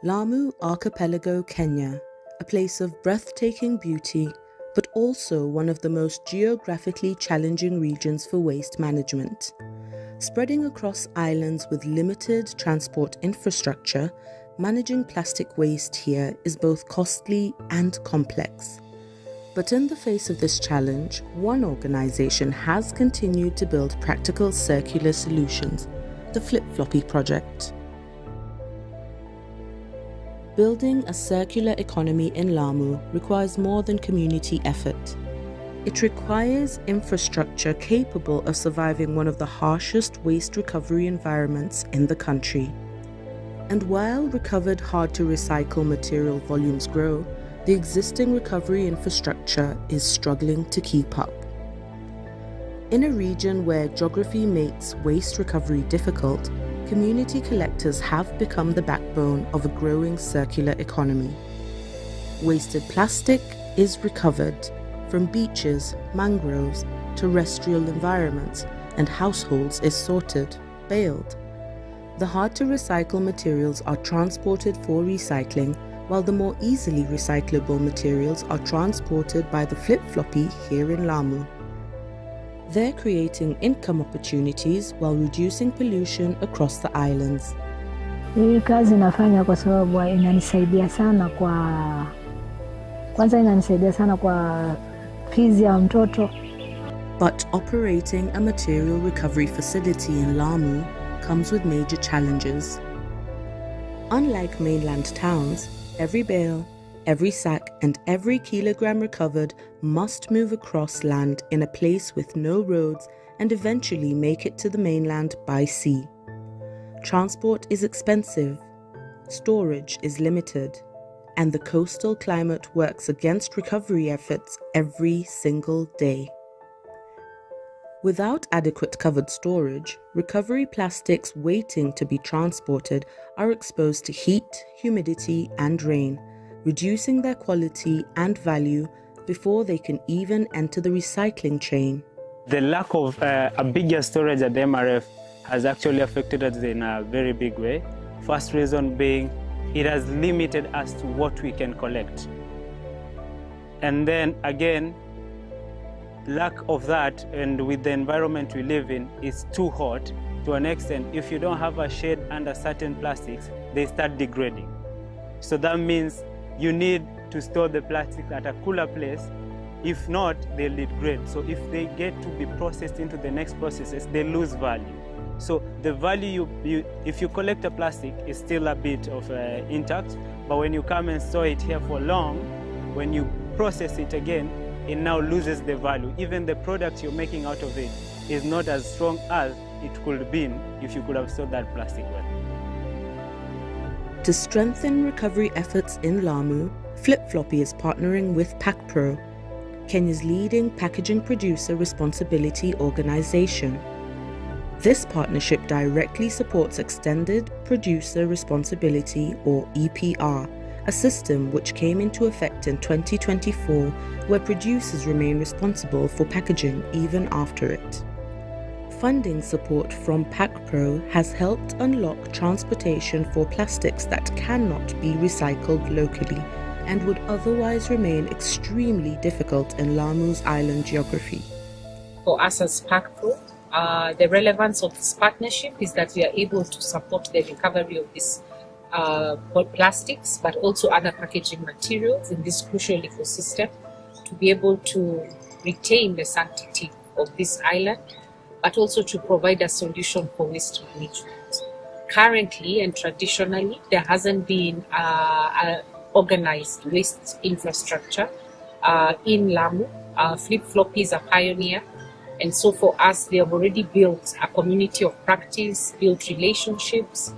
Lamu Archipelago, Kenya, a place of breathtaking beauty, but also one of the most geographically challenging regions for waste management. Spreading across islands with limited transport infrastructure, managing plastic waste here is both costly and complex. But in the face of this challenge, one organization has continued to build practical circular solutions, the Flip-Floppy Project. Building a circular economy in Lamu requires more than community effort. It requires infrastructure capable of surviving one of the harshest waste recovery environments in the country. And while recovered hard-to-recycle material volumes grow, the existing recovery infrastructure is struggling to keep up. In a region where geography makes waste recovery difficult, community collectors have become the backbone of a growing circular economy. Wasted plastic is recovered from beaches, mangroves, terrestrial environments, and households is sorted, baled. The hard-to-recycle materials are transported for recycling, while the more easily recyclable materials are transported by the Flip-Floppy here in Lamu. They're creating income opportunities while reducing pollution across the islands. Hii kazi nafanya kwa sababu inanisaidia sana kwa fees ya mtoto. But operating a material recovery facility in Lamu comes with major challenges. Unlike mainland towns, every bale, every sack and every kilogram recovered must move across land in a place with no roads and eventually make it to the mainland by sea. Transport is expensive, storage is limited, and the coastal climate works against recovery efforts every single day. Without adequate covered storage, recovery plastics waiting to be transported are exposed to heat, humidity, and rain, reducing their quality and value before they can even enter the recycling chain. The lack of a bigger storage at the MRF has actually affected us in a very big way. First reason being, it has limited us to what we can collect. And then again, lack of that, and with the environment we live in, it's too hot to an extent. If you don't have a shade under certain plastics, they start degrading. So that means you need to store the plastic at a cooler place. If not, they'll degrade. So if they get to be processed into the next processes, they lose value. So the value, if you collect a plastic, is still a bit of intact, but when you come and store it here for long, when you process it again, it now loses the value. Even the product you're making out of it is not as strong as it could have been if you could have stored that plastic well. To strengthen recovery efforts in Lamu, Flip-Floppy is partnering with PACPRO, Kenya's leading packaging producer responsibility organization. This partnership directly supports Extended Producer Responsibility, or EPR, a system which came into effect in 2024, where producers remain responsible for packaging even after it. Funding support from PACPRO has helped unlock transportation for plastics that cannot be recycled locally and would otherwise remain extremely difficult in Lamu's island geography. For us as PACPRO, the relevance of this partnership is that we are able to support the recovery of these plastics, but also other packaging materials in this crucial ecosystem, to be able to retain the sanctity of this island, but also to provide a solution for waste management. Currently and traditionally, there hasn't been an organized waste infrastructure in Lamu. Flip-Floppy is a pioneer, and so for us, they have already built a community of practice, built relationships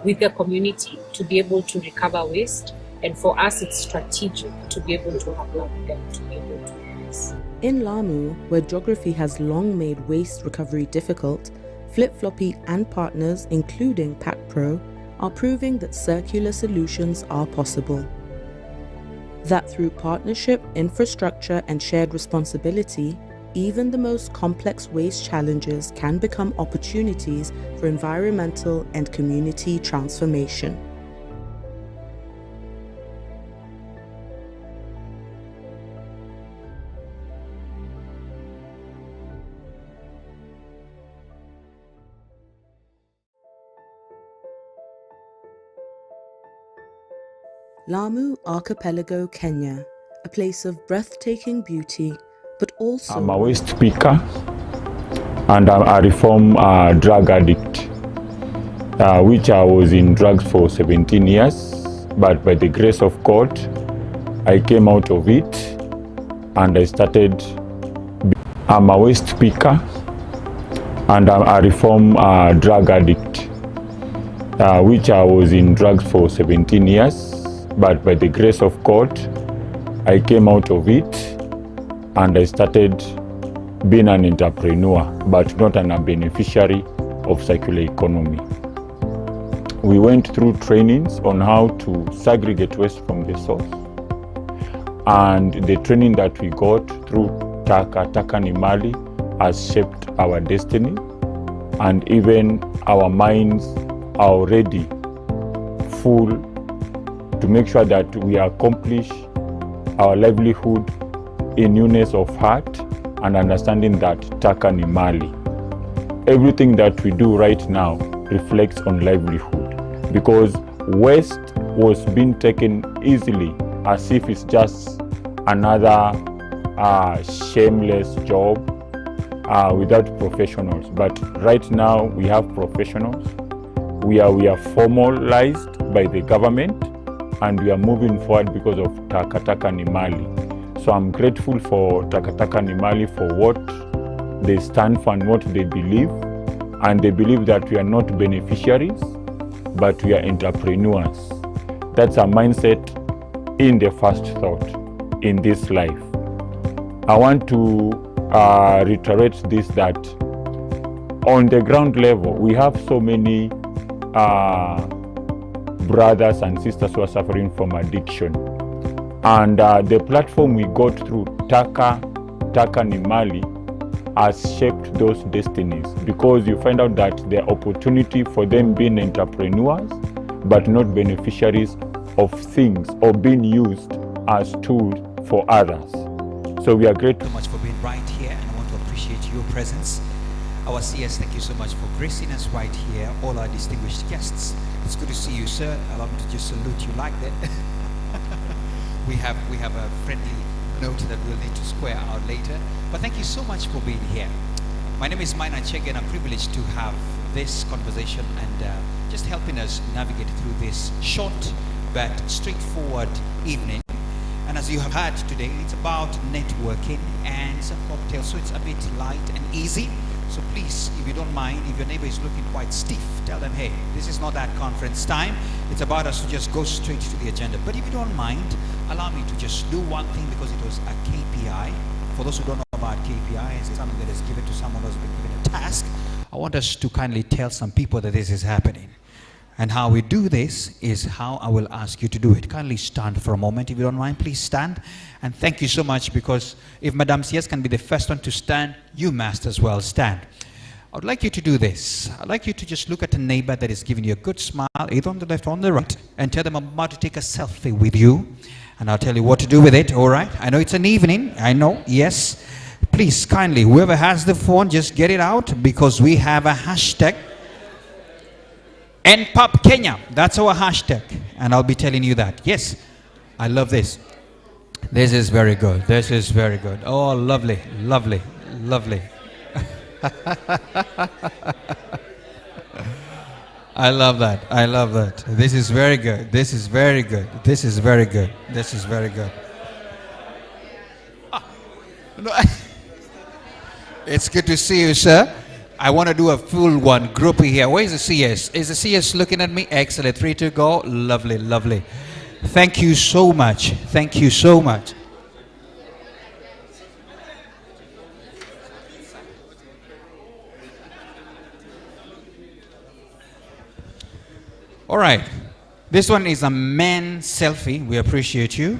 with the community to be able to recover waste. And for us, it's strategic to be able to have them to be able to do this. In Lamu, where geography has long made waste recovery difficult, Flip-Floppy and partners, including PACPRO, are proving that circular solutions are possible. That through partnership, infrastructure, and shared responsibility, even the most complex waste challenges can become opportunities for environmental and community transformation. Lamu Archipelago, Kenya, a place of breathtaking beauty, but also... I'm a waste speaker and I'm a reform drug addict, which I was in drugs for 17 years, but by the grace of God, I came out of it and I started... I'm a waste speaker and I'm a reform drug addict, which I was in drugs for 17 years, but by the grace of God, I came out of it and I started being an entrepreneur, but not a beneficiary of circular economy. We went through trainings on how to segregate waste from the source, and the training that we got through Taka ni Mali has shaped our destiny, and even our minds are already full to make sure that we accomplish our livelihood in newness of heart and understanding that Taka ni Mali. Everything that we do right now reflects on livelihood, because waste was being taken easily as if it's just another shameless job without professionals. But right now we have professionals. We are formalized by the government, and we are moving forward because of Taka ni Mali. So I'm grateful for Taka ni Mali for what they stand for and what they believe. And they believe that we are not beneficiaries, but we are entrepreneurs. That's a mindset in the first thought in this life. I want to reiterate this, that on the ground level, we have so many brothers and sisters who are suffering from addiction. And the platform we got through Taka ni Mali has shaped those destinies, because you find out that the opportunity for them being entrepreneurs, but not beneficiaries of things or being used as tools for others. So we are grateful so much for being right here, and I want to appreciate your presence. Our CS, thank you so much for gracing us right here, all our distinguished guests. It's good to see you, sir. Allow me to just salute you like that. we have a friendly note that we'll need to square out later. But thank you so much for being here. My name is Maina Chege, and I'm privileged to have this conversation and just helping us navigate through this short but straightforward evening. And as you have heard today, it's about networking and some cocktails, so it's a bit light and easy. So please, if you don't mind, if your neighbor is looking quite stiff, tell them, hey, this is not that conference time. It's about us to just go straight to the agenda. But if you don't mind, allow me to just do one thing, because it was a KPI. For those who don't know about KPI, it's something that is given to someone who's been given a task. I want us to kindly tell some people that this is happening. And how we do this is how I will ask you to do it. Kindly stand for a moment, if you don't mind. Please stand. And thank you so much, because if Madam CS can be the first one to stand, you must as well stand. I would like you to do this. I'd like you to just look at a neighbor that is giving you a good smile, either on the left or on the right, and tell them I'm about to take a selfie with you. And I'll tell you what to do with it, all right? I know it's an evening. I know, yes. Please, kindly, whoever has the phone, just get it out, because we have a hashtag. NPAP Kenya, that's our hashtag, and I'll be telling you that. Yes, I love this. This is very good. This is very good. Oh, lovely, lovely, lovely. I love that. I love that. This is very good. This is very good. This is very good. This is very good. No, it's good to see you, sir. I want to do a full one, groupie here. Where is the CS? Is the CS looking at me? Excellent. 3 to go. Lovely, lovely. Thank you so much. Thank you so much. All right. This one is a man selfie. We appreciate you.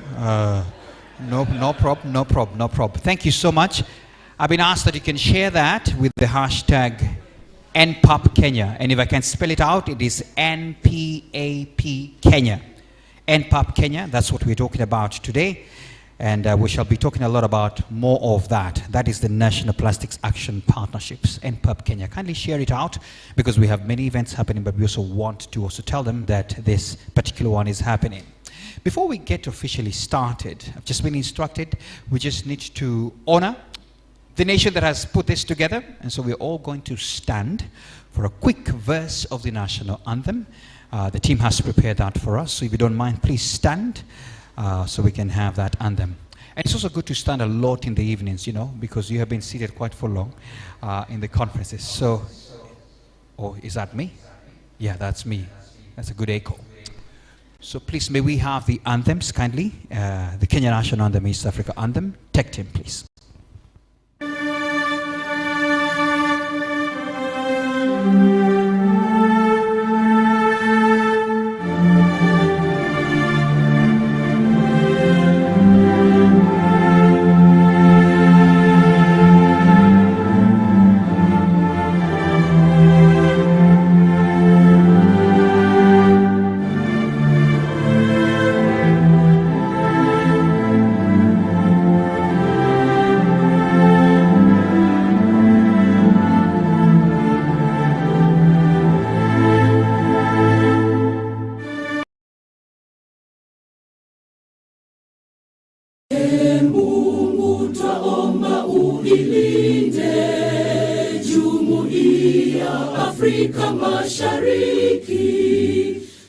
No problem. Thank you so much. I've been asked that you can share that with the hashtag NPAP Kenya. And if I can spell it out, it is NPAP Kenya. NPAP Kenya, that's what we're talking about today. And we shall be talking a lot about more of that. That is the National Plastics Action Partnerships, NPAP Kenya. Kindly share it out, because we have many events happening, but we also want to also tell them that this particular one is happening. Before we get officially started, I've just been instructed, we just need to honor the nation that has put this together. And so we're all going to stand for a quick verse of the national anthem. The team has prepared that for us. So if you don't mind, please stand so we can have that anthem. And it's also good to stand a lot in the evenings, you know, because you have been seated quite for long in the conferences. So, oh, is that me? Yeah, that's me. That's a good echo. So please, may we have the anthems kindly. The Kenya National Anthem, East Africa Anthem. Tech team, please. Afrika Mashariki,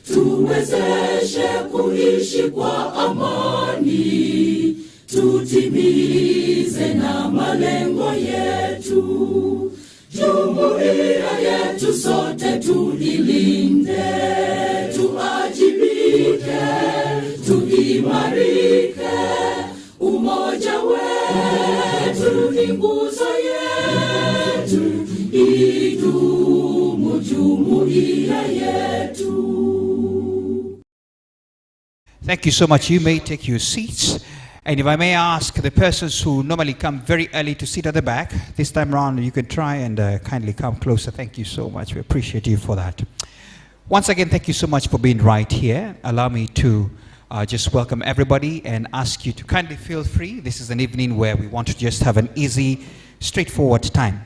tuwezeshe kuishi kwa amani, tutimize na malengo yetu. Jumuiya yetu sote tuilinde, tuajibike, tuimarike, umoja wetu ni nguzo yetu, idumu jumuiya yetu. Thank you so much. You may take your seats. And if I may ask the persons who normally come very early to sit at the back, this time around you can try and kindly come closer. Thank you so much. We appreciate you for that. Once again, thank you so much for being right here. Allow me to just welcome everybody and ask you to kindly feel free. This is an evening where we want to just have an easy, straightforward time.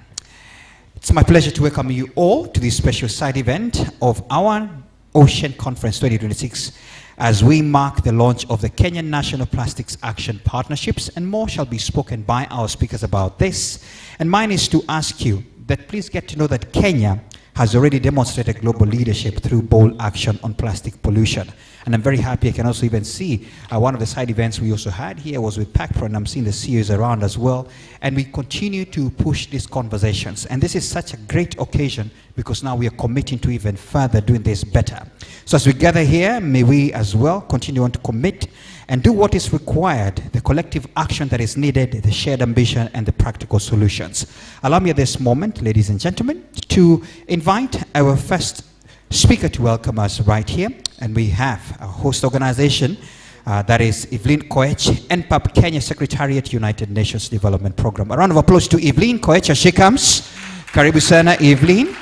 It's my pleasure to welcome you all to this special side event of our Ocean Conference 2026 as we mark the launch of the Kenyan National Plastics Action Partnerships, and more shall be spoken by our speakers about this. And mine is to ask you that please get to know that Kenya has already demonstrated global leadership through bold action on plastic pollution. And I'm very happy I can also even see one of the side events we also had here was with PACPRO, and I'm seeing the CEOs around as well. And we continue to push these conversations. And this is such a great occasion because now we are committing to even further doing this better. So as we gather here, may we as well continue on to commit and do what is required, the collective action that is needed, the shared ambition, and the practical solutions. Allow me at this moment, ladies and gentlemen, to invite our first speaker to welcome us right here. And we have a host organization, that is Evelyn Koech, NPAP Kenya, Secretariat, United Nations Development Program. A round of applause to Evelyn Koech as she comes. Karibu sana, Evelyn.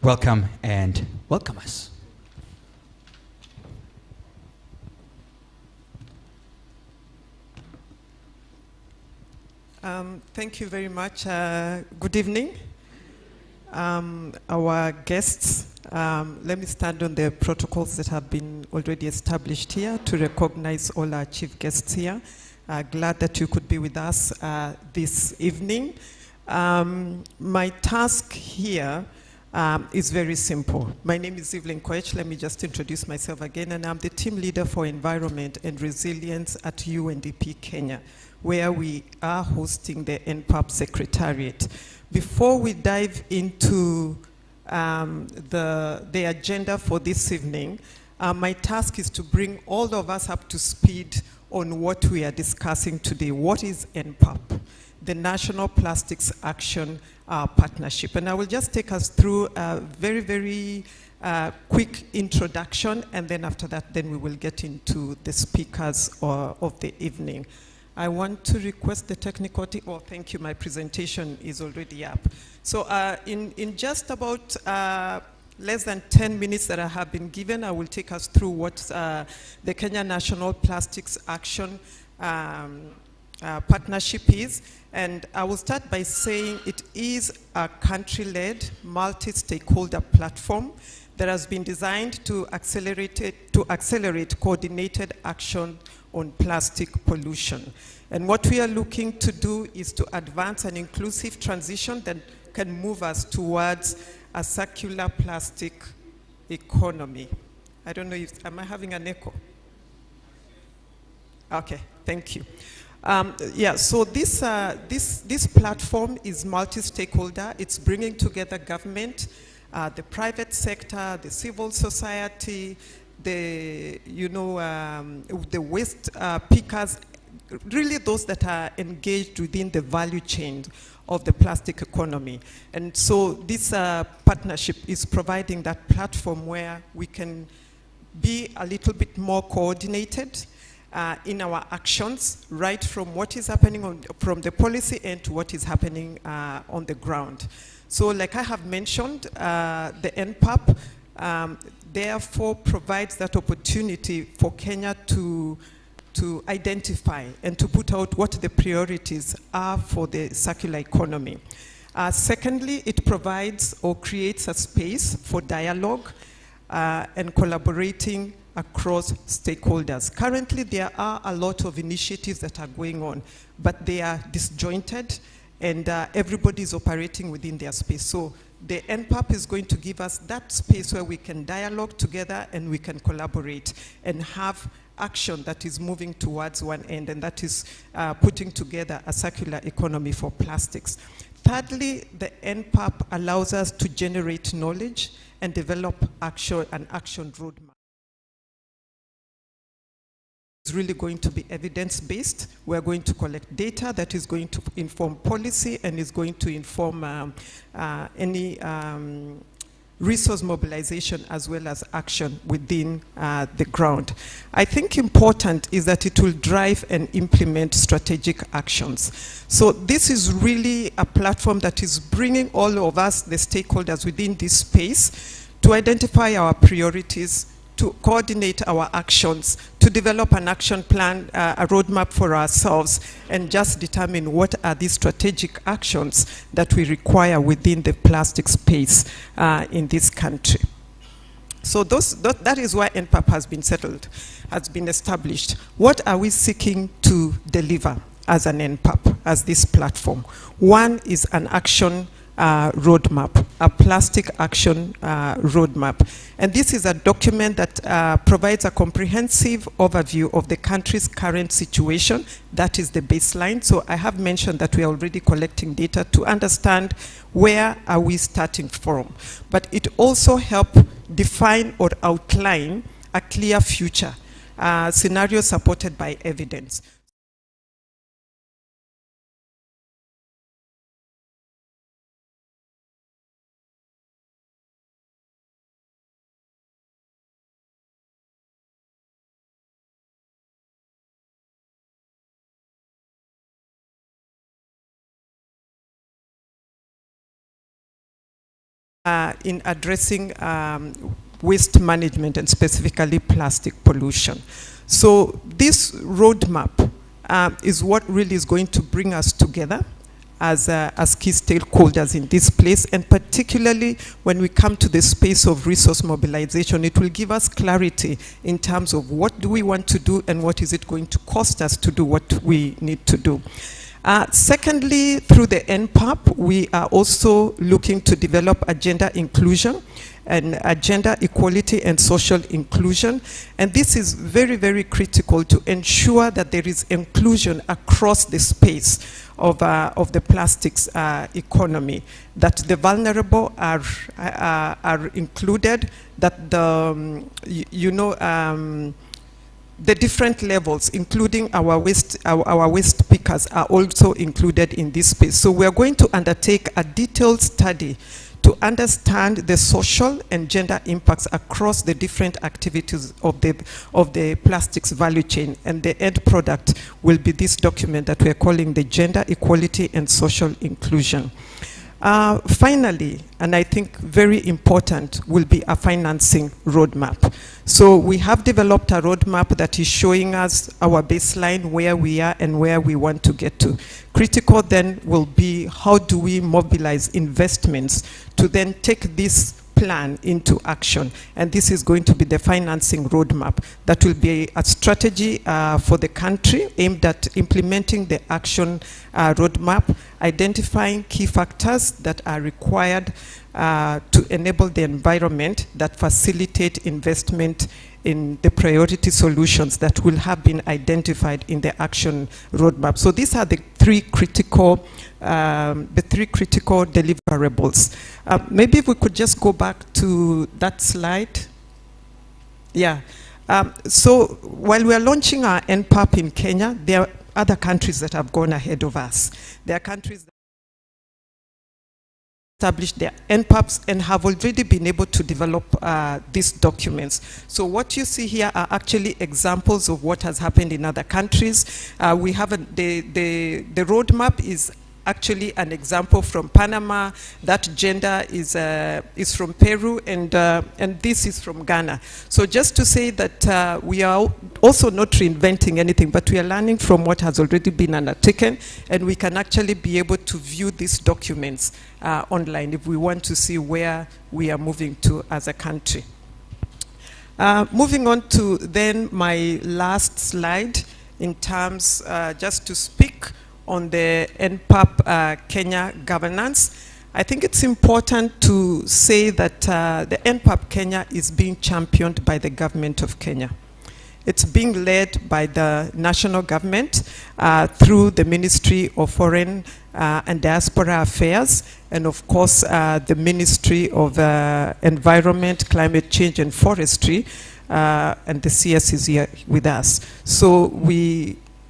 Welcome and welcome us. Thank you very much. Good evening. Our guests, let me stand on the protocols that have been already established here to recognize all our chief guests here. Glad that you could be with us this evening. My task here is very simple. My name is Evelyn Koech. Let me just introduce myself again. And I'm the team leader for environment and resilience at UNDP Kenya, where we are hosting the NPAP Secretariat. Before we dive into the agenda for this evening, my task is to bring all of us up to speed on what we are discussing today. What is NPAP? The National Plastics Action Partnership. And I will just take us through a very, very quick introduction, and then after that, then we will get into the speakers of the evening. I want to request the technical team. Oh, thank you. My presentation is already up. So in just about less than 10 minutes that I have been given, I will take us through what the Kenya National Plastics Action Partnership is. And I will start by saying it is a country-led, multi-stakeholder platform that has been designed to accelerate coordinated action on plastic pollution. And what we are looking to do is to advance an inclusive transition that can move us towards a circular plastic economy. I don't know if, am I having an echo? Okay, thank you. Yeah, so this platform is multi-stakeholder. It's bringing together government, the private sector, the civil society, the waste pickers, really those that are engaged within the value chain of the plastic economy. And so this partnership is providing that platform where we can be a little bit more coordinated in our actions, right from what is happening from the policy end to what is happening on the ground. So like I have mentioned, the NPAP therefore provides that opportunity for Kenya to identify and to put out what the priorities are for the circular economy. Secondly, it provides or creates a space for dialogue and collaborating across stakeholders. Currently, there are a lot of initiatives that are going on, but they are disjointed and everybody is operating within their space. So the NPAP is going to give us that space where we can dialogue together and we can collaborate and have action that is moving towards one end, and that is putting together a circular economy for plastics. Thirdly, the NPAP allows us to generate knowledge and develop an action roadmap. It's really going to be evidence-based. We're going to collect data that is going to inform policy and is going to inform any resource mobilization as well as action within the ground. I think important is that it will drive and implement strategic actions. So this is really a platform that is bringing all of us, the stakeholders within this space, to identify our priorities, to coordinate our actions, to develop an action plan, a roadmap for ourselves, and just determine what are the strategic actions that we require within the plastic space in this country. So that is why NPAP has been settled, has been established. What are we seeking to deliver as an NPAP, as this platform? One is an action roadmap, a plastic action roadmap. And this is a document that provides a comprehensive overview of the country's current situation. That is the baseline. So I have mentioned that we are already collecting data to understand where are we starting from. But it also helps define or outline a clear future scenario supported by evidence. In addressing waste management and specifically plastic pollution. So this roadmap is what really is going to bring us together as key stakeholders in this place, and particularly when we come to the space of resource mobilization, it will give us clarity in terms of what do we want to do and what is it going to cost us to do what we need to do. Secondly, through the NPAP, we are also looking to develop agenda inclusion and agenda equality and social inclusion. And this is very, very critical to ensure that there is inclusion across the space of the plastics economy, that the vulnerable are included, that the, the different levels, including our waste pickers, are also included in this space. So we are going to undertake a detailed study to understand the social and gender impacts across the different activities of the plastics value chain. And the end product will be this document that we are calling the Gender Equality and Social Inclusion. Finally, and I think very important, will be a financing roadmap. So we have developed a roadmap that is showing us our baseline, where we are and where we want to get to. Critical then will be how do we mobilize investments to then take this plan into action. And this is going to be the financing roadmap that will be a strategy for the country aimed at implementing the action roadmap, identifying key factors that are required to enable the environment that facilitate investment in the priority solutions that will have been identified in the action roadmap. So these are the three critical deliverables. Maybe if we could just go back to that slide. Yeah. So while we are launching our NPAP in Kenya, there are other countries that have gone ahead of us. There are countries that established their NPAPs and have already been able to develop these documents. So what you see here are actually examples of what has happened in other countries. We have the roadmap is actually an example from Panama. That gender is from Peru, and this is from Ghana. So just to say that we are also not reinventing anything, but we are learning from what has already been undertaken, and we can actually be able to view these documents online if we want to see where we are moving to as a country. Moving on to then my last slide in terms, just to speak on the NPAP Kenya governance. I think it's important to say that the NPAP Kenya is being championed by the government of Kenya. It's being led by the national government through the Ministry of Foreign and Diaspora Affairs, and of course the Ministry of Environment, Climate Change and Forestry, and the CS is here with us. So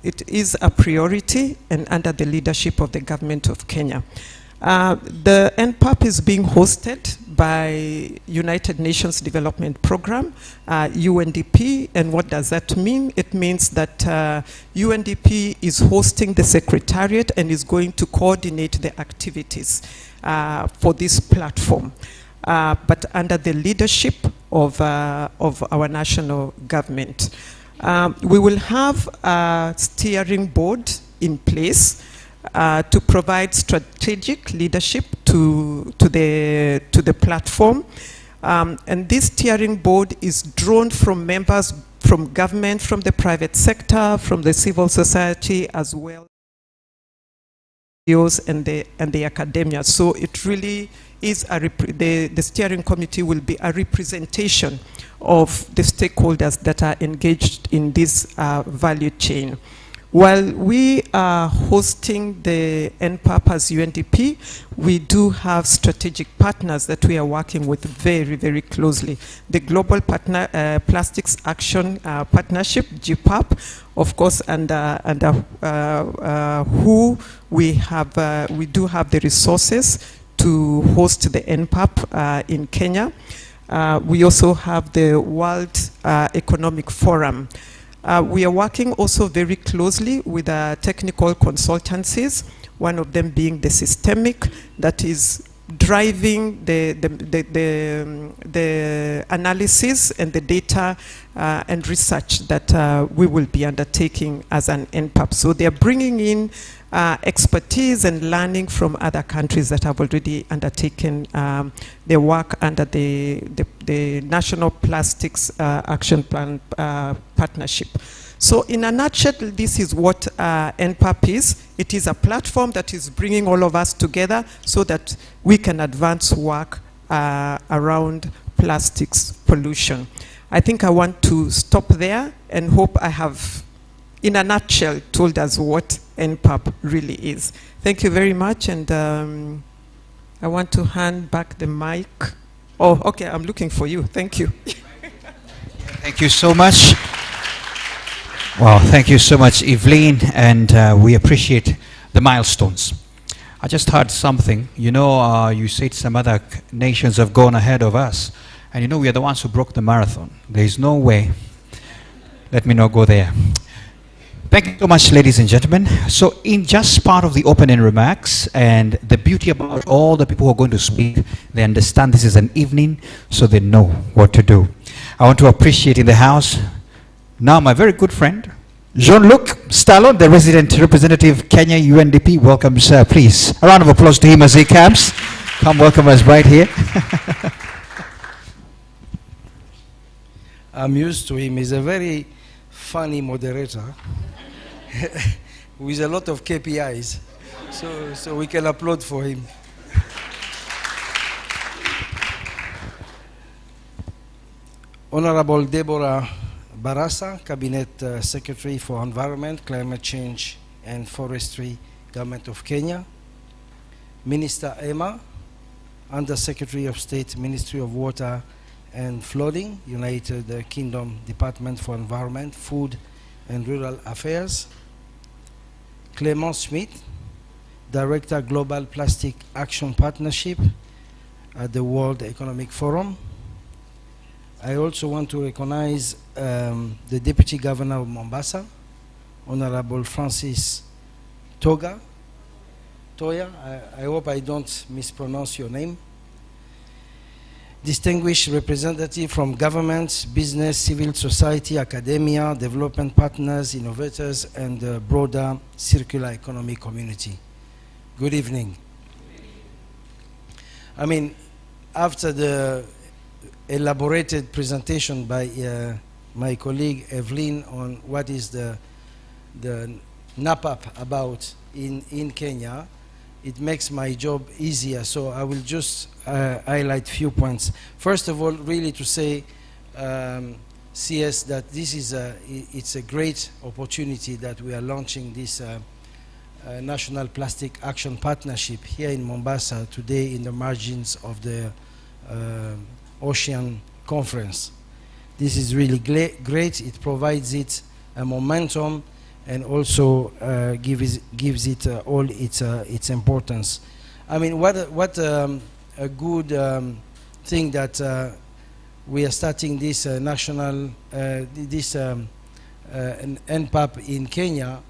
it is a priority and under the leadership of the government of Kenya. The NPAP is being hosted by United Nations Development Program, UNDP, and what does that mean? It means that UNDP is hosting the secretariat and is going to coordinate the activities for this platform, but under the leadership of our national government. We will have a steering board in place to provide strategic leadership to the platform. And this steering board is drawn from members from government, from the private sector, from the civil society, as well as the academia. So it really is the steering committee will be a representation of the stakeholders that are engaged in this value chain. While we are hosting the NPAP as UNDP, we do have strategic partners that we are working with very, very closely. The Global Plastics Action Partnership, GPAP, of course, and who we do have the resources to host the NPAP in Kenya. We also have the World Economic Forum. We are working also very closely with technical consultancies, one of them being the Systemic, that is driving the analysis and the data and research that we will be undertaking as an NPAP. So they are bringing in expertise and learning from other countries that have already undertaken their work under the National Plastics Action Plan Partnership. So in a nutshell, this is what NPAP is. It is a platform that is bringing all of us together so that we can advance work around plastics pollution. I think I want to stop there and hope I have, in a nutshell, told us what NPAP really is. Thank you very much, and I want to hand back the mic. Oh, okay, I'm looking for you. Thank you. Thank you so much. Well, thank you so much, Evelyn, and we appreciate the milestones. I just heard something. You know, you said some other nations have gone ahead of us, and you know we are the ones who broke the marathon. There is no way. Let me not go there. Thank you so much, ladies and gentlemen. So in just part of the opening remarks, and the beauty about all the people who are going to speak, they understand this is an evening, so they know what to do. I want to appreciate in the house now my very good friend, Jean-Luc Stallon, the resident representative, Kenya UNDP. Welcome, sir, please. A round of applause to him as he comes. Come welcome us right here. I'm used to him. He's a very funny moderator with a lot of KPIs. So we can applaud for him. Honorable Deborah Barasa, Cabinet Secretary for Environment, Climate Change and Forestry, Government of Kenya. Minister Emma, Under Secretary of State, Ministry of Water and Flooding, United Kingdom Department for Environment, Food and Rural Affairs. Clement Schmidt, Director Global Plastic Action Partnership at the World Economic Forum. I also want to recognize the Deputy Governor of Mombasa, Honorable Francis Toya. I hope I don't mispronounce your name. Distinguished representative from government, business, civil society, academia, development partners, innovators, and the broader circular economy community. Good evening. I mean, after the elaborated presentation by my colleague Evelyn on what is the NPAP about in Kenya, it makes my job easier. So I will just highlight few points. First of all, really to say, CS, that this is it's a great opportunity that we are launching this National Plastic Action Partnership here in Mombasa today in the margins of the Ocean Conference. This is really great. It provides it a momentum and also gives it all its importance. I mean, what a good thing that we are starting this national NPAP in Kenya.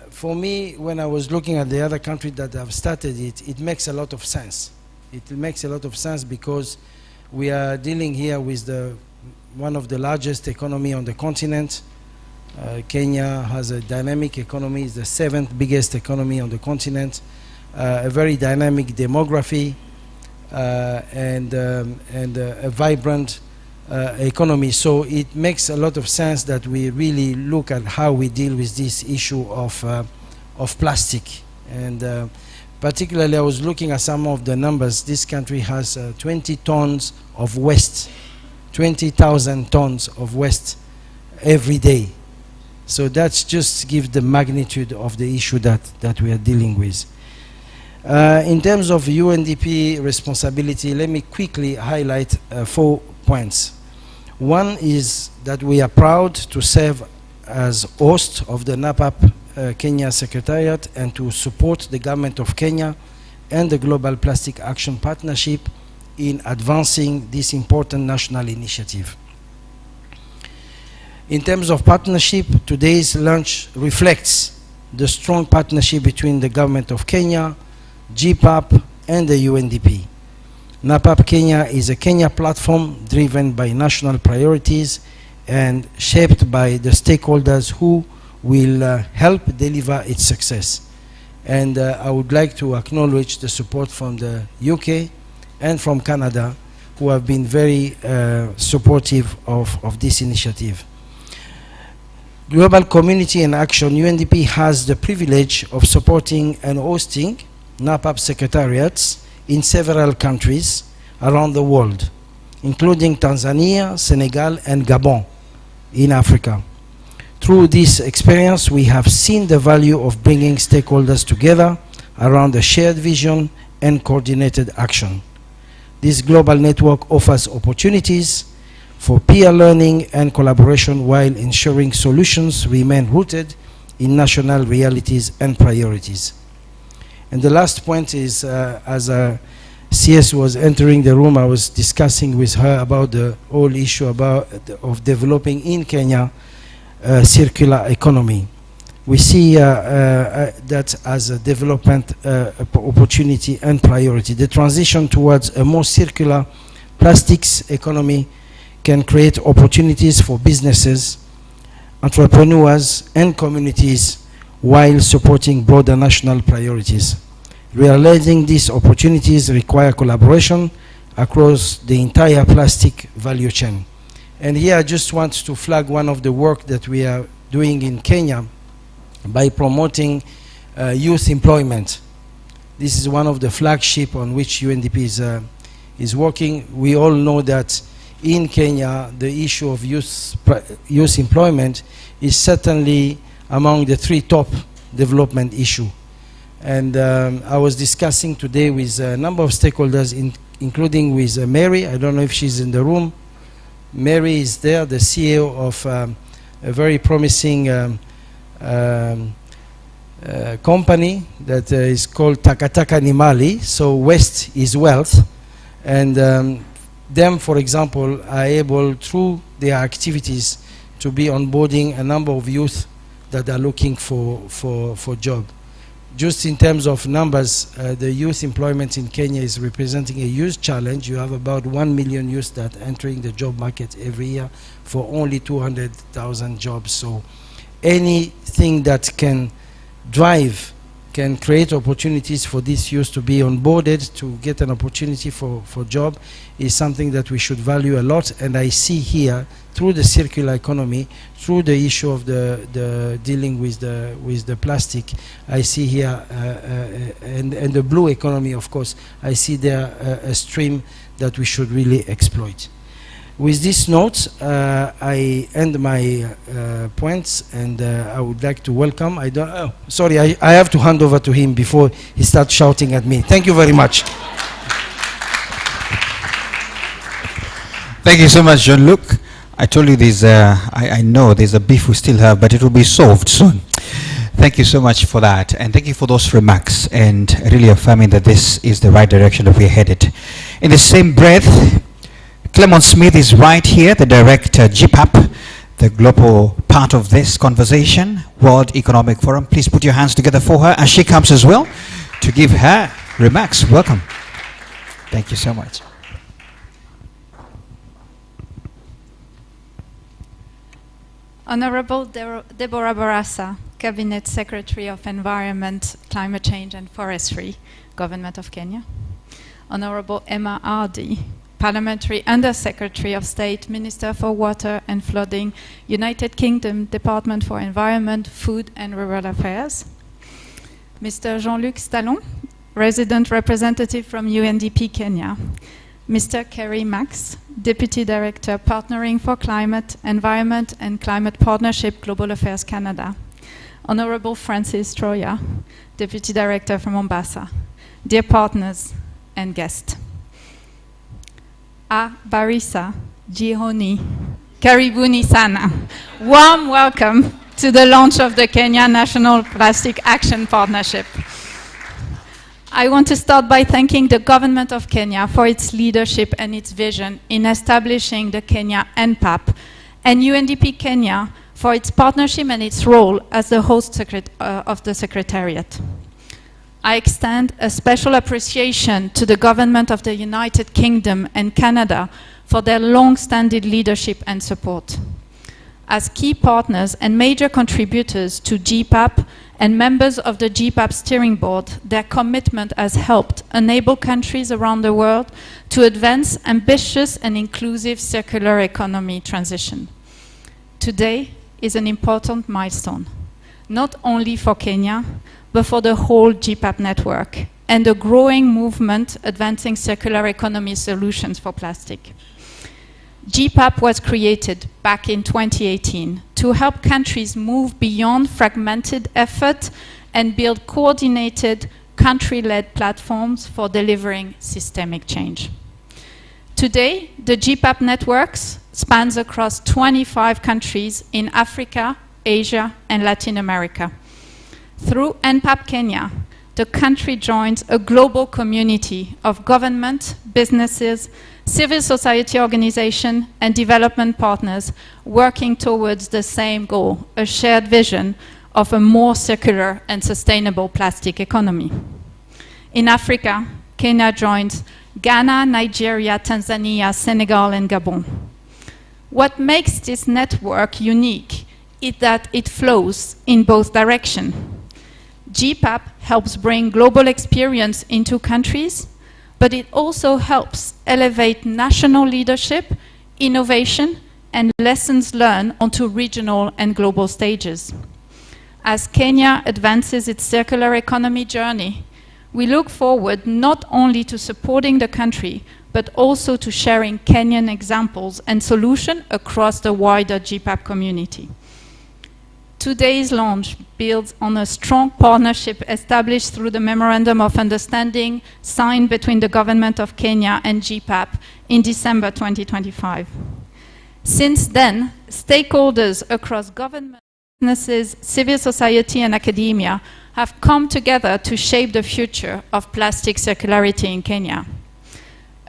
For me, when I was looking at the other countries that have started it, it makes a lot of sense. It makes a lot of sense because we are dealing here with one of the largest economy on the continent. Kenya has a dynamic economy, it's the 7th biggest economy on the continent, a very dynamic demography, and a vibrant economy. So it makes a lot of sense that we really look at how we deal with this issue of plastic. And particularly, I was looking at some of the numbers. This country has 20 tons of waste, 20,000 tons of waste every day. So that's just gives the magnitude of the issue that we are dealing with. In terms of UNDP responsibility, let me quickly highlight 4 points. One is that we are proud to serve as host of the NPAP Kenya Secretariat and to support the Government of Kenya and the Global Plastic Action Partnership in advancing this important national initiative. In terms of partnership, today's launch reflects the strong partnership between the Government of Kenya, GPAP, and the UNDP. NPAP Kenya is a Kenya platform driven by national priorities and shaped by the stakeholders who will help deliver its success. And I would like to acknowledge the support from the UK and from Canada, who have been very supportive of this initiative. Global Community in Action, UNDP has the privilege of supporting and hosting NPAP secretariats in several countries around the world, including Tanzania, Senegal, and Gabon in Africa. Through this experience, we have seen the value of bringing stakeholders together around a shared vision and coordinated action. This global network offers opportunities for peer learning and collaboration while ensuring solutions remain rooted in national realities and priorities. And the last point is, as CS was entering the room, I was discussing with her about the whole issue of developing in Kenya circular economy. We see that as a development opportunity and priority. The transition towards a more circular plastics economy can create opportunities for businesses, entrepreneurs, and communities while supporting broader national priorities. Realizing these opportunities require collaboration across the entire plastic value chain. And here I just want to flag one of the work that we are doing in Kenya by promoting youth employment. This is one of the flagship on which UNDP is working. We all know that in Kenya, the issue of youth employment is certainly among the 3 top development issue. And I was discussing today with a number of stakeholders, including with Mary. I don't know if she's in the room. Mary is there, the CEO of a very promising company that is called Takataka Nimali, so waste is wealth. And them, for example, are able, through their activities, to be onboarding a number of youth that are looking for job. Just in terms of numbers, the youth employment in Kenya is representing a huge challenge. You have about 1 million youth that are entering the job market every year for only 200,000 jobs. So anything that can drive, can create opportunities for these youth to be onboarded, to get an opportunity for job, is something that we should value a lot. And I see here, through the circular economy, through the issue of the dealing with the plastic, I see here, and the blue economy, of course, I see there a stream that we should really exploit. With this note, I end my points, and I would like to welcome, sorry, I have to hand over to him before he starts shouting at me. Thank you very much. Thank you so much, Jean-Luc. I told you there's I know there's a beef we still have, but it will be solved soon. Thank you so much for that, and thank you for those remarks, and really affirming that this is the right direction that we're headed. In the same breath, Clement Smith is right here, the director, GPAP, the global part of this conversation, World Economic Forum. Please put your hands together for her as she comes as well to give her remarks. Welcome. Thank you so much. Honorable Deborah Barassa, Cabinet Secretary of Environment, Climate Change and Forestry, Government of Kenya. Honorable Emma Hardy, Parliamentary Under-Secretary of State, Minister for Water and Flooding, United Kingdom Department for Environment, Food and Rural Affairs. Mr. Jean-Luc Stallon, Resident Representative from UNDP Kenya. Mr. Kerry Max, Deputy Director, Partnering for Climate, Environment and Climate Partnership, Global Affairs Canada. Honorable Francis Troya, Deputy Director from Mombasa. Dear partners and guests. Barisa, Jihoni, Karibuni Sana. Warm welcome to the launch of the Kenya National Plastic Action Partnership. I want to start by thanking the government of Kenya for its leadership and its vision in establishing the Kenya NPAP, and UNDP Kenya for its partnership and its role as the host of the secretariat. I extend a special appreciation to the government of the United Kingdom and Canada for their long-standing leadership and support. As key partners and major contributors to GPAP and members of the GPAP steering board, their commitment has helped enable countries around the world to advance ambitious and inclusive circular economy transition. Today is an important milestone, not only for Kenya, but for the whole GPAP network and the growing movement advancing circular economy solutions for plastic. GPAP was created back in 2018 to help countries move beyond fragmented effort and build coordinated, country-led platforms for delivering systemic change. Today, the GPAP networks spans across 25 countries in Africa, Asia, and Latin America. Through NPAP Kenya, the country joins a global community of government, businesses, civil society organizations, and development partners working towards the same goal, a shared vision of a more circular and sustainable plastic economy. In Africa, Kenya joins Ghana, Nigeria, Tanzania, Senegal, and Gabon. What makes this network unique is that it flows in both directions. GPAP helps bring global experience into countries, but it also helps elevate national leadership, innovation, and lessons learned onto regional and global stages. As Kenya advances its circular economy journey, we look forward not only to supporting the country, but also to sharing Kenyan examples and solutions across the wider GPAP community. Today's launch builds on a strong partnership established through the Memorandum of Understanding signed between the Government of Kenya and GPAP in December 2025. Since then, stakeholders across government, businesses, civil society and academia have come together to shape the future of plastic circularity in Kenya.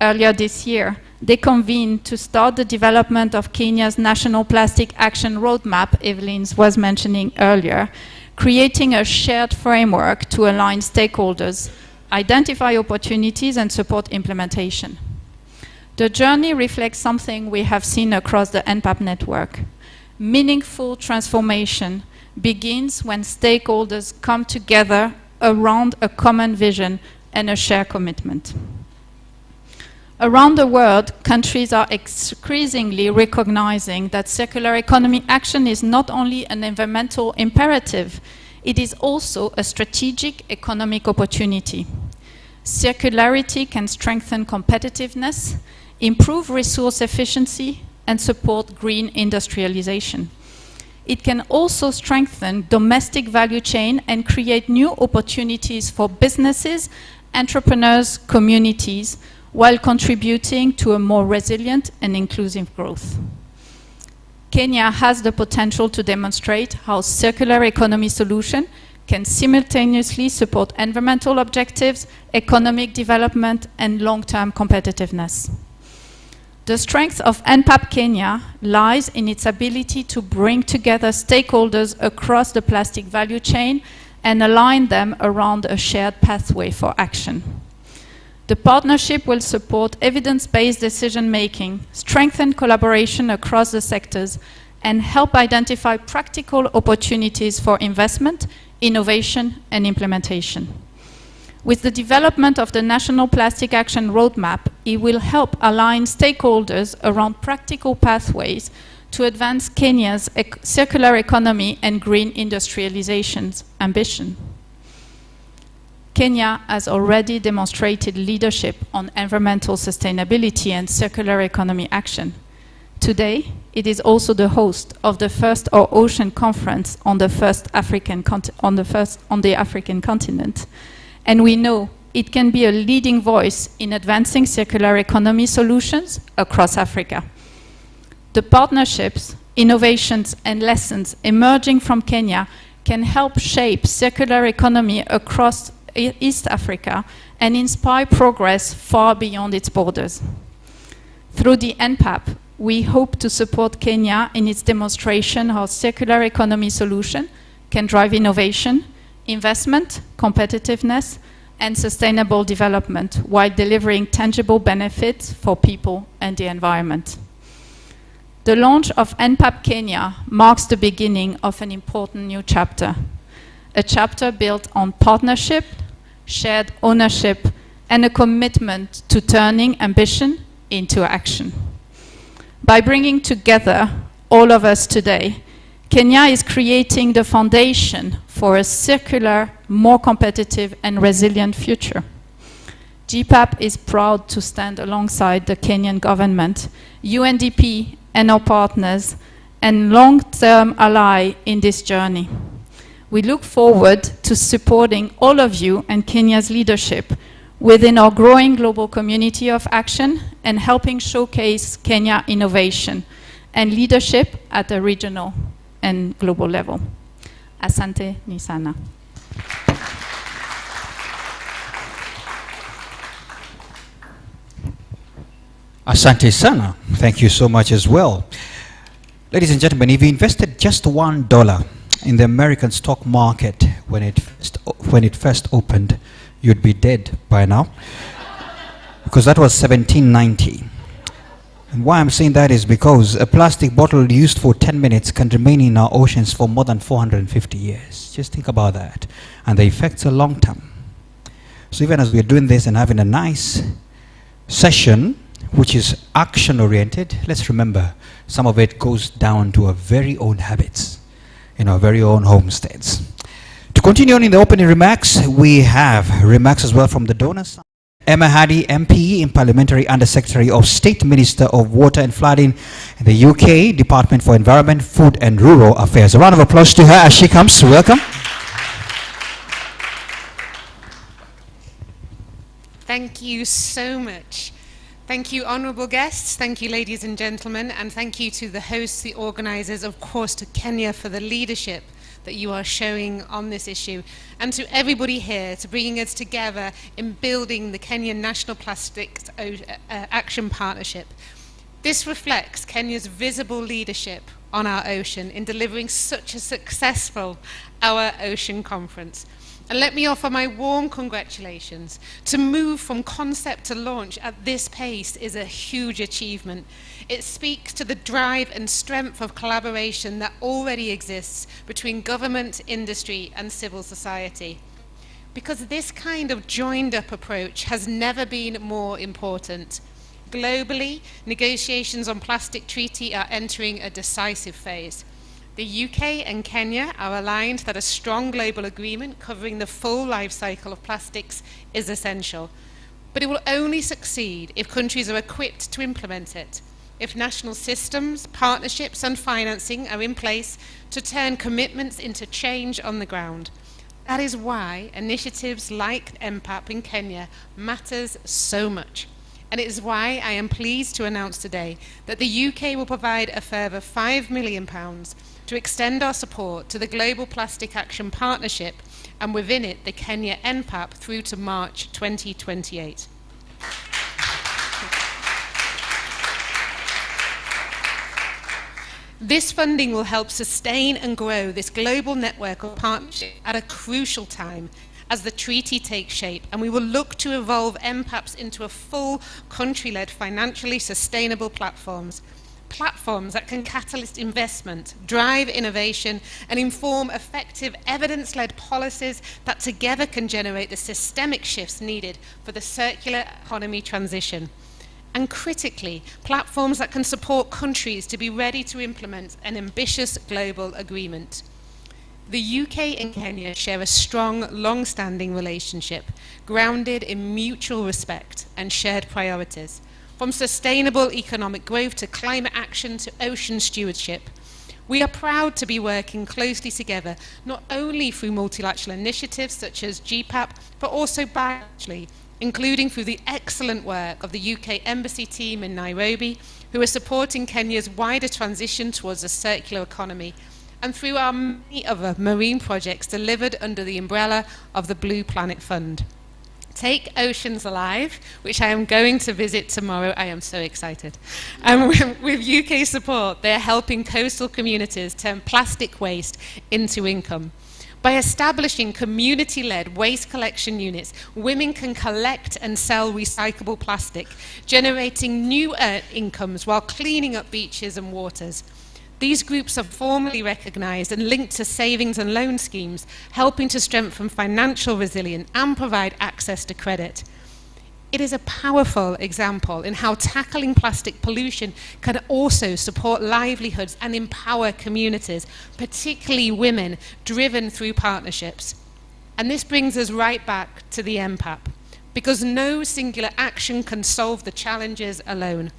Earlier this year, they convened to start the development of Kenya's National Plastic Action Roadmap, Evelyn was mentioning earlier, creating a shared framework to align stakeholders, identify opportunities and support implementation. The journey reflects something we have seen across the NPAP network. Meaningful transformation begins when stakeholders come together around a common vision and a shared commitment. Around the world, countries are increasingly recognizing that circular economy action is not only an environmental imperative, it is also a strategic economic opportunity. Circularity can strengthen competitiveness, improve resource efficiency, and support green industrialization. It can also strengthen domestic value chain and create new opportunities for businesses, entrepreneurs, communities, while contributing to a more resilient and inclusive growth. Kenya has the potential to demonstrate how circular economy solutions can simultaneously support environmental objectives, economic development, and long-term competitiveness. The strength of NPAP Kenya lies in its ability to bring together stakeholders across the plastic value chain and align them around a shared pathway for action. The partnership will support evidence-based decision-making, strengthen collaboration across the sectors, and help identify practical opportunities for investment, innovation, and implementation. With the development of the National Plastic Action Roadmap, it will help align stakeholders around practical pathways to advance Kenya's circular economy and green industrialization's ambition. Kenya has already demonstrated leadership on environmental sustainability and circular economy action. Today, it is also the host of the first Ocean Conference on the African continent. And we know it can be a leading voice in advancing circular economy solutions across Africa. The partnerships, innovations, and lessons emerging from Kenya can help shape circular economy across East Africa and inspire progress far beyond its borders. Through the NPAP, we hope to support Kenya in its demonstration how circular economy solutions can drive innovation, investment, competitiveness, and sustainable development while delivering tangible benefits for people and the environment. The launch of NPAP Kenya marks the beginning of an important new chapter, a chapter built on partnership, shared ownership, and a commitment to turning ambition into action. By bringing together all of us today, Kenya is creating the foundation for a circular, more competitive and resilient future. GPAP is proud to stand alongside the Kenyan government, UNDP and our partners, and long-term ally in this journey. We look forward to supporting all of you and Kenya's leadership within our growing global community of action and helping showcase Kenya innovation and leadership at a regional and global level. Asante ni sana. Asante sana. Thank you so much as well. Ladies and gentlemen, if you invested just $1 in the American stock market when it first opened, you'd be dead by now, because that was 1790. And why I'm saying that is because a plastic bottle used for 10 minutes can remain in our oceans for more than 450 years. Just think about that. And the effects are long term. So even as we're doing this and having a nice session, which is action oriented, let's remember some of it goes down to our very own habits in our very own homesteads. To continue on in the opening remarks, we have remarks as well from the donors. Emma Hardy, MP in Parliamentary Under Secretary of State, Minister of Water and Flooding in the UK, Department for Environment, Food and Rural Affairs. A round of applause to her as she comes. Welcome. Thank you so much. Thank you, honourable guests, thank you, ladies and gentlemen, and thank you to the hosts, the organisers, of course, to Kenya for the leadership that you are showing on this issue, and to everybody here to bringing us together in building the Kenyan National Plastics Action Partnership. This reflects Kenya's visible leadership on our ocean in delivering such a successful Our Ocean Conference. And let me offer my warm congratulations. To move from concept to launch at this pace is a huge achievement. It speaks to the drive and strength of collaboration that already exists between government, industry, and civil society. Because this kind of joined-up approach has never been more important. Globally, negotiations on plastic treaty are entering a decisive phase. The UK and Kenya are aligned that a strong global agreement covering the full life cycle of plastics is essential. But it will only succeed if countries are equipped to implement it, if national systems, partnerships and financing are in place to turn commitments into change on the ground. That is why initiatives like NPAP in Kenya matters so much. And it is why I am pleased to announce today that the UK will provide a further £5 million to extend our support to the Global Plastic Action Partnership, and within it the Kenya NPAP through to March 2028. This funding will help sustain and grow this global network of partnership at a crucial time as the treaty takes shape, and we will look to evolve NPAPs into a full country-led financially sustainable platforms that can catalyst investment, drive innovation, and inform effective evidence-led policies that together can generate the systemic shifts needed for the circular economy transition. And critically, platforms that can support countries to be ready to implement an ambitious global agreement. The UK and Kenya share a strong, long-standing relationship, grounded in mutual respect and shared priorities. From sustainable economic growth to climate action to ocean stewardship, we are proud to be working closely together, not only through multilateral initiatives such as GPAP, but also bilaterally, including through the excellent work of the UK Embassy team in Nairobi, who are supporting Kenya's wider transition towards a circular economy, and through our many other marine projects delivered under the umbrella of the Blue Planet Fund. Take Oceans Alive, which I am going to visit tomorrow. I am so excited. With UK support, they're helping coastal communities turn plastic waste into income. By establishing community-led waste collection units, women can collect and sell recyclable plastic, generating new incomes while cleaning up beaches and waters. These groups are formally recognised and linked to savings and loan schemes, helping to strengthen financial resilience and provide access to credit. It is a powerful example in how tackling plastic pollution can also support livelihoods and empower communities, particularly women, driven through partnerships. And this brings us right back to the NPAP, because no singular action can solve the challenges alone.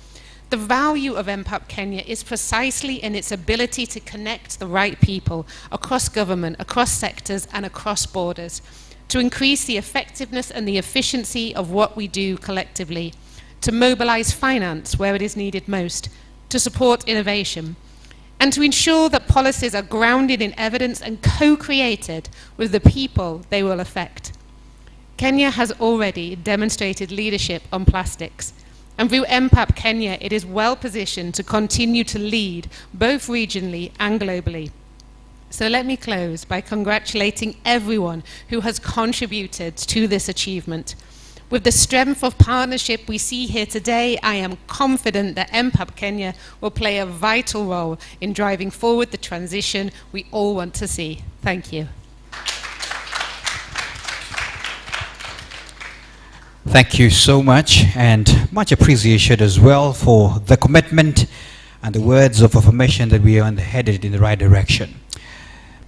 The value of NPAP Kenya is precisely in its ability to connect the right people across government, across sectors and across borders, to increase the effectiveness and the efficiency of what we do collectively, to mobilise finance where it is needed most, to support innovation, and to ensure that policies are grounded in evidence and co-created with the people they will affect. Kenya has already demonstrated leadership on plastics, and through NPAP Kenya, it is well positioned to continue to lead both regionally and globally. So let me close by congratulating everyone who has contributed to this achievement. With the strength of partnership we see here today, I am confident that NPAP Kenya will play a vital role in driving forward the transition we all want to see. Thank you. Thank you so much, and much appreciation as well for the commitment and the words of affirmation that we are headed in the right direction.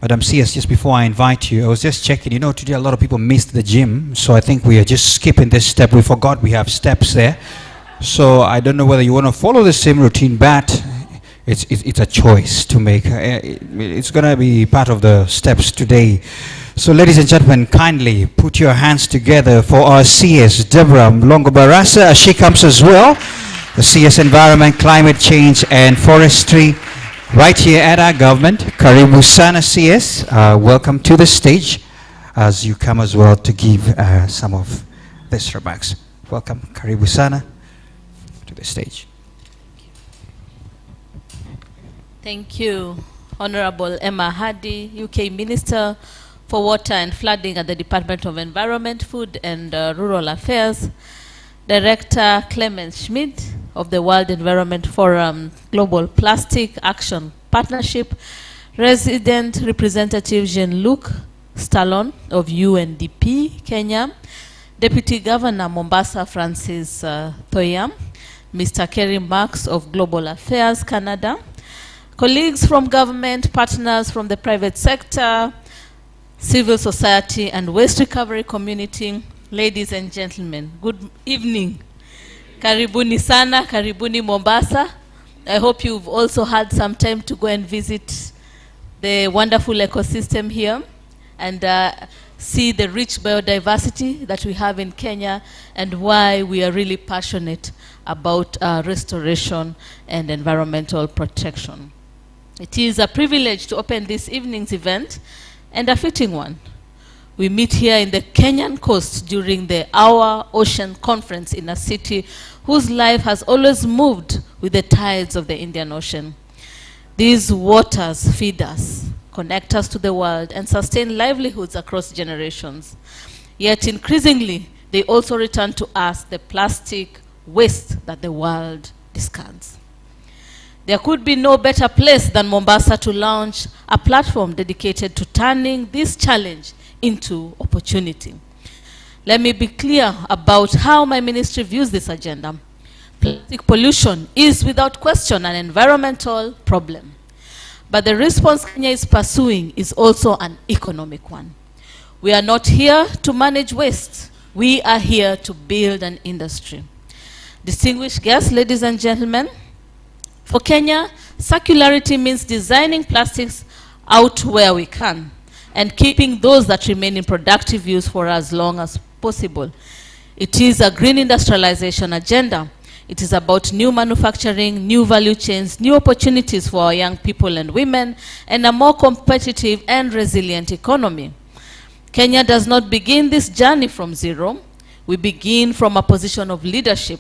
Madam CS, just before I invite you, I was just checking, you know, today a lot of people missed the gym, so I think we are just skipping this step. We forgot we have steps there. So I don't know whether you want to follow the same routine, but it's a choice to make. It's going to be part of the steps today. So ladies and gentlemen, kindly put your hands together for our CS, Deborah Mlongo Barasa, as she comes as well. The CS Environment, Climate Change and Forestry, right here at our government. Karibu sana CS, welcome to the stage as you come as well to give some of these remarks. Welcome, Karibu sana, to the stage. Thank you, Honorable Emma Hadi, UK Minister for Water and Flooding at the Department of Environment, Food and Rural Affairs, Director Clement Schmidt of the World Environment Forum Global Plastic Action Partnership, Resident Representative Jean-Luc Stallone of UNDP Kenya, Deputy Governor Mombasa Francis Toyam, Mr. Kerry Marks of Global Affairs Canada, colleagues from government, partners from the private sector, civil society and waste recovery community, ladies and gentlemen, good evening. Karibuni sana, karibuni Mombasa. I hope you've also had some time to go and visit the wonderful ecosystem here and see the rich biodiversity that we have in Kenya and why we are really passionate about restoration and environmental protection. It is a privilege to open this evening's event, and a fitting one. We meet here in the Kenyan coast during the Our Ocean Conference in a city whose life has always moved with the tides of the Indian Ocean. These waters feed us, connect us to the world, and sustain livelihoods across generations. Yet increasingly, they also return to us the plastic waste that the world discards. There could be no better place than Mombasa to launch a platform dedicated to turning this challenge into opportunity. Let me be clear about how my ministry views this agenda. Plastic pollution is without question an environmental problem. But the response Kenya is pursuing is also an economic one. We are not here to manage waste. We are here to build an industry. Distinguished guests, ladies and gentlemen, for Kenya, circularity means designing plastics out where we can and keeping those that remain in productive use for as long as possible. It is a green industrialization agenda. It is about new manufacturing, new value chains, new opportunities for our young people and women, and a more competitive and resilient economy. Kenya does not begin this journey from zero. We begin from a position of leadership,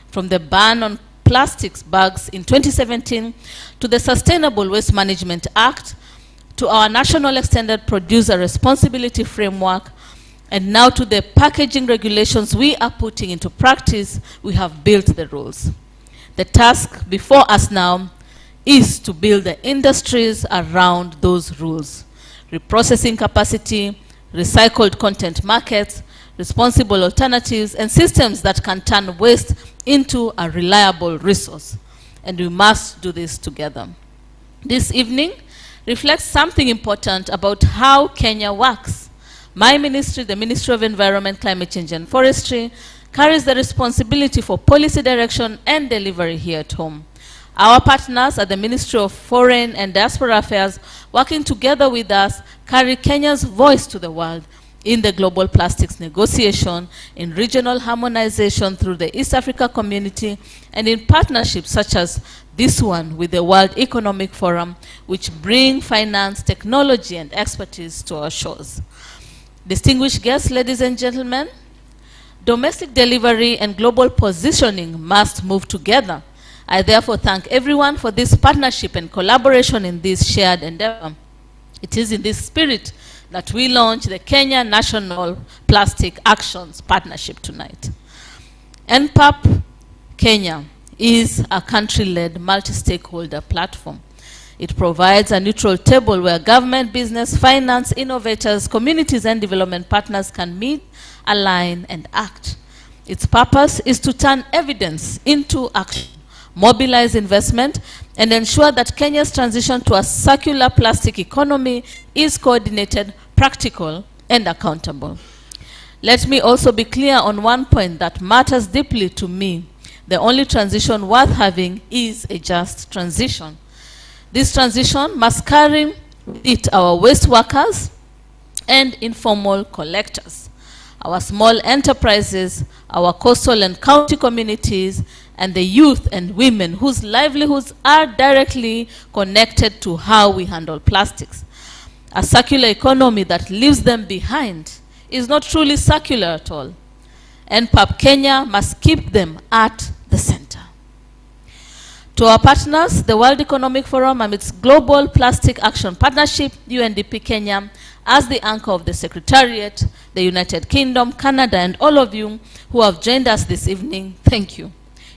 from the ban on plastics bags in 2017 to the Sustainable Waste Management Act, to our National Extended Producer Responsibility Framework, and now to the packaging regulations we are putting into practice. We have built the rules. The task before us now is to build the industries around those rules. Reprocessing capacity, recycled content markets, responsible alternatives, and systems that can turn waste into a reliable resource. And we must do this together. This evening reflects something important about how Kenya works. My ministry, the Ministry of Environment, Climate Change and Forestry, carries the responsibility for policy direction and delivery here at home. Our partners at the Ministry of Foreign and Diaspora Affairs, working together with us, carry Kenya's voice to the world in the global plastics negotiation, in regional harmonization through the East Africa community, and in partnerships such as this one with the World Economic Forum, which bring finance, technology, and expertise to our shores. Distinguished guests, ladies and gentlemen, domestic delivery and global positioning must move together. I therefore thank everyone for this partnership and collaboration in this shared endeavor. It is in this spirit that we launch the Kenya National Plastic Actions Partnership tonight. NPAP Kenya is a country-led multi-stakeholder platform. It provides a neutral table where government, business, finance, innovators, communities, and development partners can meet, align, and act. Its purpose is to turn evidence into action, mobilize investment, and ensure that Kenya's transition to a circular plastic economy is coordinated, practical, and accountable. Let me also be clear on one point that matters deeply to me. The only transition worth having is a just transition. This transition must carry with it our waste workers and informal collectors, our small enterprises, our coastal and county communities, and the youth and women whose livelihoods are directly connected to how we handle plastics. A circular economy that leaves them behind is not truly circular at all. NPAP Kenya must keep them at the center. To our partners, the World Economic Forum and its Global Plastic Action Partnership, UNDP Kenya, as the anchor of the Secretariat, the United Kingdom, Canada, and all of you who have joined us this evening, thank you.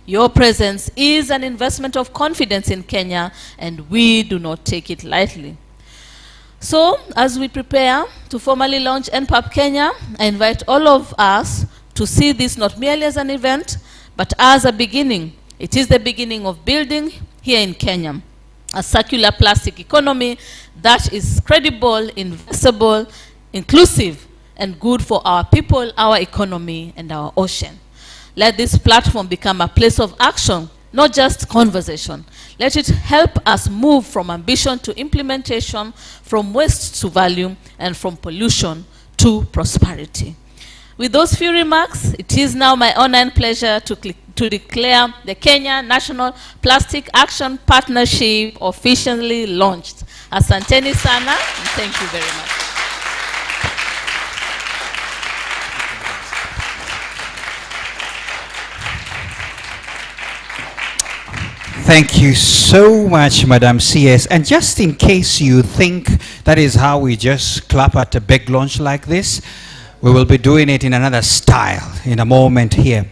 Your presence is an investment of confidence in Kenya, and we do not take it lightly. So, as we prepare to formally launch NPAP Kenya, I invite all of us to see this not merely as an event, but as a beginning. It is the beginning of building here in Kenya a circular plastic economy that is credible, investable, inclusive, and good for our people, our economy, and our ocean. Let this platform become a place of action, not just conversation. Let it help us move from ambition to implementation, from waste to value, and from pollution to prosperity. With those few remarks, it is now my honor and pleasure to declare the Kenya National Plastic Action Partnership officially launched. Asanteni sana, and thank you very much. Thank you so much, Madam CS. And just in case you think that is how we just clap at a big launch like this, we will be doing it in another style in a moment here.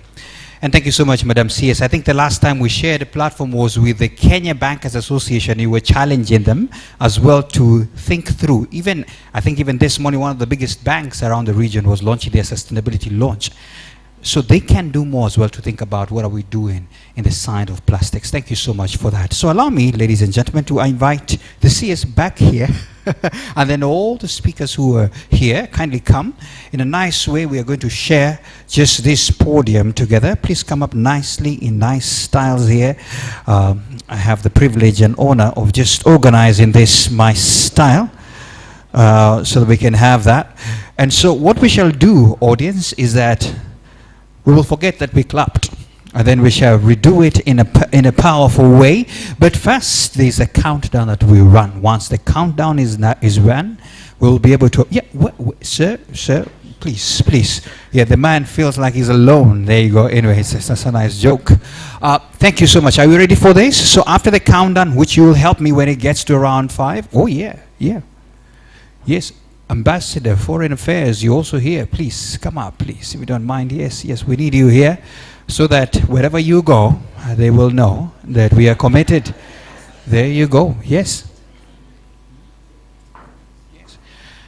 And thank you so much, Madam CS. I think the last time we shared a platform was with the Kenya Bankers Association. You were challenging them as well to think through. I think even this morning, one of the biggest banks around the region was launching their sustainability launch. So they can do more as well to think about what are we doing in the side of plastics. Thank you so much for that. So allow me, ladies and gentlemen, to invite the CS back here. And then all the speakers who are here, kindly come. In a nice way, we are going to share just this podium together. Please come up nicely in nice styles here. I have the privilege and honor of just organizing this my style so that we can have that. And so what we shall do, audience, is that we will forget that we clapped, and then we shall redo it in a powerful way. But first, there's a countdown that we run. Once the countdown is run, we'll be able to. Yeah, sir, please. Yeah, the man feels like he's alone. There you go. Anyway, that's a nice joke. Thank you so much. Are we ready for this? So after the countdown, which you will help me when it gets to around 5. Oh yeah. Yes. Ambassador, Foreign Affairs, you also here. Please come up, please, if you don't mind. Yes, we need you here so that wherever you go, they will know that we are committed. There you go. Yes.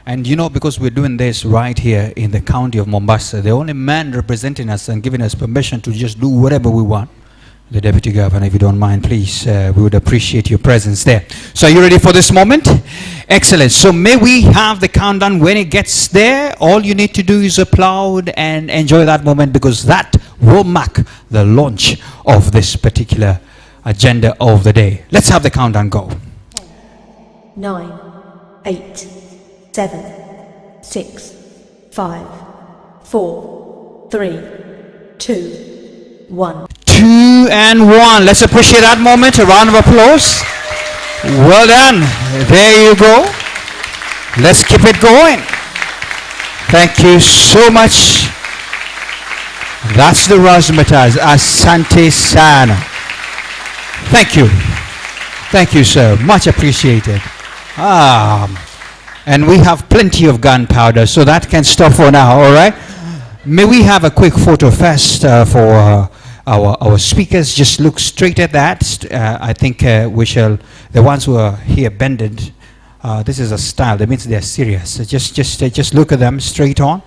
And you know, because we're doing this right here in the county of Mombasa, the only man representing us and giving us permission to just do whatever we want, the Deputy Governor, if you don't mind, please, we would appreciate your presence there. So are you ready for this moment? Excellent. So may we have the countdown. When it gets there, all you need to do is applaud and enjoy that moment, because that will mark the launch of this particular agenda of the day. Let's have the countdown go. 9, 8, 7, 6, 5, 4, 3, 2, 1. 2 and 1. Let's appreciate that moment. A round of applause. Well done. There you go. Let's keep it going. Thank you so much. That's the razzmatazz. Asante sana. Thank you. Thank you, sir. Much appreciated. And we have plenty of gunpowder, so that can stop for now, all right? May we have a quick photo first for our speakers? Just look straight at that. I think we shall, the ones who are here bended, this is a style, that means they're serious. So just look at them straight on.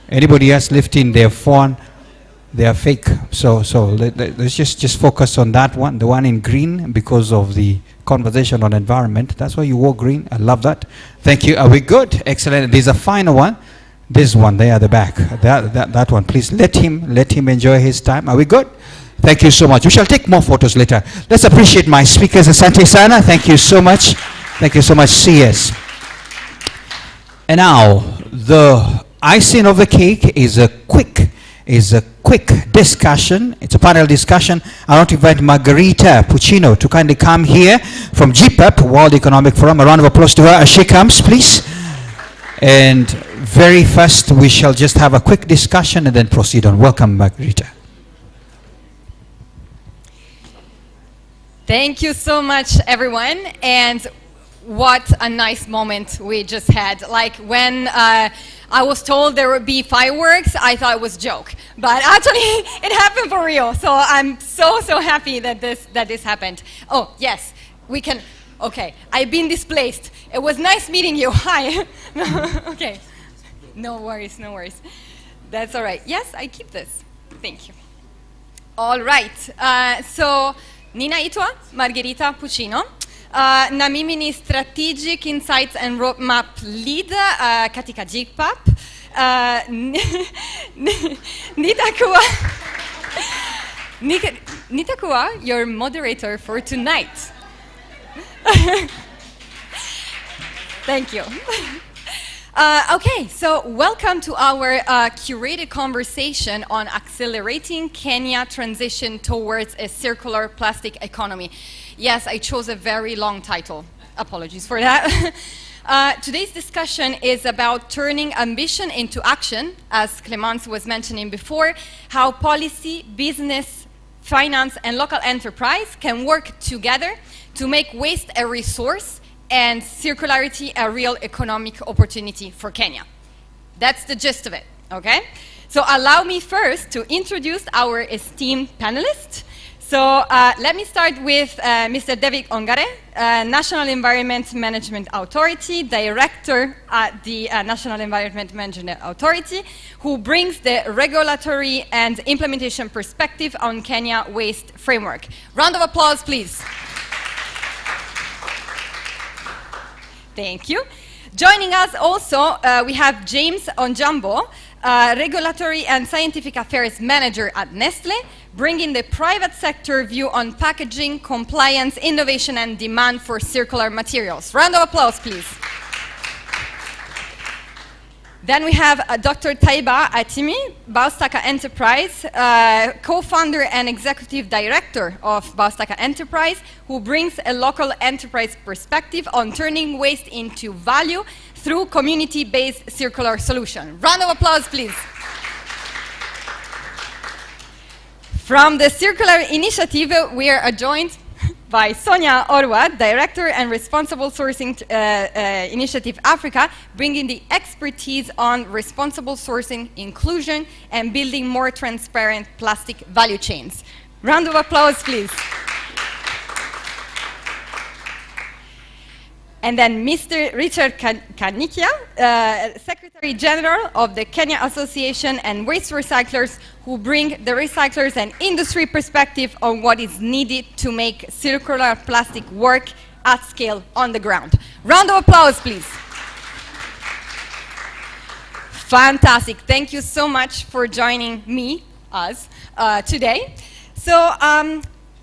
Anybody else lifting their phone? They are fake. So let's just focus on that one, the one in green, because of the conversation on environment. That's why you wore green. I love that. Thank you. Are we good? Excellent. There's a final one. This one there at the back. That one. Please let him enjoy his time. Are we good? Thank you so much. We shall take more photos later. Let's appreciate my speakers. Asante sana. Thank you so much. Thank you so much, CS. And now, the icing of the cake is a quick discussion. It's a panel discussion. I want to invite Margarita Puccino to kindly come here from GPAP, World Economic Forum. A round of applause to her as she comes, please. And very first, we shall just have a quick discussion and then proceed on. Welcome, Margarita. Thank you so much, everyone. And what a nice moment we just had. Like when I was told there would be fireworks, I thought it was a joke. But actually, it happened for real. So I'm so happy that this happened. Oh, yes, we can. Okay, I've been displaced. It was nice meeting you. Hi. Okay. No worries, no worries. That's all right. Yes, I keep this. Thank you. All right. So, ninaitwa Margherita Puccino. Na mimi ni Strategic Insights and Roadmap Lead katika GPAP. Nitakuwa your moderator for tonight. Thank you. Okay, so welcome to our curated conversation on accelerating Kenya transition towards a circular plastic economy. Yes, I chose a very long title. Apologies for that. Today's discussion is about turning ambition into action, as Clemence was mentioning before, how policy, business, finance, and local enterprise can work together to make waste a resource and circularity a real economic opportunity for Kenya. That's the gist of it, okay? So allow me first to introduce our esteemed panelists. So let me start with Mr. David Ongare, National Environment Management Authority, Director at the National Environment Management Authority, who brings the regulatory and implementation perspective on Kenya Waste Framework. Round of applause, please. Thank you. Joining us also, we have James Onjambo, Regulatory and Scientific Affairs Manager at Nestle, bringing the private sector view on packaging, compliance, innovation, and demand for circular materials. Round of applause, please. Then we have Dr. Taiba Atimi, Baustaka Enterprise, co-founder and executive director of Baustaka Enterprise, who brings a local enterprise perspective on turning waste into value through community-based circular solution. Round of applause, please. From the Circular Initiative, we are joined by Sonia Orwa, Director and Responsible Sourcing Initiative Africa, bringing the expertise on responsible sourcing, inclusion, and building more transparent plastic value chains. Round of applause, please. And then Mr. Richard Kanikia, Secretary General of the Kenya Association and Waste Recyclers, who bring the recyclers and industry perspective on what is needed to make circular plastic work at scale on the ground. Round of applause, please. Fantastic. Thank you so much for joining us today. So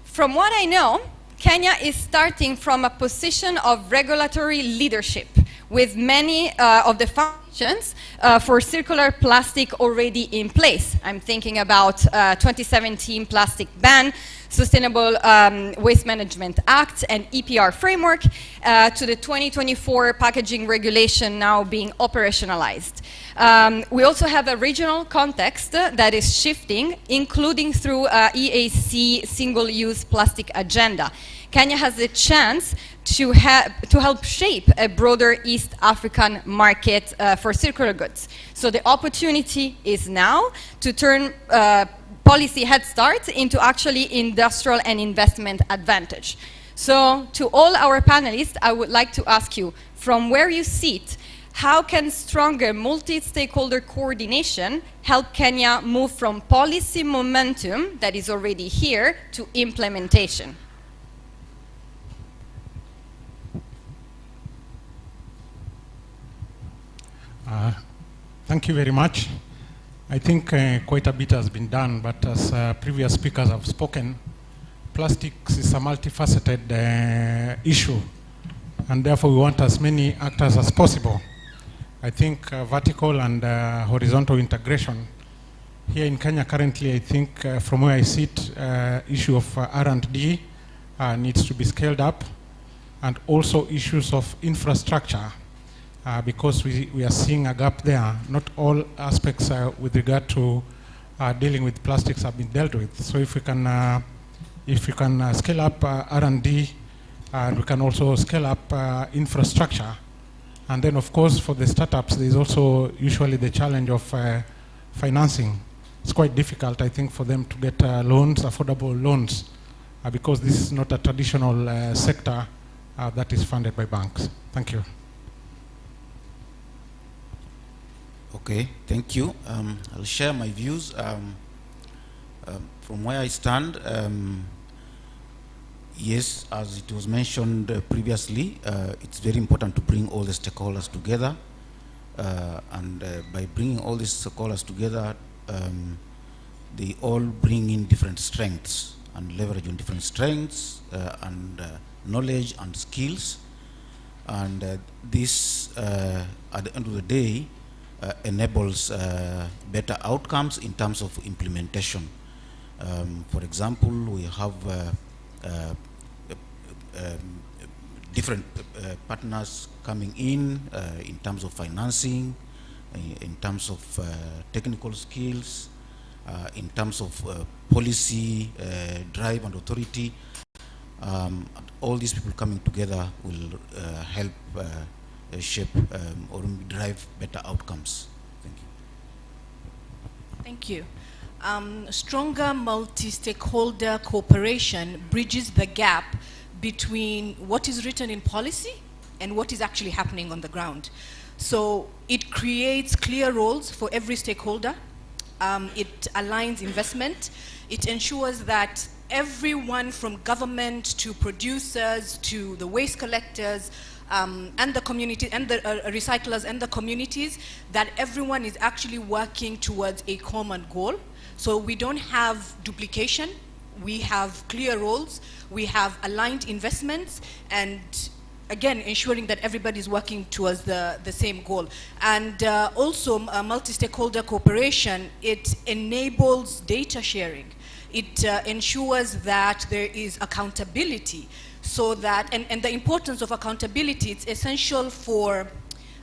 from what I know, Kenya is starting from a position of regulatory leadership with many of the functions for circular plastic already in place. I'm thinking about 2017 plastic ban, Sustainable Waste Management Act and EPR framework to the 2024 packaging regulation now being operationalized. We also have a regional context that is shifting, including through EAC single-use plastic agenda. Kenya has a chance to help shape a broader East African market for circular goods. So the opportunity is now to turn policy head start into actually industrial and investment advantage. So to all our panelists, I would like to ask you, from where you sit, How can stronger multi-stakeholder coordination help Kenya move from policy momentum that is already here to implementation? Thank you very much. I think quite a bit has been done, but as previous speakers have spoken, plastics is a multifaceted issue, and therefore we want as many actors as possible. I think vertical and horizontal integration. Here in Kenya currently, I think from where I sit, issue of R&D needs to be scaled up, and also issues of infrastructure, because we are seeing a gap there. Not all aspects with regard to dealing with plastics have been dealt with. So if we can scale up R&D, and we can also scale up infrastructure. And then, of course, for the startups, there's also usually the challenge of financing. It's quite difficult, I think, for them to get loans, affordable loans, because this is not a traditional sector that is funded by banks. Thank you. Okay, thank you. I'll share my views. From where I stand, yes, as it was mentioned previously, it's very important to bring all the stakeholders together. And by bringing all these stakeholders together, they all bring in different strengths and leverage on different strengths and knowledge and skills. And this, at the end of the day, enables better outcomes in terms of implementation. For example, we have different partners coming in terms of financing, in terms of technical skills, in terms of policy, drive and authority. All these people coming together will help shape or drive better outcomes. Thank you. Thank you. Stronger multi-stakeholder cooperation bridges the gap between what is written in policy and what is actually happening on the ground. So it creates clear roles for every stakeholder. It aligns investment. It ensures that everyone from government to producers to the waste collectors and the community and the recyclers and the communities, that everyone is actually working towards a common goal. So we don't have duplication, we have clear roles, we have aligned investments, and again, ensuring that everybody is working towards the same goal. And also multi-stakeholder cooperation, it enables data sharing. It ensures that there is accountability, so that, and the importance of accountability, it's essential for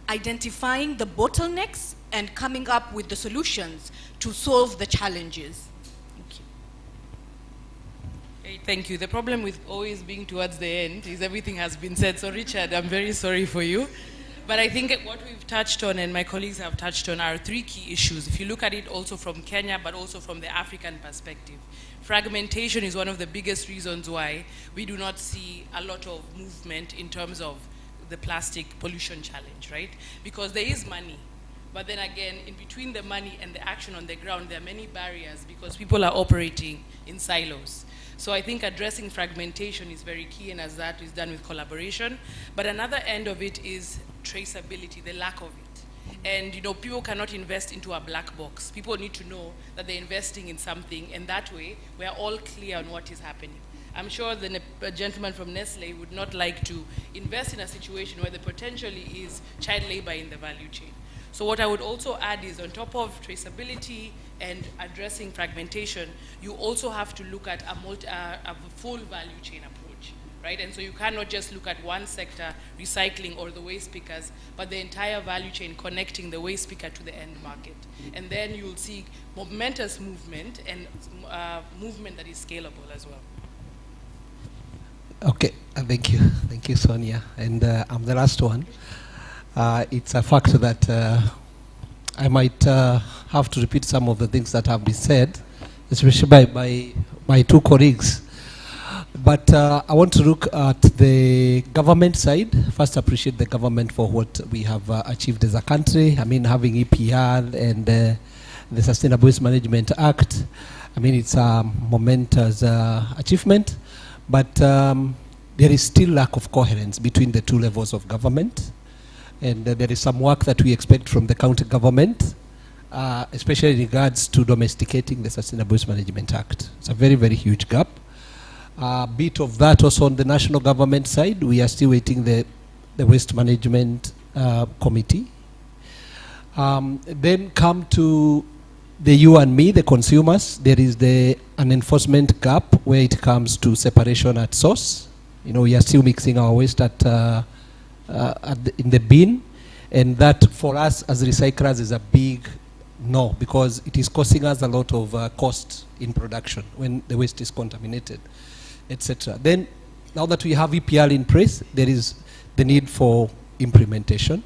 identifying the bottlenecks and coming up with the solutions to solve the challenges. Thank you. Okay, thank you. The problem with always being towards the end is everything has been said. So Richard, I'm very sorry for you. But I think what we've touched on and my colleagues have touched on are three key issues. If you look at it also from Kenya, but also from the African perspective. Fragmentation is one of the biggest reasons why we do not see a lot of movement in terms of the plastic pollution challenge, right? Because there is money, but then again, in between the money and the action on the ground, there are many barriers because people are operating in silos. So I think addressing fragmentation is very key, and as that is done with collaboration. But another end of it is traceability, the lack of it. And you know, people cannot invest into a black box. People need to know that they're investing in something, and that way we're all clear on what is happening. I'm sure the gentleman from Nestle would not like to invest in a situation where there potentially is child labor in the value chain. So what I would also add is, on top of traceability and addressing fragmentation, you also have to look at a full value chain approach, right? And so you cannot just look at one sector, recycling or the waste pickers, but the entire value chain connecting the waste picker to the end market. And then you'll see momentous movement and movement that is scalable as well. Okay, thank you. Thank you, Sonia. And I'm the last one. It's a fact that I might have to repeat some of the things that have been said, especially by my two colleagues. But I want to look at the government side. First, appreciate the government for what we have achieved as a country. I mean, having EPR and the Sustainable Waste Management Act, I mean, it's a momentous achievement, but there is still lack of coherence between the two levels of government. And there is some work that we expect from the county government, especially in regards to domesticating the Sustainable Waste Management Act. It's a very, very huge gap. A bit of that also on the national government side. We are still waiting the Waste Management Committee. Then come to the you and me, the consumers. There is an enforcement gap where it comes to separation at source. You know, we are still mixing our waste in the bin, and that for us as recyclers is a big no, because it is costing us a lot of cost in production when the waste is contaminated, etc. Then, now that we have EPR in place, there is the need for implementation.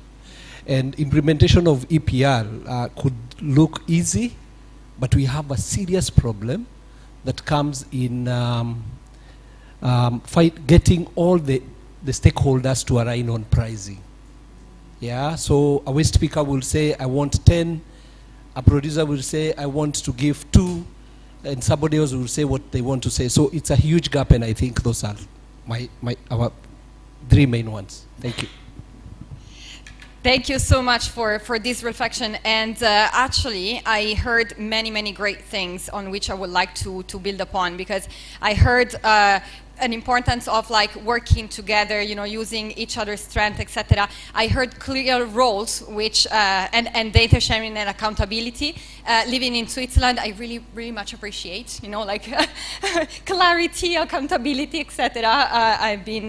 And implementation of EPR could look easy, but we have a serious problem that comes in getting all the stakeholders to align on pricing. Yeah, so a waste picker will say, I want 10. A producer will say, I want to give 2. And somebody else will say what they want to say. So it's a huge gap, and I think those are our 3 main ones. Thank you. Thank you so much for this reflection. And actually, I heard many, many great things on which I would like to build upon, because I heard an importance of like working together, you know, using each other's strength, etc. I heard clear roles, which and data sharing and accountability. Living in Switzerland, I really, really much appreciate, you know, like clarity, accountability, etc. I've been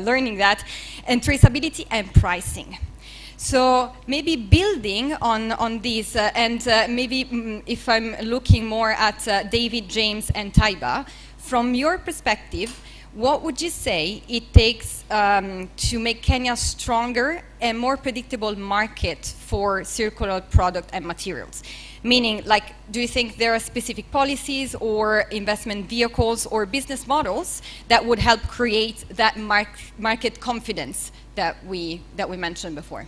learning that, and traceability and pricing. So maybe building on these, and maybe if I'm looking more at David, James, and Taiba, from your perspective, what would you say it takes to make Kenya stronger and more predictable market for circular product and materials? Meaning, like, do you think there are specific policies or investment vehicles or business models that would help create that market confidence that we mentioned before?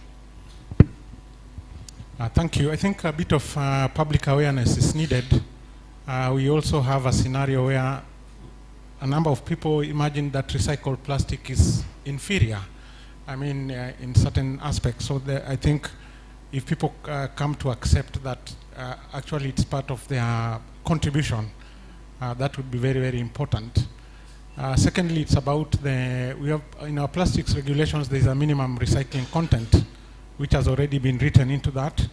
Thank you. I think a bit of public awareness is needed. We also have a scenario where a number of people imagine that recycled plastic is inferior, I mean, in certain aspects. So I think if people come to accept that actually it's part of their contribution, that would be very, very important. Secondly, it's about we have in our plastics regulations, there's a minimum recycling content, which has already been written into that.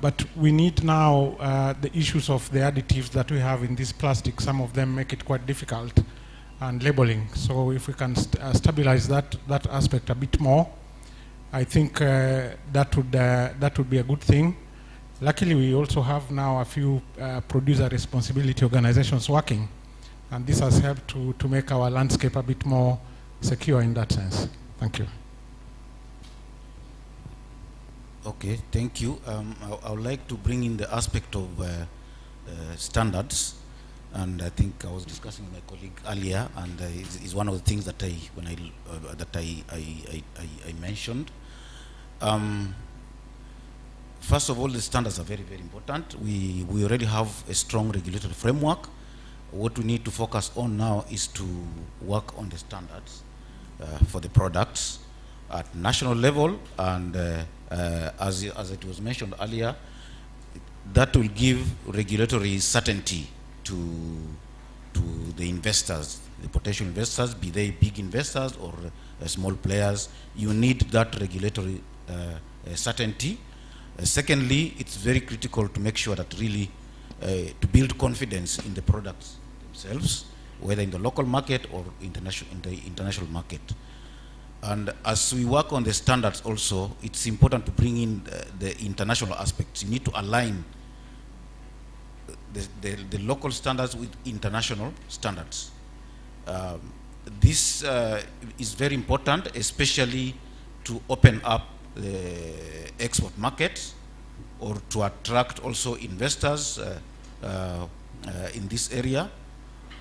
But we need now the issues of the additives that we have in this plastic. Some of them make it quite difficult, and labeling. So if we can stabilize that aspect a bit more, I think that would be a good thing. Luckily, we also have now a few producer responsibility organizations working, and this has helped to make our landscape a bit more secure in that sense. Thank you. Okay, thank you. I would like to bring in the aspect of standards, and I think I was discussing with my colleague earlier, and it's one of the things that I mentioned. First of all, the standards are very, very important. We already have a strong regulatory framework. What we need to focus on now is to work on the standards for the products at national level, and as it was mentioned earlier, that will give regulatory certainty to the investors, the potential investors, be they big investors or small players. You need that regulatory certainty. Secondly, it's very critical to make sure that really to build confidence in the products themselves, whether in the local market or in the international market. And as we work on the standards also, it's important to bring in the international aspects. You need to align the local standards with international standards. This is very important, especially to open up the export markets or to attract also investors in this area.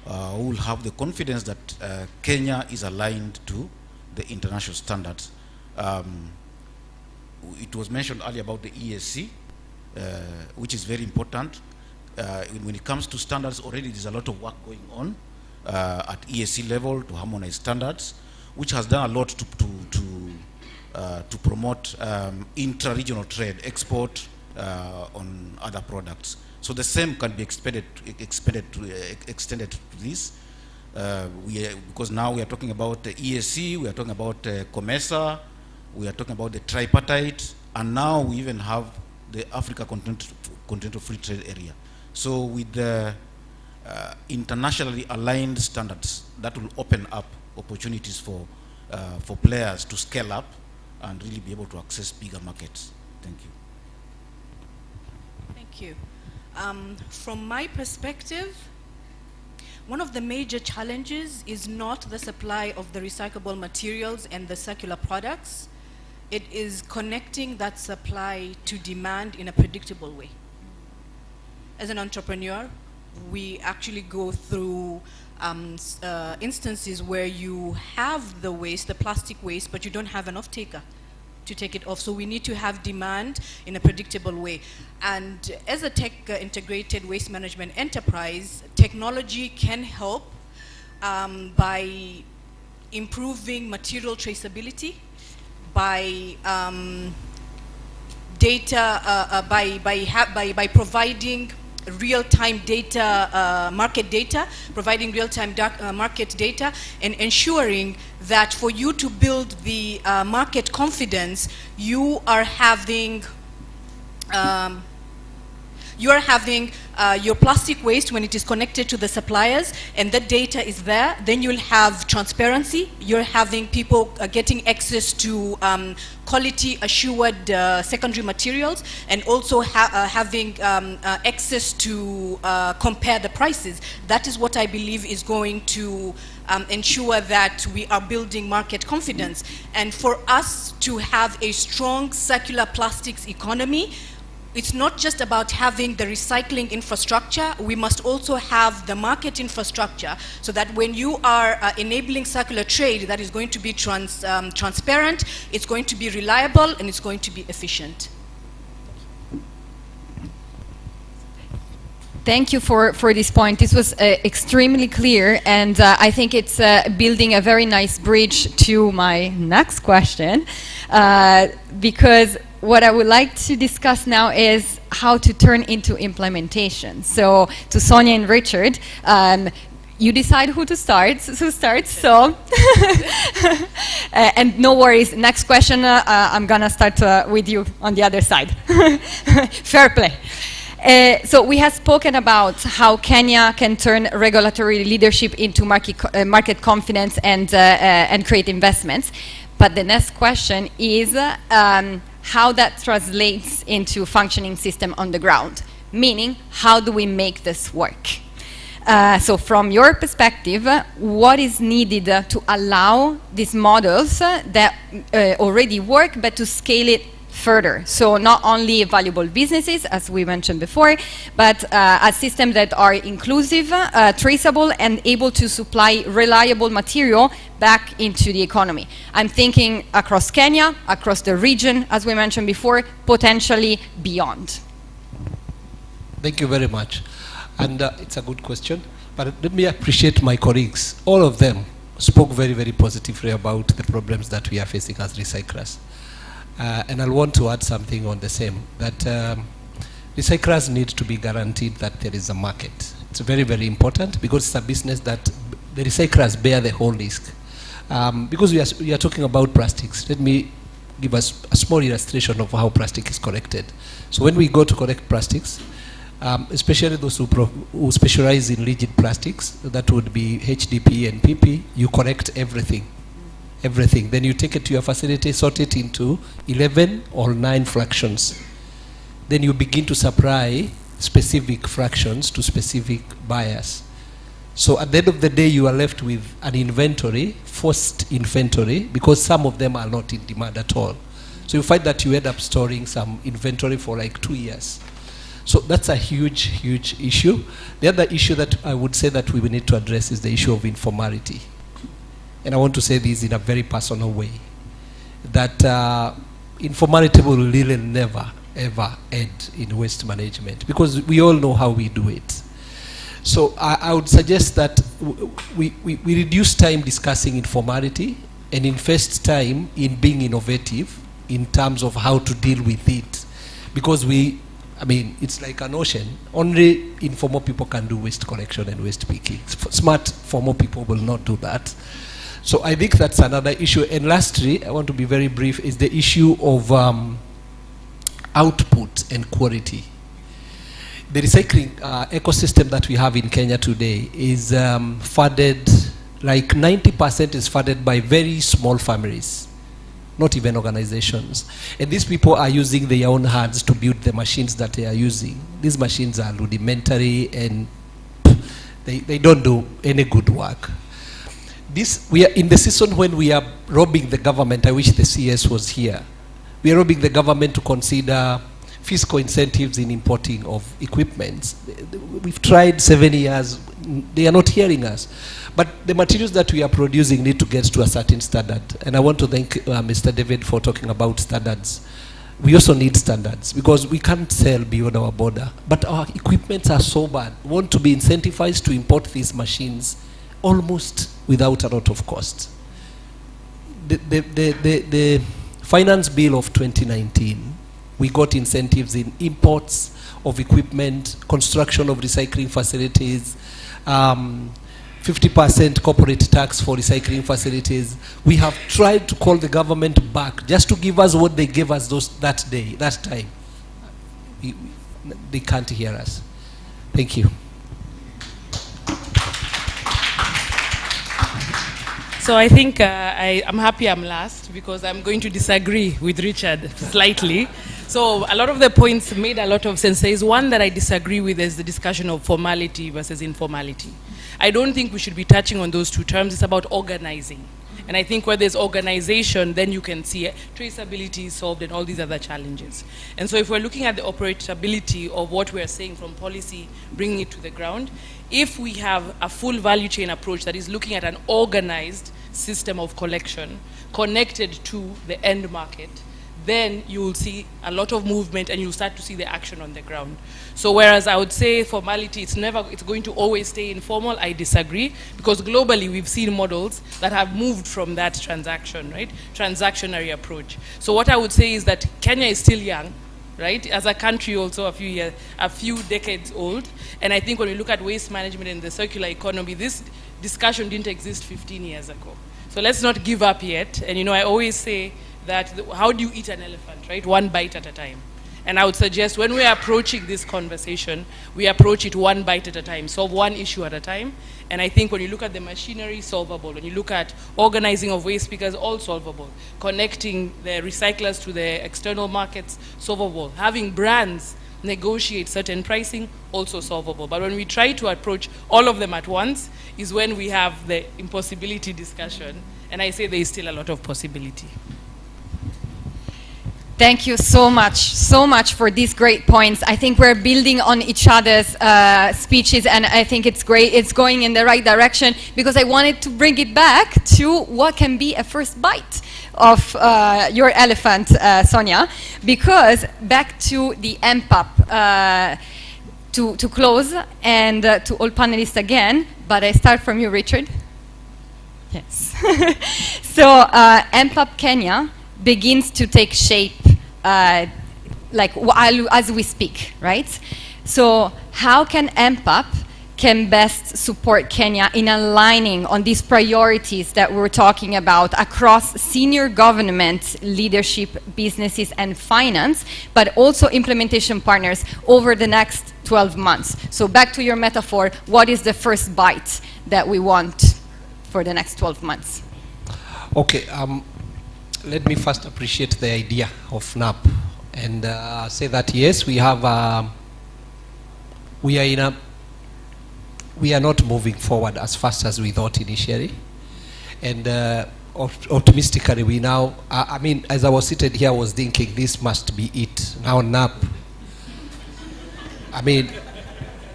who will have the confidence that Kenya is aligned to the international standards. It was mentioned earlier about the ESC, which is very important. When it comes to standards, already there's a lot of work going on at ESC level to harmonize standards, which has done a lot to promote intra-regional trade, export on other products. So the same can be extended to this. Because now we are talking about the ESC, we are talking about COMESA, we are talking about the tripartite, and now we even have the Africa Continental Free Trade Area. So with the internationally aligned standards, that will open up opportunities for players to scale up and really be able to access bigger markets. Thank you. Thank you. From my perspective, one of the major challenges is not the supply of the recyclable materials and the circular products. It is connecting that supply to demand in a predictable way. As an entrepreneur, we actually go through instances where you have the waste, the plastic waste, but you don't have an off-taker to take it off. So we need to have demand in a predictable way. And as a tech integrated waste management enterprise, technology can help by improving material traceability, by by providing real-time data, market data, providing real-time market data, and ensuring that for you to build the market confidence, you are having your plastic waste when it is connected to the suppliers, and that data is there. Then you'll have transparency. You're having people getting access to quality assured secondary materials, and also having access to compare the prices. That is what I believe is going to ensure that we are building market confidence. And for us to have a strong circular plastics economy, it's not just about having the recycling infrastructure, we must also have the market infrastructure, so that when you are enabling circular trade, that is going to be transparent, it's going to be reliable, and it's going to be efficient. Thank you for this point. This was extremely clear, and I think it's building a very nice bridge to my next question, because what I would like to discuss now is how to turn into implementation. So to Sonia and Richard, you decide who starts, so and no worries, next question, I'm gonna start with you on the other side. Fair play. So we have spoken about how Kenya can turn regulatory leadership into market confidence and create investments. But the next question is how that translates into functioning system on the ground. Meaning, how do we make this work? So from your perspective, what is needed to allow these models that already work, but to scale it further? So not only valuable businesses, as we mentioned before, but a system that are inclusive, traceable, and able to supply reliable material back into the economy. I'm thinking across Kenya, across the region, as we mentioned before, potentially beyond. Thank you very much. And it's a good question, but let me appreciate my colleagues. All of them spoke very, very positively about the problems that we are facing as recyclers. And I want to add something on the same, that recyclers need to be guaranteed that there is a market. It's very, very important, because it's a business that the recyclers bear the whole risk. Because we are talking about plastics, let me give us a small illustration of how plastic is collected. So when we go to collect plastics, especially those who specialize in rigid plastics, that would be HDP and PP, you collect everything. Then you take it to your facility, sort it into 11 or 9 fractions. Then you begin to supply specific fractions to specific buyers. So at the end of the day, you are left with an inventory, forced inventory, because some of them are not in demand at all. So you find that you end up storing some inventory for like 2 years. So that's a huge, huge issue. The other issue that I would say that we will need to address is the issue of informality. And I want to say this in a very personal way, that informality will really never, ever end in waste management, because we all know how we do it. So I would suggest that we reduce time discussing informality and invest time in being innovative in terms of how to deal with it. Because it's like an ocean. Only informal people can do waste collection and waste picking. Smart formal people will not do that. So I think that's another issue. And lastly, I want to be very brief, is the issue of output and quality. The recycling ecosystem that we have in Kenya today is funded, like 90% is funded by very small families, not even organizations. And these people are using their own hands to build the machines that they are using. These machines are rudimentary and they don't do any good work. We are in the season when we are robbing the government. I wish the CS was here. We are robbing the government to consider fiscal incentives in importing of equipment. We've tried 7 years. They are not hearing us. But the materials that we are producing need to get to a certain standard. And I want to thank Mr. David for talking about standards. We also need standards because we can't sell beyond our border. But our equipments are so bad. We want to be incentivized to import these machines almost without a lot of cost. The finance bill of 2019, we got incentives in imports of equipment, construction of recycling facilities, 50% corporate tax for recycling facilities. We have tried to call the government back just to give us what they gave us that time. They can't hear us. Thank you. So I think I'm happy I'm last because I'm going to disagree with Richard slightly. So a lot of the points made a lot of sense. There is one that I disagree with is the discussion of formality versus informality. I don't think we should be touching on those two terms. It's about organizing. And I think where there's organization, then you can see traceability solved and all these other challenges. And so if we're looking at the operability of what we're saying from policy, bringing it to the ground, if we have a full value chain approach that is looking at an organized system of collection connected to the end market, then you will see a lot of movement and you'll start to see the action on the ground. So whereas I would say formality, it's going to always stay informal, I disagree, because globally we've seen models that have moved from that transaction, right? Transactionary approach. So what I would say is that Kenya is still young, right? As a country also a few decades old. And I think when we look at waste management and the circular economy, this discussion didn't exist 15 years ago. So let's not give up yet. And I always say that how do you eat an elephant, right? One bite at a time. And I would suggest when we are approaching this conversation, we approach it one bite at a time, solve one issue at a time. And I think when you look at the machinery, solvable. When you look at organizing of waste pickers, all solvable. Connecting the recyclers to the external markets, solvable. Having brands negotiate certain pricing, also solvable. But when we try to approach all of them at once is when we have the impossibility discussion. And I say there is still a lot of possibility. Thank you so much for these great points. I think we're building on each other's speeches, and I think it's great. It's going in the right direction because I wanted to bring it back to what can be a first bite of your elephant, Sonia, because back to the NPAP to close and to all panelists again, but I start from you, Richard. Yes. So NPAP Kenya begins to take shape as we speak, right? So how can NPAP can best support Kenya in aligning on these priorities that we're talking about across senior government, leadership, businesses, and finance, but also implementation partners over the next 12 months? So back to your metaphor, what is the first bite that we want for the next 12 months? Okay, let me first appreciate the idea of NAP and say that yes, we have, we are not moving forward as fast as we thought initially. And optimistically, we now, as I was seated here, I was thinking this must be it. Now NAP I mean,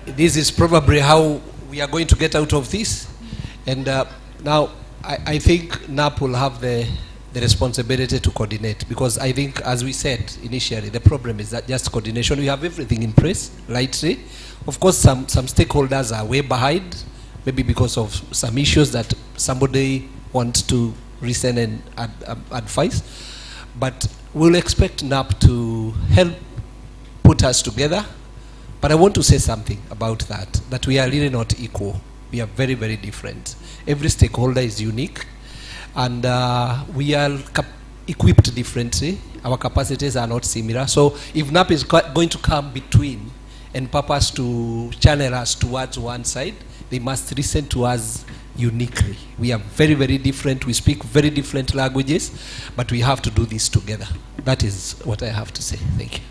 this is probably how we are going to get out of this. And now I think NAP will have the responsibility to coordinate, because I think, as we said initially, the problem is that just coordination. We have everything in place, rightly. Of course, some stakeholders are way behind, maybe because of some issues that somebody wants to listen and advise. But we'll expect NAP to help put us together. But I want to say something about that we are really not equal. We are very, very different. Every stakeholder is unique, and we are equipped differently. Our capacities are not similar. So if NAP is going to come between and purpose to channel us towards one side, they must listen to us uniquely. We are very, very different. We speak very different languages, but we have to do this together. That is what I have to say. Thank you.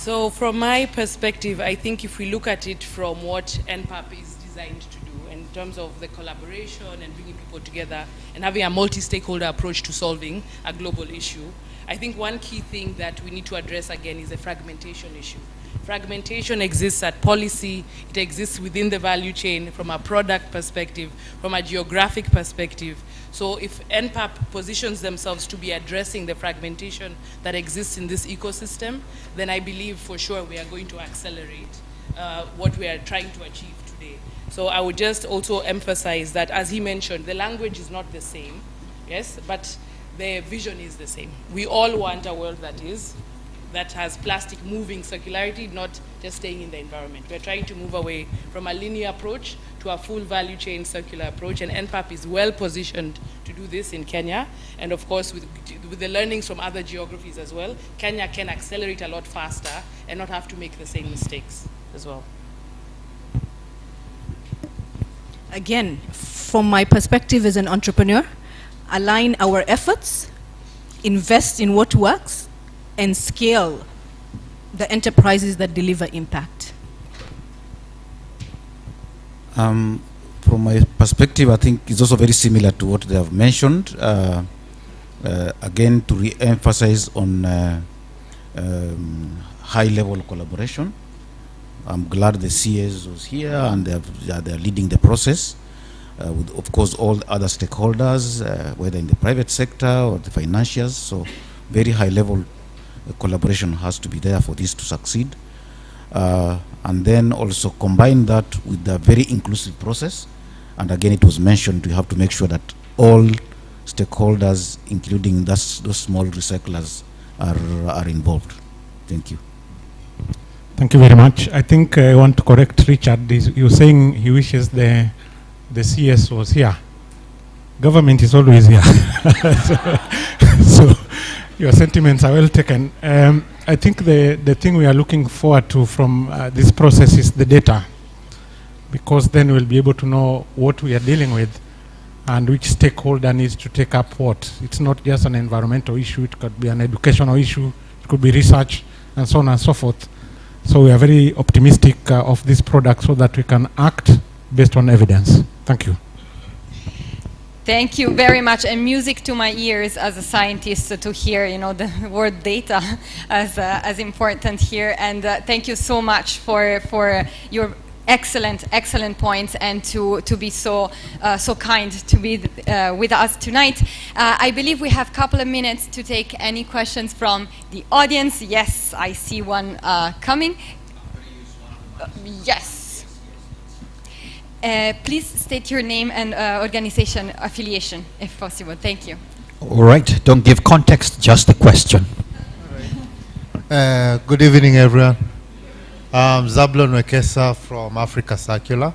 So from my perspective, I think if we look at it from what NPAP is designed to do in terms of the collaboration and bringing people together and having a multi-stakeholder approach to solving a global issue, I think one key thing that we need to address again is the fragmentation issue. Fragmentation exists at policy, it exists within the value chain from a product perspective, from a geographic perspective. So if NPAP positions themselves to be addressing the fragmentation that exists in this ecosystem, then I believe for sure we are going to accelerate what we are trying to achieve today. So I would just also emphasize that, as he mentioned, the language is not the same, yes, but the vision is the same. We all want a world that has plastic moving circularity, not just staying in the environment. We're trying to move away from a linear approach to a full value chain circular approach, and NPAP is well positioned to do this in Kenya. And of course, with the learnings from other geographies as well, Kenya can accelerate a lot faster and not have to make the same mistakes as well. Again, from my perspective as an entrepreneur, align our efforts, invest in what works, and scale the enterprises that deliver impact. From my perspective, I think it's also very similar to what they have mentioned. Again, to re-emphasize on high-level collaboration. I'm glad the CS was here and they're leading the process with, of course, all other stakeholders, whether in the private sector or the financials. So very high-level collaboration has to be there for this to succeed. And then also combine that with the very inclusive process. And again, it was mentioned, we have to make sure that all stakeholders, including those small recyclers, are involved. Thank you. Thank you very much. I think I want to correct Richard. You're saying he wishes the CS was here. Government is always here. so your sentiments are well taken. I think the thing we are looking forward to from this process is the data, because then we'll be able to know what we are dealing with and which stakeholder needs to take up what. It's not just an environmental issue, it could be an educational issue, it could be research, and so on and so forth. So we are very optimistic of this product so that we can act based on evidence. Thank you. Thank you very much, and music to my ears as a scientist to hear, you know, the word data as important here. And thank you so much for your excellent points and to be so kind to be with us tonight. I believe we have a couple of minutes to take any questions from the audience. Yes, I see one coming. Yes. Please state your name and organization affiliation, if possible. Thank you. All right. Don't give context, just the question. Good evening, everyone. I'm Zablon Wekesa from Africa Circular.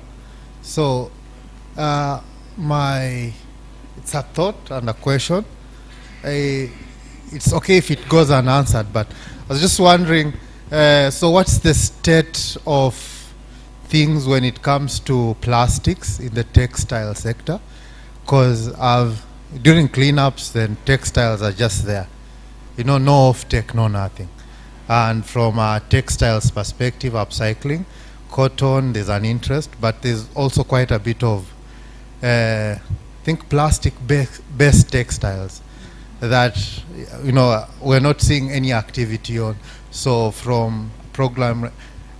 So, it's a thought and a question. It's okay if it goes unanswered, but I was just wondering, so what's the state of things when it comes to plastics in the textile sector? Because during cleanups, then textiles are just there. You know, no off-take, no nothing. And from a textiles perspective, upcycling, cotton, there's an interest, but there's also quite a bit of, I think, plastic-based textiles that, we're not seeing any activity on. So from program,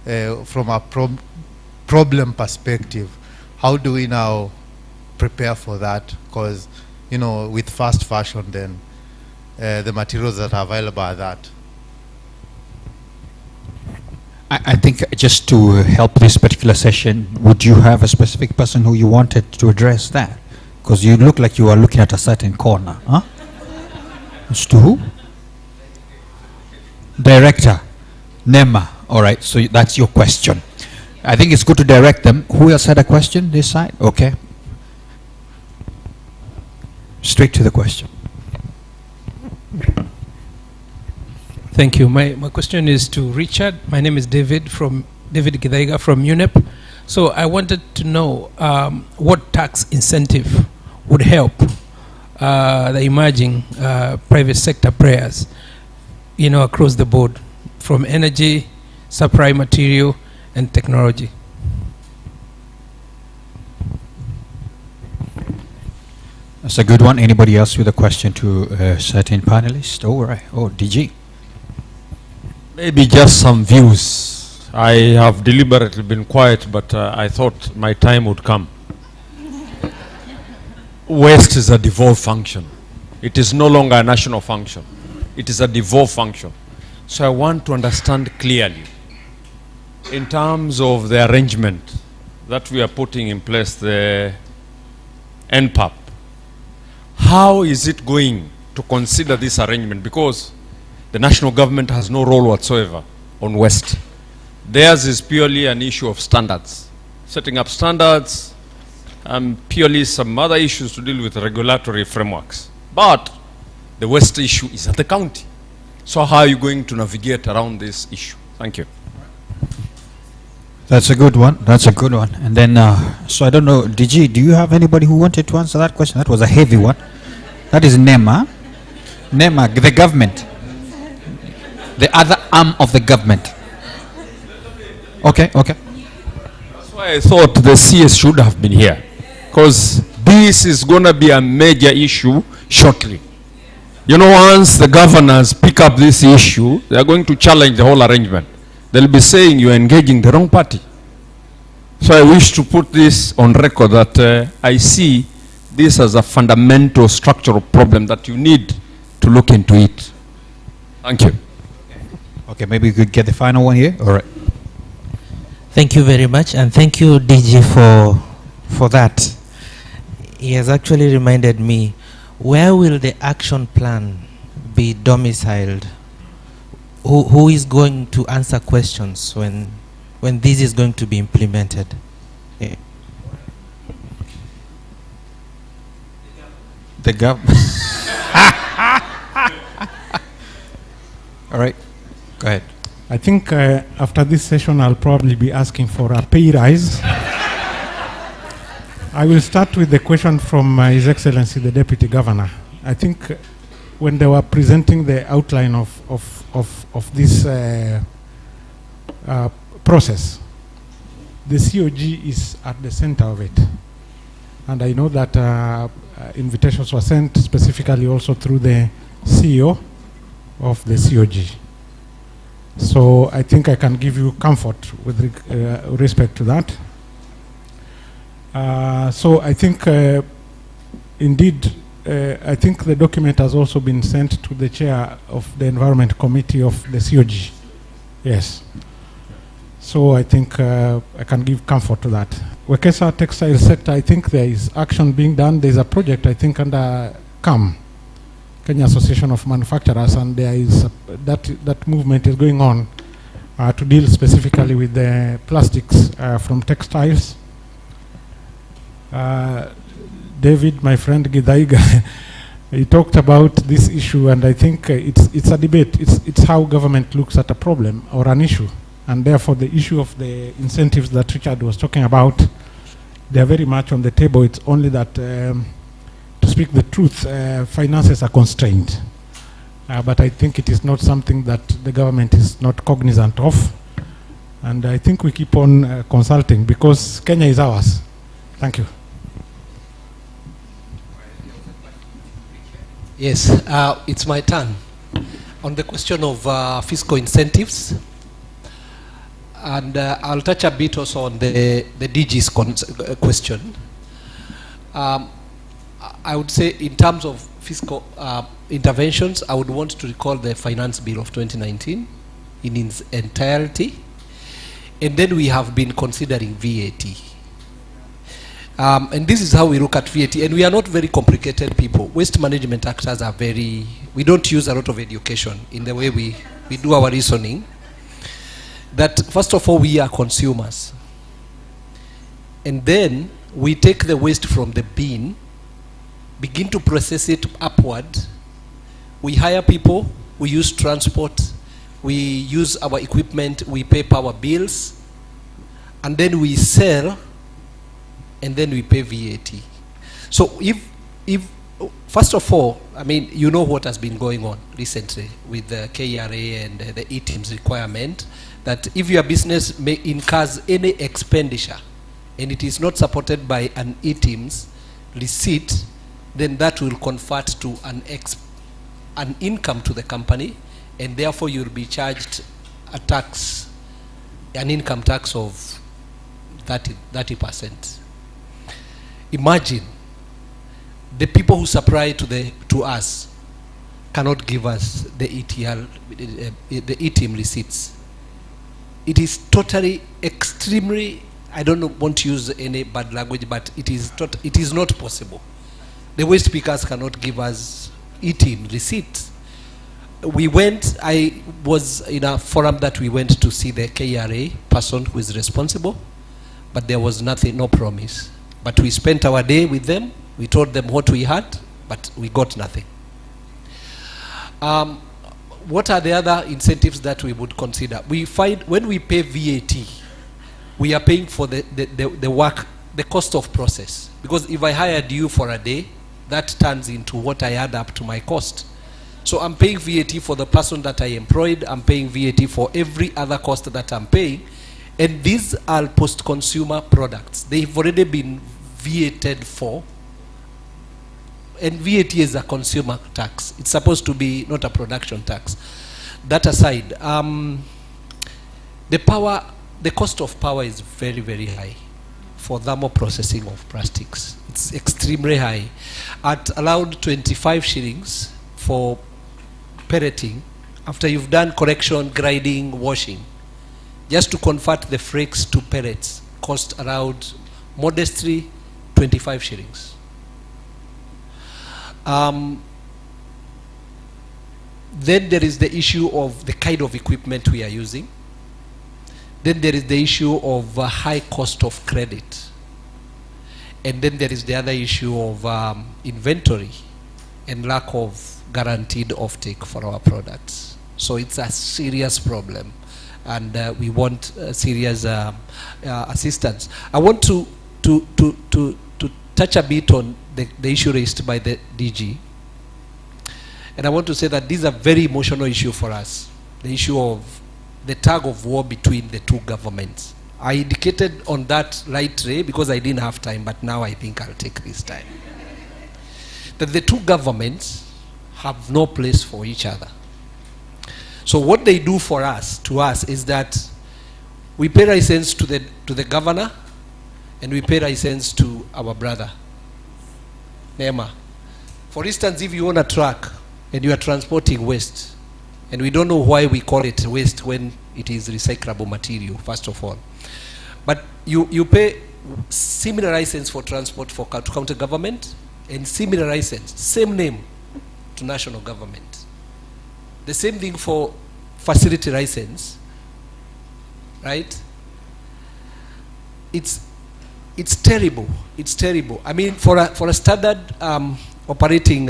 from a problem perspective, how do we now prepare for that? Because, with fast fashion, then the materials that are available are that. I think just to help this particular session, would you have a specific person who you wanted to address that? Because you look like you are looking at a certain corner. Huh? It's to who? Director. NEMA. All right, so that's your question. I think it's good to direct them. Who else had a question this side? Okay. Straight to the question. Thank you. My question is to Richard. My name is David Githaiga from UNEP. So I wanted to know what tax incentive would help the emerging private sector players, across the board, from energy, supply material, and technology. That's a good one. Anybody else with a question to a certain panelist? All right. Oh, DG. Maybe just some views. I have deliberately been quiet, but I thought my time would come. Waste is a devolved function. It is no longer a national function. It is a devolved function. So I want to understand clearly, in terms of the arrangement that we are putting in place, the NPAP, how is it going to consider this arrangement? Because the national government has no role whatsoever on waste. Theirs is purely an issue of standards, setting up standards, and purely some other issues to deal with regulatory frameworks. But the waste issue is at the county. So how are you going to navigate around this issue? Thank you. That's a good one. That's a good one. And then, so I don't know, DG, do you have anybody who wanted to answer that question? That was a heavy one. That is NEMA. NEMA, the government. The other arm of the government. Okay, okay. That's why I thought the CS should have been here. Because this is going to be a major issue shortly. Once the governors pick up this issue, they are going to challenge the whole arrangement. They'll be saying you are engaging the wrong party. So I wish to put this on record that I see this as a fundamental structural problem that you need to look into it. Thank you. Okay, maybe we could get the final one here. All right. Thank you very much, and thank you, DG, for that. He has actually reminded me, where will the action plan be domiciled? Who is going to answer questions when this is going to be implemented? Yeah. The government. All right, go ahead. I think after this session, I'll probably be asking for a pay rise. I will start with the question from His Excellency, the Deputy Governor. I think when they were presenting the outline of this process, the COG is at the center of it. And I know that invitations were sent specifically also through the CEO of the COG. So I think I can give you comfort with respect to that. So I think indeed, I think the document has also been sent to the chair of the Environment Committee of the COG. Yes. So I think I can give comfort to that. Wekesa textile sector, I think there is action being done. There's a project, I think, under CAM, Kenya Association of Manufacturers, and there is that movement is going on to deal specifically with the plastics from textiles. David, my friend Githaiga, he talked about this issue, and I think it's a debate. It's how government looks at a problem or an issue, and therefore the issue of the incentives that Richard was talking about, they are very much on the table. It's only that, to speak the truth, finances are constrained. But I think it is not something that the government is not cognizant of, and I think we keep on consulting because Kenya is ours. Thank you. Yes, it's my turn. On the question of fiscal incentives, and I'll touch a bit also on the DG's question. I would say in terms of fiscal interventions, I would want to recall the Finance Bill of 2019 in its entirety. And then we have been considering VAT. And this is how we look at VAT. And we are not very complicated people. Waste management actors are very, we don't use a lot of education in the way we do our reasoning. That first of all, we are consumers. And then we take the waste from the bin, begin to process it upward. We hire people, we use transport, we use our equipment, we pay power bills, and then we sell, and then we pay VAT. So if first of all, I mean, you know what has been going on recently with the KRA and the ETIMS requirement, that if your business incurs any expenditure and it is not supported by an ETIMS receipt, then that will convert to an income to the company, and therefore you'll be charged a tax, an income tax of 30%. Imagine the people who supply to us cannot give us the ETIM receipts. It is totally, extremely, I don't want to use any bad language, but it is not possible. The waste pickers cannot give us ETIM receipts. I was in a forum that we went to see the KRA person who is responsible, but there was nothing, no promise. But we spent our day with them, we told them what we had, but we got nothing. What are the other incentives that we would consider? We find when we pay VAT, we are paying for the work, the cost of process. Because if I hired you for a day, that turns into what I add up to my cost. So I'm paying VAT for the person that I employed, I'm paying VAT for every other cost that I'm paying, and these are post-consumer products. They've already been VAted for, and VAT is a consumer tax. It's supposed to be not a production tax. That aside, the cost of power is very, very high for thermal processing of plastics. It's extremely high. At around 25 shillings for pelleting, after you've done correction, grinding, washing, just to convert the flakes to pellets cost around, modestly, 25 shillings. Then there is the issue of the kind of equipment we are using. Then there is the issue of high cost of credit. And then there is the other issue of inventory and lack of guaranteed offtake for our products. So it's a serious problem, and we want serious assistance. I want to touch a bit on the issue raised by the DG. And I want to say that this is a very emotional issue for us, the issue of the tug of war between the two governments. I indicated on that right way because I didn't have time, but now I think I'll take this time. That the two governments have no place for each other. So what they do for us, to us, is that we pay license to the governor, and we pay license to our brother, NEMA. For instance, if you own a truck and you are transporting waste, and we don't know why we call it waste when it is recyclable material, first of all. But you pay similar license for transport to county government, and similar license, same name, to national government. The same thing for facility license, right? It's terrible. It's terrible. I mean, for a standard operating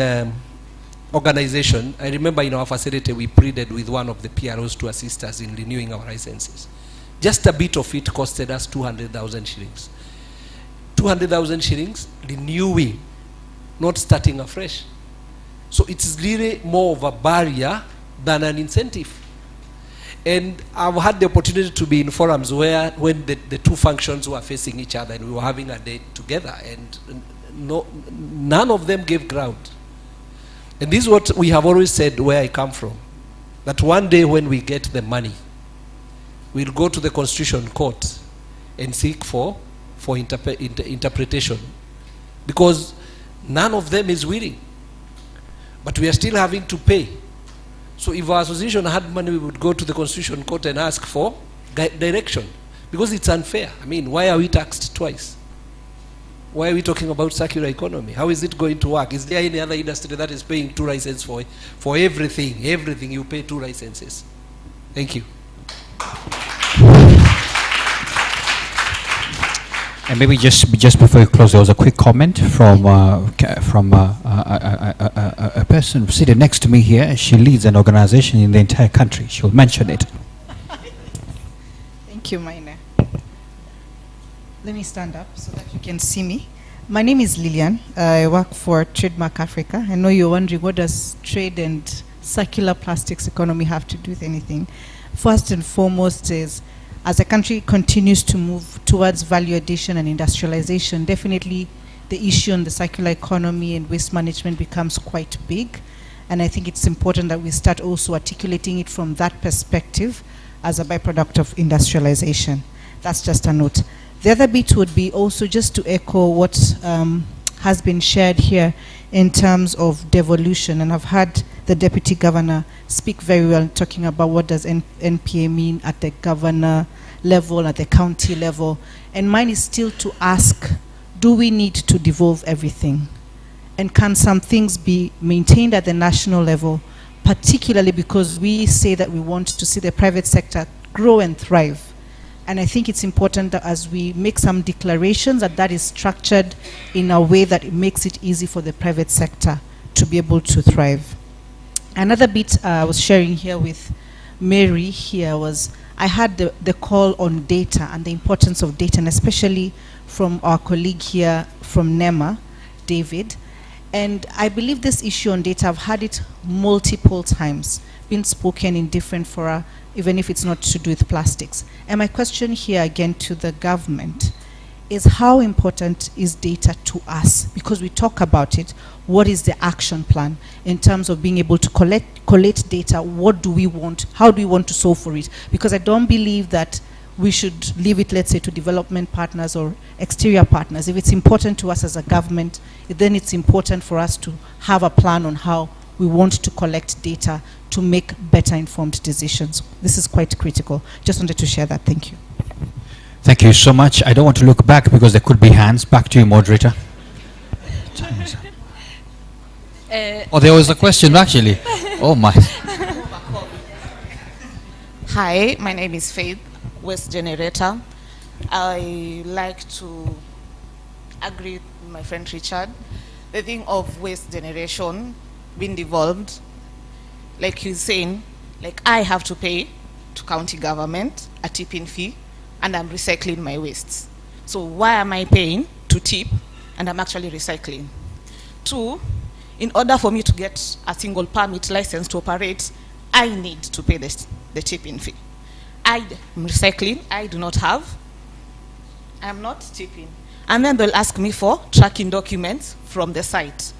organization, I remember in our facility we pleaded with one of the PROs to assist us in renewing our licenses. Just a bit of it costed us 200,000 shillings. 200,000 shillings renewing, not starting afresh. So it's really more of a barrier than an incentive. And I've had the opportunity to be in forums where when the two functions were facing each other and we were having a day together, and none of them gave ground. And this is what we have always said where I come from, that one day when we get the money, we'll go to the Constitution Court and seek for interpretation, because none of them is willing. But we are still having to pay. So if our association had money, we would go to the Constitution Court and ask for direction, because it's unfair. I mean, why are we taxed twice? Why are we talking about circular economy? How is it going to work? Is there any other industry that is paying 2 licenses for everything? Everything you pay 2 licenses. Thank you. And maybe just before you close, there was a quick comment from a person seated next to me here. She leads an organization in the entire country. She'll mention it. Thank you, Maina. Let me stand up so that you can see me. My name is Lillian. I work for Trademark Africa. I know you're wondering, what does trade and circular plastics economy have to do with anything? First and foremost is, as a country continues to move towards value addition and industrialization, definitely the issue on the circular economy and waste management becomes quite big. And I think it's important that we start also articulating it from that perspective as a byproduct of industrialization. That's just a note. The other bit would be also just to echo what has been shared here in terms of devolution. And I've heard the Deputy Governor speak very well, talking about what does NPA mean at the governor level, at the county level. And mine is still to ask, do we need to devolve everything? And can some things be maintained at the national level, particularly because we say that we want to see the private sector grow and thrive? And I think it's important that as we make some declarations, that is structured in a way that it makes it easy for the private sector to be able to thrive. Another bit I was sharing here with Mary here was, I had the call on data and the importance of data, and especially from our colleague here from NEMA, David. And I believe this issue on data, I've had it multiple times, been spoken in different fora, even if it's not to do with plastics. And my question here again to the government is, how important is data to us? Because we talk about it, what is the action plan in terms of being able to collect data? What do we want? How do we want to solve for it? Because I don't believe that we should leave it, let's say, to development partners or exterior partners. If it's important to us as a government, then it's important for us to have a plan on how we want to collect data to make better informed decisions. This is quite critical. Just wanted to share that. Thank you. Thank you so much. I don't want to look back because there could be hands. Back to you, moderator. Oh, there was a question actually. Oh my. Hi, my name is Faith, Waste Generator. I like to agree with my friend Richard. The thing of waste generation being devolved, like he's saying, like I have to pay to county government a tipping fee and I'm recycling my wastes. So why am I paying to tip and I'm actually recycling? 2, in order for me to get a single permit license to operate, I need to pay the tipping fee. I am recycling, I do not have, I am not tipping. And then they'll ask me for tracking documents from the site.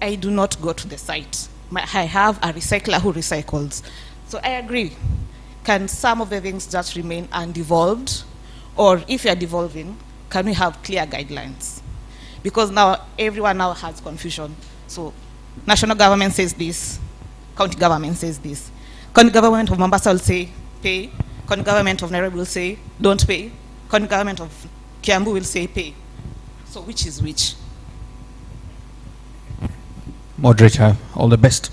I do not go to the site. I have a recycler who recycles. So I agree. Can some of the things just remain undevolved? Or if you're devolving, can we have clear guidelines? Because now everyone now has confusion. So national government says this, county government says this. County government of Mombasa will say pay, county government of Nairobi will say don't pay, county government of Kiambu will say pay. So which is which? Moderator, all the best.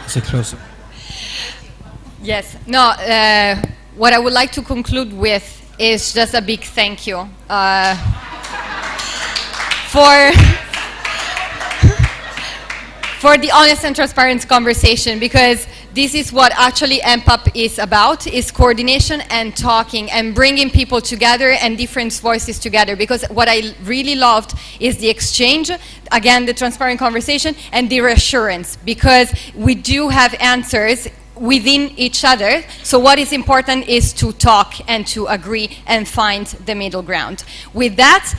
Sit closer. Yes. No, what I would like to conclude with is just a big thank you for the honest and transparent conversation, because this is what actually NPAP is about, is coordination and talking and bringing people together and different voices together. Because what I really loved is the exchange, again, the transparent conversation and the reassurance, because we do have answers within each other. So what is important is to talk and to agree and find the middle ground. With that,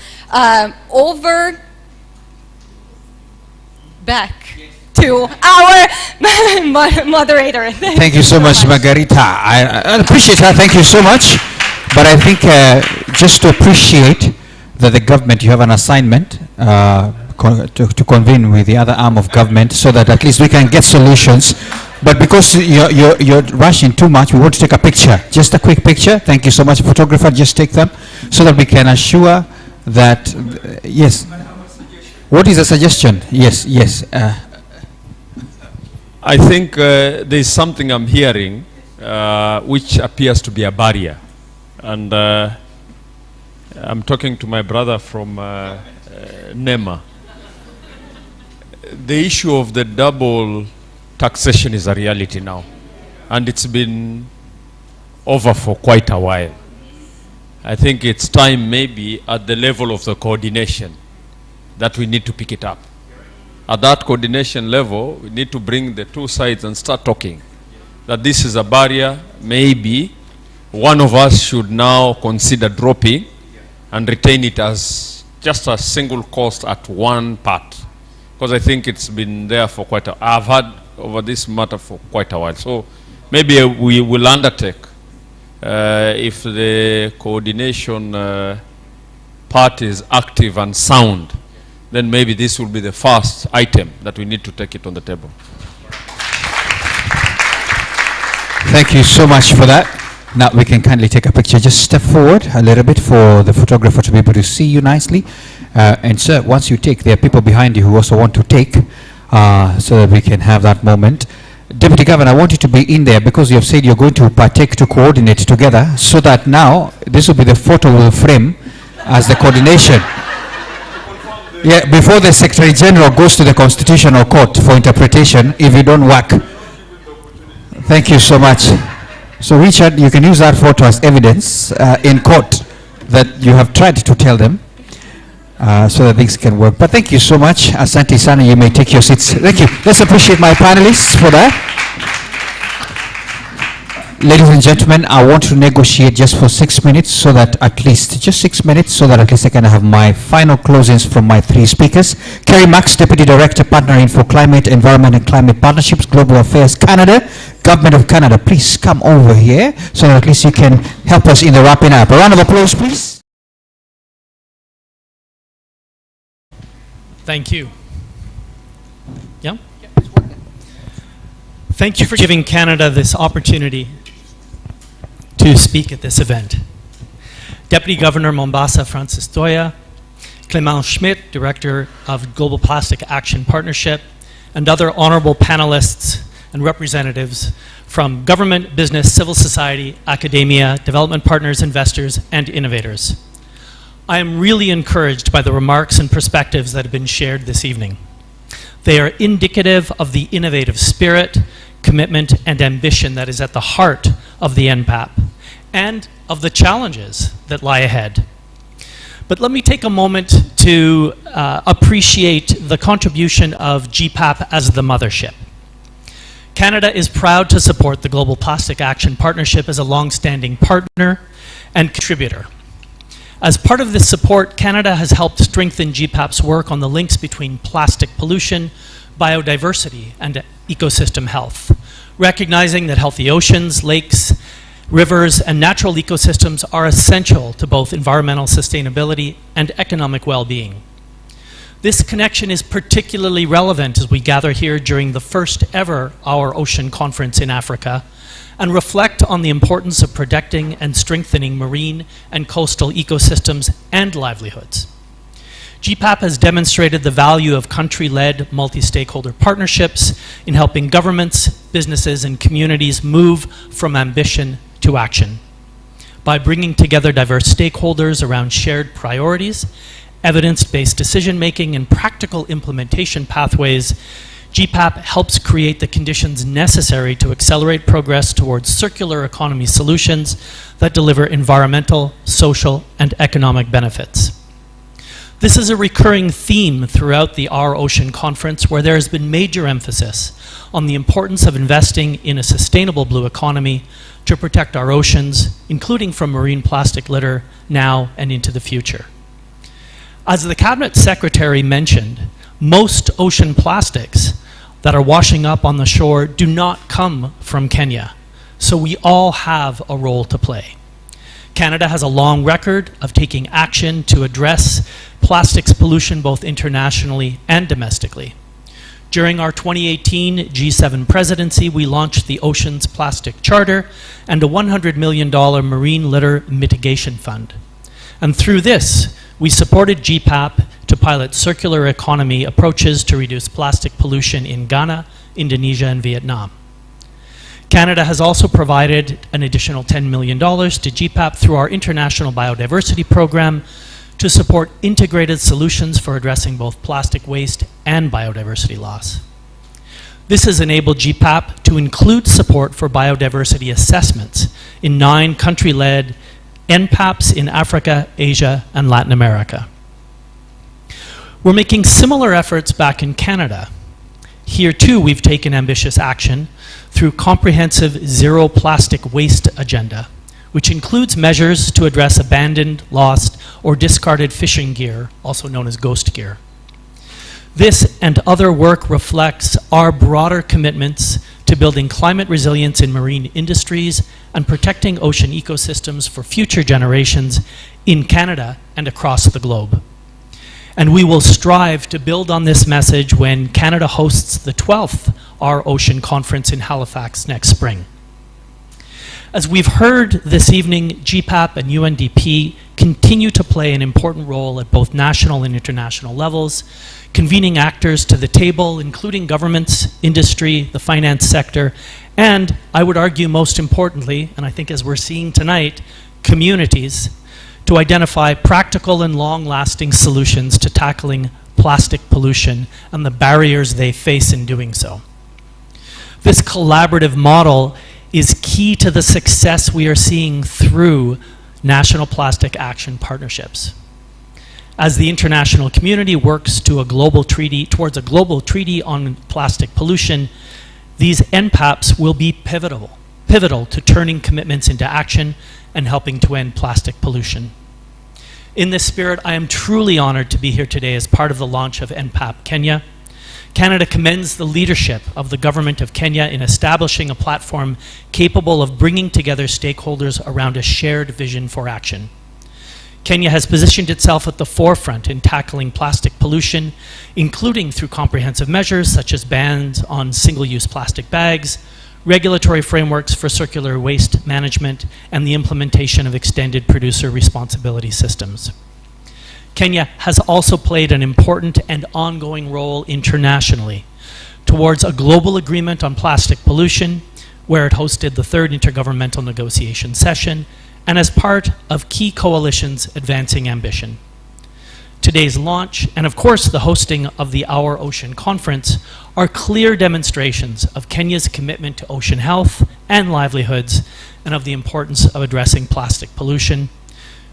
back to our moderator. Thank you so much, Margarita. I appreciate her. Thank you so much. But I think just to appreciate that the government, you have an assignment to convene with the other arm of government so that at least we can get solutions. But because you're rushing too much, we want to take a picture. Just a quick picture. Thank you so much, photographer. Just take them so that we can assure that, yes. What is the suggestion? Yes, yes. I think there's something I'm hearing which appears to be a barrier. And I'm talking to my brother from NEMA. The issue of the double taxation is a reality now. And it's been over for quite a while. I think it's time maybe at the level of the coordination that we need to pick it up. At that coordination level, we need to bring the two sides and start talking. That this is a barrier, maybe one of us should now consider dropping and retain it as just a single cost at one part. Because I think it's been there for quite a while. I've had over this matter for quite a while. So maybe we will undertake, if the coordination part is active and sound, then maybe this will be the first item that we need to take it on the table. Thank you so much for that. Now we can kindly take a picture. Just step forward a little bit for the photographer to be able to see you nicely. And sir, once you take, there are people behind you who also want to take, so that we can have that moment. Deputy Governor, I want you to be in there because you have said you're going to partake to coordinate together, so that now this will be the photo will frame as the coordination. Yeah, before the Secretary General goes to the Constitutional Court for interpretation, if you don't work. Thank you so much. So Richard, you can use that photo as evidence in court that you have tried to tell them so that things can work. But thank you so much. Asante Sana, you may take your seats. Thank you. Let's appreciate my panelists for that. Ladies and gentlemen, I want to negotiate just for 6 minutes so that at least, just 6 minutes, so that at least I can have my final closings from my three speakers. Kerry Max, Deputy Director, Partnering for Climate, Environment and Climate Partnerships, Global Affairs Canada, Government of Canada. Please come over here so that at least you can help us in the wrapping up. A round of applause, please. Thank you. Yeah? Thank you for giving Canada this opportunity to speak at this event. Deputy Governor Mombasa Francis Toya, Clément Schmidt, Director of Global Plastic Action Partnership, and other honorable panelists and representatives from government, business, civil society, academia, development partners, investors, and innovators. I am really encouraged by the remarks and perspectives that have been shared this evening. They are indicative of the innovative spirit, commitment, and ambition that is at the heart of the NPAP and of the challenges that lie ahead. But let me take a moment to appreciate the contribution of GPAP as the mothership. Canada is proud to support the Global Plastic Action Partnership as a long-standing partner and contributor. As part of this support, Canada has helped strengthen GPAP's work on the links between plastic pollution, biodiversity, and ecosystem health, recognizing that healthy oceans, lakes, rivers, and natural ecosystems are essential to both environmental sustainability and economic well-being. This connection is particularly relevant as we gather here during the first ever Our Ocean Conference in Africa and reflect on the importance of protecting and strengthening marine and coastal ecosystems and livelihoods. GPAP has demonstrated the value of country-led multi-stakeholder partnerships in helping governments, businesses, and communities move from ambition to action. By bringing together diverse stakeholders around shared priorities, evidence-based decision-making, and practical implementation pathways, GPAP helps create the conditions necessary to accelerate progress towards circular economy solutions that deliver environmental, social, and economic benefits. This is a recurring theme throughout the Our Ocean Conference, where there has been major emphasis on the importance of investing in a sustainable blue economy to protect our oceans, including from marine plastic litter now and into the future. As the Cabinet Secretary mentioned, Most ocean plastics that are washing up on the shore do not come from Kenya. So we all have a role to play. Canada has a long record of taking action to address plastics pollution both internationally and domestically. During our 2018 G7 presidency, we launched the Oceans Plastic Charter and a $100 million Marine Litter Mitigation Fund. And through this, we supported GPAP to pilot circular economy approaches to reduce plastic pollution in Ghana, Indonesia, and Vietnam. Canada has also provided an additional $10 million to GPAP through our International Biodiversity Program to support integrated solutions for addressing both plastic waste and biodiversity loss. This has enabled GPAP to include support for biodiversity assessments in 9 country-led NPAPs in Africa, Asia, and Latin America. We're making similar efforts back in Canada. Here too, we've taken ambitious action through comprehensive zero plastic waste agenda, which includes measures to address abandoned, lost, or discarded fishing gear, also known as ghost gear. This and other work reflects our broader commitments to building climate resilience in marine industries and protecting ocean ecosystems for future generations in Canada and across the globe. And we will strive to build on this message when Canada hosts the 12th Our Ocean Conference in Halifax next spring. As we've heard this evening, GPAP and UNDP continue to play an important role at both national and international levels, convening actors to the table, including governments, industry, the finance sector, and I would argue most importantly, and I think as we're seeing tonight, communities, to identify practical and long-lasting solutions to tackling plastic pollution and the barriers they face in doing so. This collaborative model is key to the success we are seeing through national plastic action partnerships. As the international community works to towards a global treaty on plastic pollution, these NPAPs will be pivotal to turning commitments into action and helping to end plastic pollution. In this spirit, I am truly honored to be here today as part of the launch of NPAP Kenya. Canada commends the leadership of the Government of Kenya in establishing a platform capable of bringing together stakeholders around a shared vision for action. Kenya has positioned itself at the forefront in tackling plastic pollution, including through comprehensive measures such as bans on single-use plastic bags, regulatory frameworks for circular waste management, and the implementation of extended producer responsibility systems. Kenya has also played an important and ongoing role internationally towards a global agreement on plastic pollution, where it hosted the 3rd Intergovernmental Negotiation Session, and as part of key coalitions advancing ambition. Today's launch, and of course the hosting of the Our Ocean Conference, are clear demonstrations of Kenya's commitment to ocean health and livelihoods, and of the importance of addressing plastic pollution.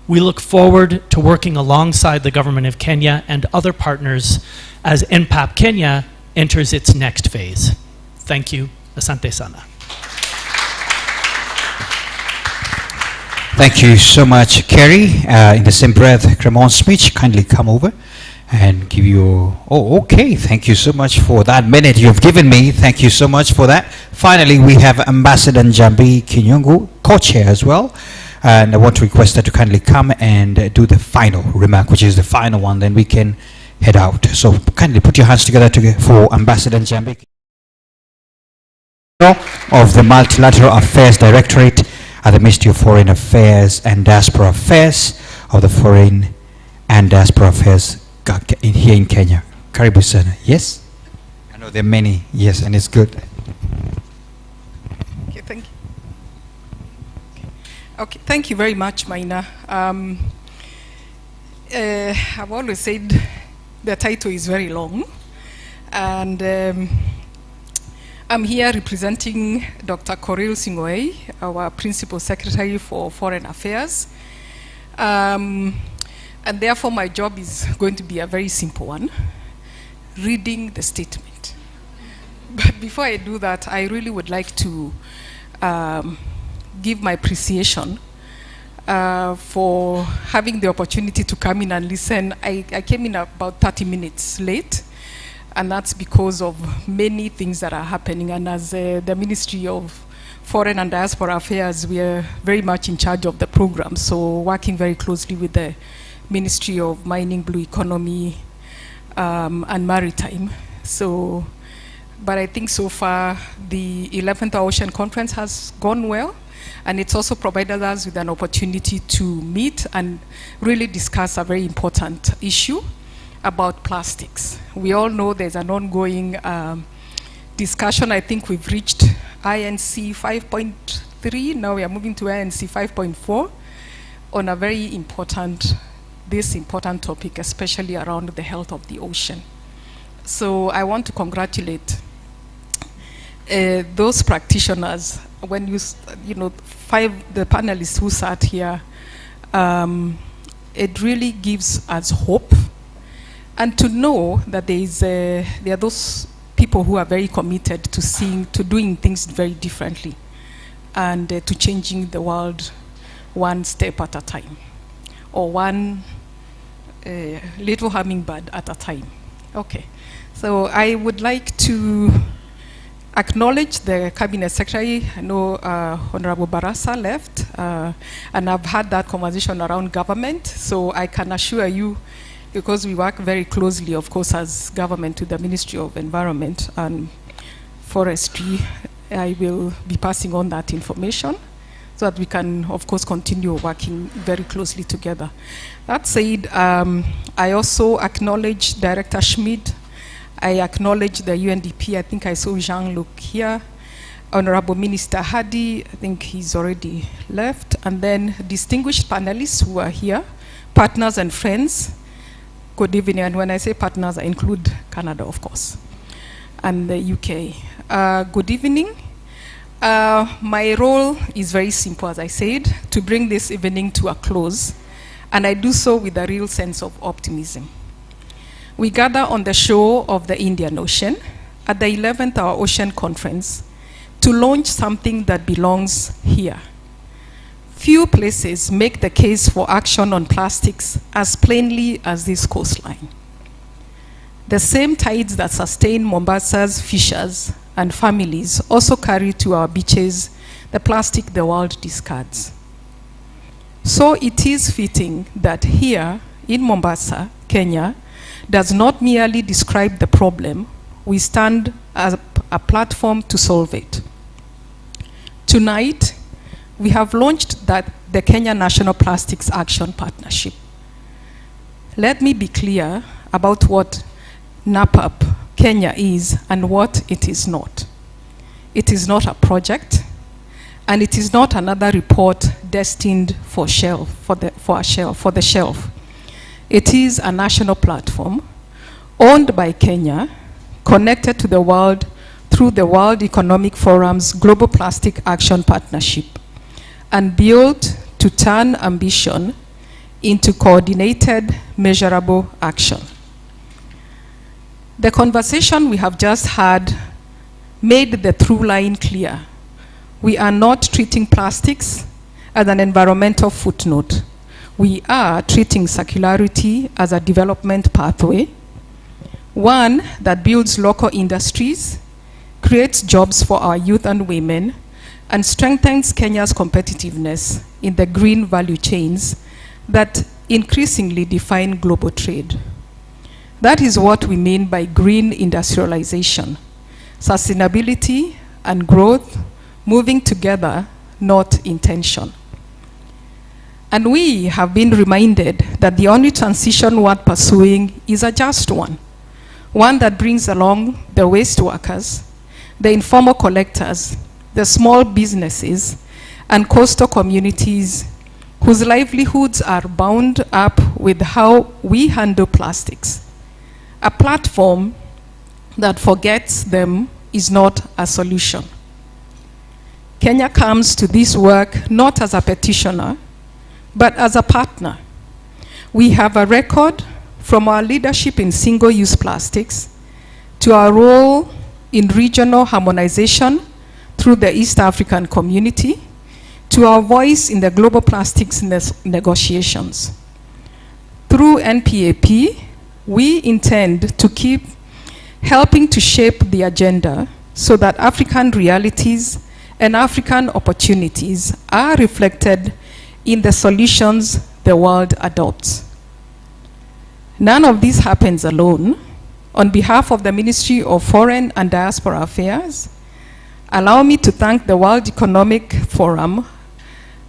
We look forward to working alongside the Government of Kenya and other partners as NPAP Kenya enters its next phase. Thank you. Asante sana. Thank you so much, Kerry. In the same breath, Cremon Smith, kindly come over and give you, okay. Thank you so much for that minute you've given me. Thank you so much for that. Finally, we have Ambassador Njambi Kinyungu, co-chair as well. And I want to request her to kindly come and do the final remark, which is the final one, then we can head out. So kindly put your hands together for Ambassador Njambi of the Multilateral Affairs Directorate at the Ministry of Foreign Affairs and Diaspora Affairs of the Foreign and Diaspora Affairs here in Kenya. Karibu sana. Yes? I know there are many. Yes, and it's good. Okay, thank you. Okay, thank you very much, Maina. I've always said the title is very long, and I'm here representing Dr. Koril Sing'oei, our Principal Secretary for Foreign Affairs. And therefore, my job is going to be a very simple one, reading the statement. But before I do that, I really would like to give my appreciation for having the opportunity to come in and listen. I came in about 30 minutes late, And that's because of many things that are happening. And as the Ministry of Foreign and Diaspora Affairs, we are very much in charge of the program. So working very closely with the Ministry of Mining, Blue Economy, and Maritime. So, but I think so far the 11th Ocean Conference has gone well. And it's also provided us with an opportunity to meet and really discuss a very important issue about plastics. We all know there's an ongoing discussion. I think we've reached INC 5.3. Now we are moving to INC 5.4 on a very important, this important topic, especially around the health of the ocean. So I want to congratulate those practitioners. When you know, the panelists who sat here, it really gives us hope. And to know that there are those people who are very committed to doing things very differently and to changing the world one step at a time, or one little hummingbird at a time. Okay, so I would like to acknowledge the Cabinet Secretary. I know Honorable Barasa left, and I've had that conversation around government, so I can assure you, because we work very closely, of course, as government to the Ministry of Environment and Forestry, I will be passing on that information so that we can, of course, continue working very closely together. That said, I also acknowledge Director Schmid. I acknowledge the UNDP. I think I saw Jean-Luc here. Honorable Minister Hadi, I think he's already left. And then distinguished panelists who are here, partners and friends. Good evening, and when I say partners, I include Canada, of course, and the UK. Good evening. My role is very simple, as I said, to bring this evening to a close, and I do so with a real sense of optimism. We gather on the shore of the Indian Ocean at the 11th Ocean Conference to launch something that belongs here. Few places make the case for action on plastics as plainly as this coastline. The same tides that sustain Mombasa's fishers and families also carry to our beaches the plastic the world discards. So it is fitting that here in Mombasa, Kenya, does not merely describe the problem, we stand as a platform to solve it. Tonight, we have launched the Kenya National Plastics Action Partnership. Let me be clear about what NPAP Kenya is and what it is not. It is not a project, and it is not another report destined for the shelf. It is a national platform owned by Kenya, connected to the world through the World Economic Forum's Global Plastic Action Partnership, and built to turn ambition into coordinated, measurable action. The conversation we have just had made the through line clear. We are not treating plastics as an environmental footnote. We are treating circularity as a development pathway, one that builds local industries, creates jobs for our youth and women, and strengthens Kenya's competitiveness in the green value chains that increasingly define global trade. That is what we mean by green industrialization, sustainability and growth moving together, not in tension. And we have been reminded that the only transition worth pursuing is a just one that brings along the waste workers, the informal collectors, the small businesses, and coastal communities whose livelihoods are bound up with how we handle plastics. A platform that forgets them is not a solution. Kenya comes to this work not as a petitioner, but as a partner. We have a record from our leadership in single-use plastics to our role in regional harmonization through the East African community, to our voice in the global plastics negotiations. Through NPAP, we intend to keep helping to shape the agenda so that African realities and African opportunities are reflected in the solutions the world adopts. None of this happens alone. On behalf of the Ministry of Foreign and Diaspora Affairs, allow me to thank the World Economic Forum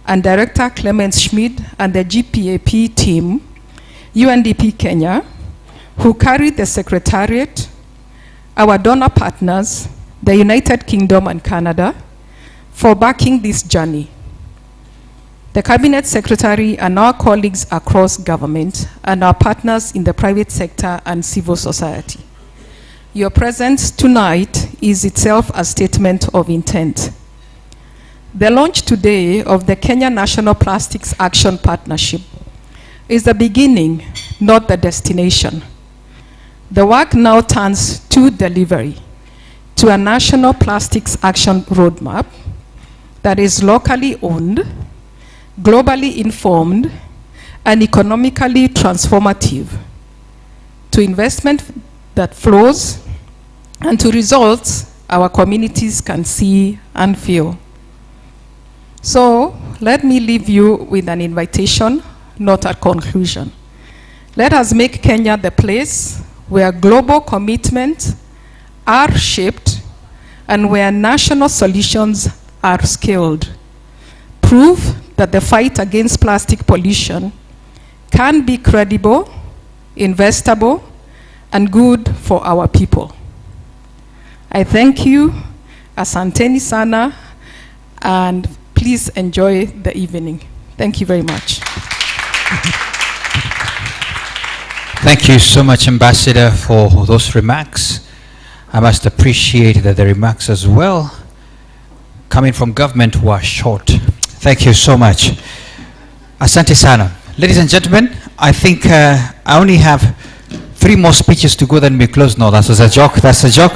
and Director Clemens Schmid and the GPAP team, UNDP Kenya, who carried the secretariat, our donor partners, the United Kingdom and Canada, for backing this journey. The Cabinet Secretary and our colleagues across government and our partners in the private sector and civil society. Your presence tonight is itself a statement of intent. The launch today of the Kenya National Plastics Action Partnership is the beginning, not the destination. The work now turns to delivery, to a national plastics action roadmap that is locally owned, globally informed, and economically transformative, to investment that flows, and to results our communities can see and feel. So let me leave you with an invitation, not a conclusion. Let us make Kenya the place where global commitments are shaped and where national solutions are scaled. Prove that the fight against plastic pollution can be credible, investable, and good for our people. I thank you, asanteni sana, and please enjoy the evening. Thank you very much. Thank you so much, Ambassador, for those remarks. I must appreciate that the remarks as well, coming from government, were short. Thank you so much. Asante sana. Ladies and gentlemen, I think I only have 3 more speeches to go, then we close. No, that was a joke. That's a joke.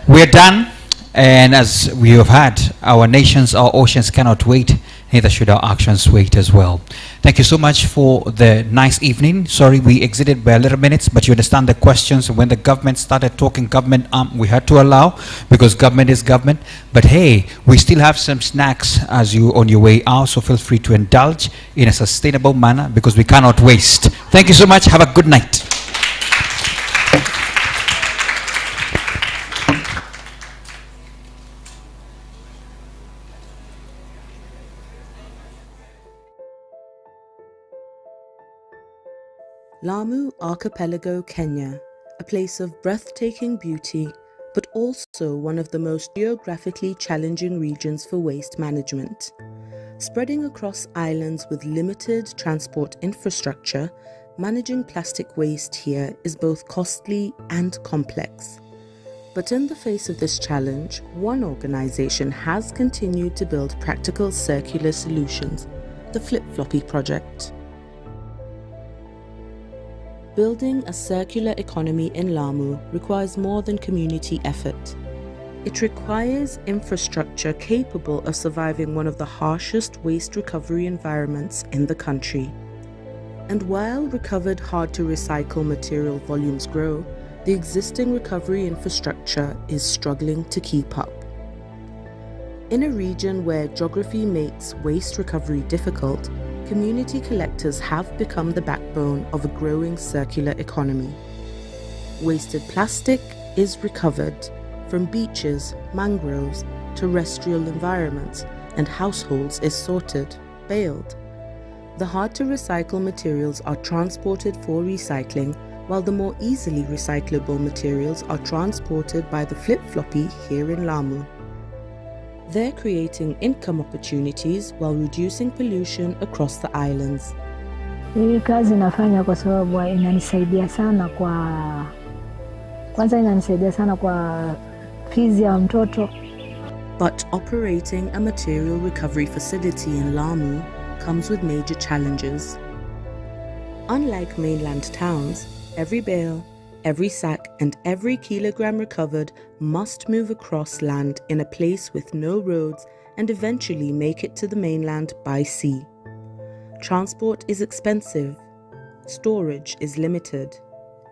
We're done. And as we have had, our nations, our oceans cannot wait. Neither should our actions wait as well. Thank you so much for the nice evening. Sorry we exited by a little minutes, but you understand the questions. When the government started talking government, we had to allow, because government is government. But hey, we still have some snacks as you on your way out, so feel free to indulge in a sustainable manner, because we cannot waste. Thank you so much. Have a good night. Lamu Archipelago, Kenya, a place of breathtaking beauty, but also one of the most geographically challenging regions for waste management. Spreading across islands with limited transport infrastructure, managing plastic waste here is both costly and complex. But in the face of this challenge, one organization has continued to build practical circular solutions, the Flip-Floppy Project. Building a circular economy in Lamu requires more than community effort. It requires infrastructure capable of surviving one of the harshest waste recovery environments in the country. And while recovered hard-to-recycle material volumes grow, the existing recovery infrastructure is struggling to keep up. In a region where geography makes waste recovery difficult, community collectors have become the backbone of a growing circular economy. Wasted plastic is recovered from beaches, mangroves, terrestrial environments, and households is sorted, baled. The hard-to-recycle materials are transported for recycling, while the more easily recyclable materials are transported by the Flip-Floppy here in Lamu. They're creating income opportunities while reducing pollution across the islands. Hii kazi nafanya kwa sababu inanisaidia sana kwanza inanisaidia sana kwa fees ya mtoto. But operating a material recovery facility in Lamu comes with major challenges. Unlike mainland towns, every bale, every sack and every kilogram recovered must move across land in a place with no roads and eventually make it to the mainland by sea. Transport is expensive, storage is limited,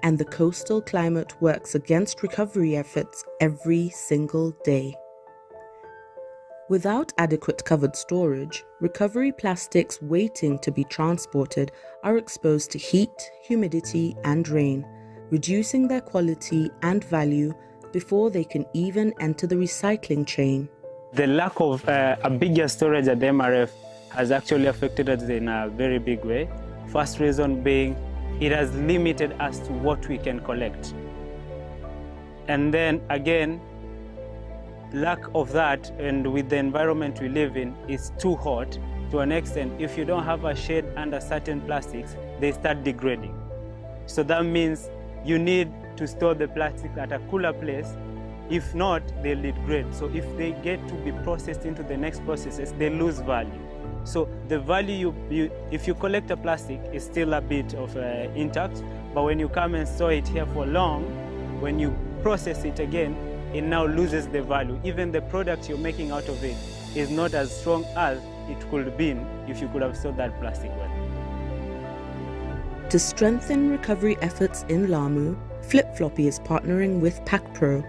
and the coastal climate works against recovery efforts every single day. Without adequate covered storage, recovery plastics waiting to be transported are exposed to heat, humidity, and rain, reducing their quality and value before they can even enter the recycling chain. The lack of a bigger storage at the MRF has actually affected us in a very big way. First reason being, it has limited us to what we can collect. And then again, lack of that, and with the environment we live in, it's too hot to an extent. If you don't have a shade under certain plastics, they start degrading. So that means you need to store the plastic at a cooler place. If not, they'll degrade. So if they get to be processed into the next processes, they lose value. So the value if you collect a plastic is still a bit of intact, but when you come and store it here for long, when you process it again, it now loses the value. Even the product you're making out of it is not as strong as it could have been if you could have stored that plastic well. To strengthen recovery efforts in Lamu, Flip Floppy is partnering with PAC Pro,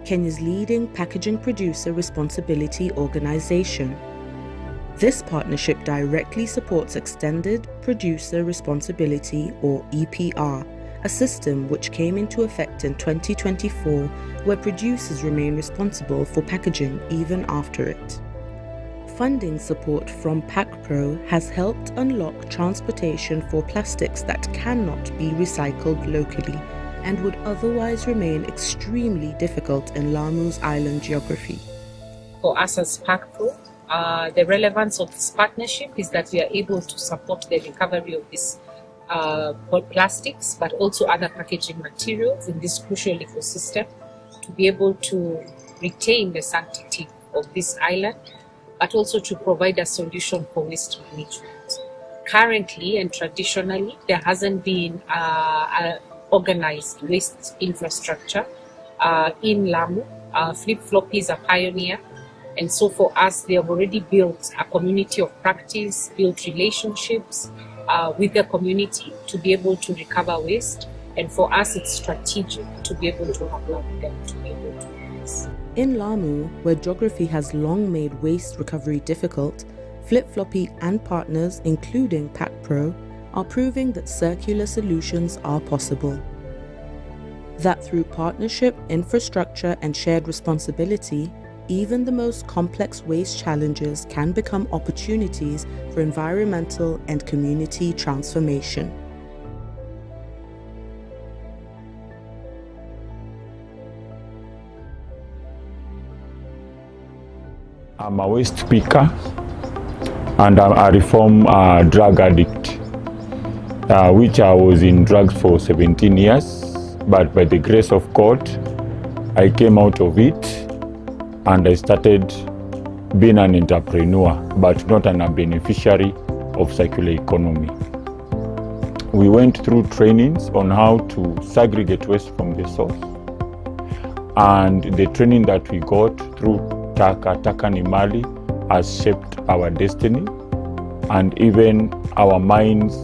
Kenya's leading packaging producer responsibility organization. This partnership directly supports Extended Producer Responsibility, or EPR, a system which came into effect in 2024, where producers remain responsible for packaging even after it. Funding support from PAC Pro has helped unlock transportation for plastics that cannot be recycled locally and would otherwise remain extremely difficult in Lamu's island geography. For us as PAC Pro, the relevance of this partnership is that we are able to support the recovery of these plastics, but also other packaging materials in this crucial ecosystem to be able to retain the sanctity of this island, but also to provide a solution for waste management. Currently and traditionally, there hasn't been an organized waste infrastructure in Lamu. Flip Floppy is a pioneer. And so for us, they have already built a community of practice, built relationships with the community to be able to recover waste. And for us, it's strategic to be able to partner with them to be able to do this. In Lamu, where geography has long made waste recovery difficult, Flip Floppy and partners, including PAC Pro, are proving that circular solutions are possible. That through partnership, infrastructure, and shared responsibility, even the most complex waste challenges can become opportunities for environmental and community transformation. I'm a waste picker and I'm a reform drug addict, which I was in drugs for 17 years, but by the grace of God, I came out of it and I started being an entrepreneur, but not a beneficiary of circular economy. We went through trainings on how to segregate waste from the source. And the training that we got through Taka ni Mali has shaped our destiny, and even our minds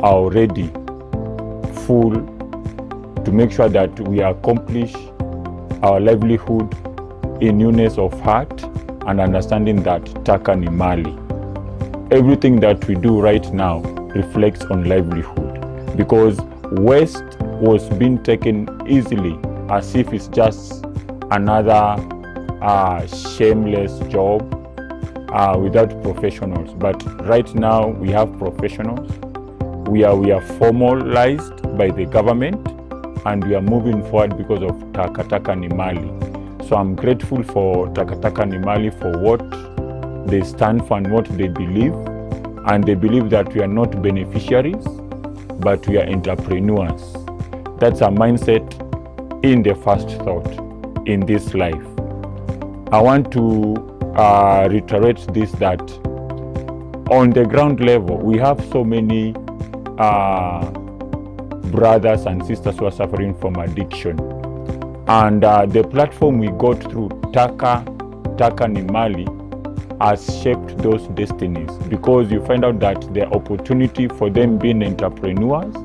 are already full to make sure that we accomplish our livelihood in newness of heart and understanding that Taka ni Mali. Everything that we do right now reflects on livelihood, because waste was being taken easily as if it's just another shameless job without professionals. But right now we have professionals. We are formalized by the government, and we are moving forward because of Taka ni Mali. So I'm grateful for Taka ni Mali for what they stand for and what they believe. And they believe that we are not beneficiaries, but we are entrepreneurs. That's a mindset in the first thought in this life. I want to reiterate this, that on the ground level, we have so many brothers and sisters who are suffering from addiction. And the platform we got through Taka ni Mali has shaped those destinies, because you find out that the opportunity for them being entrepreneurs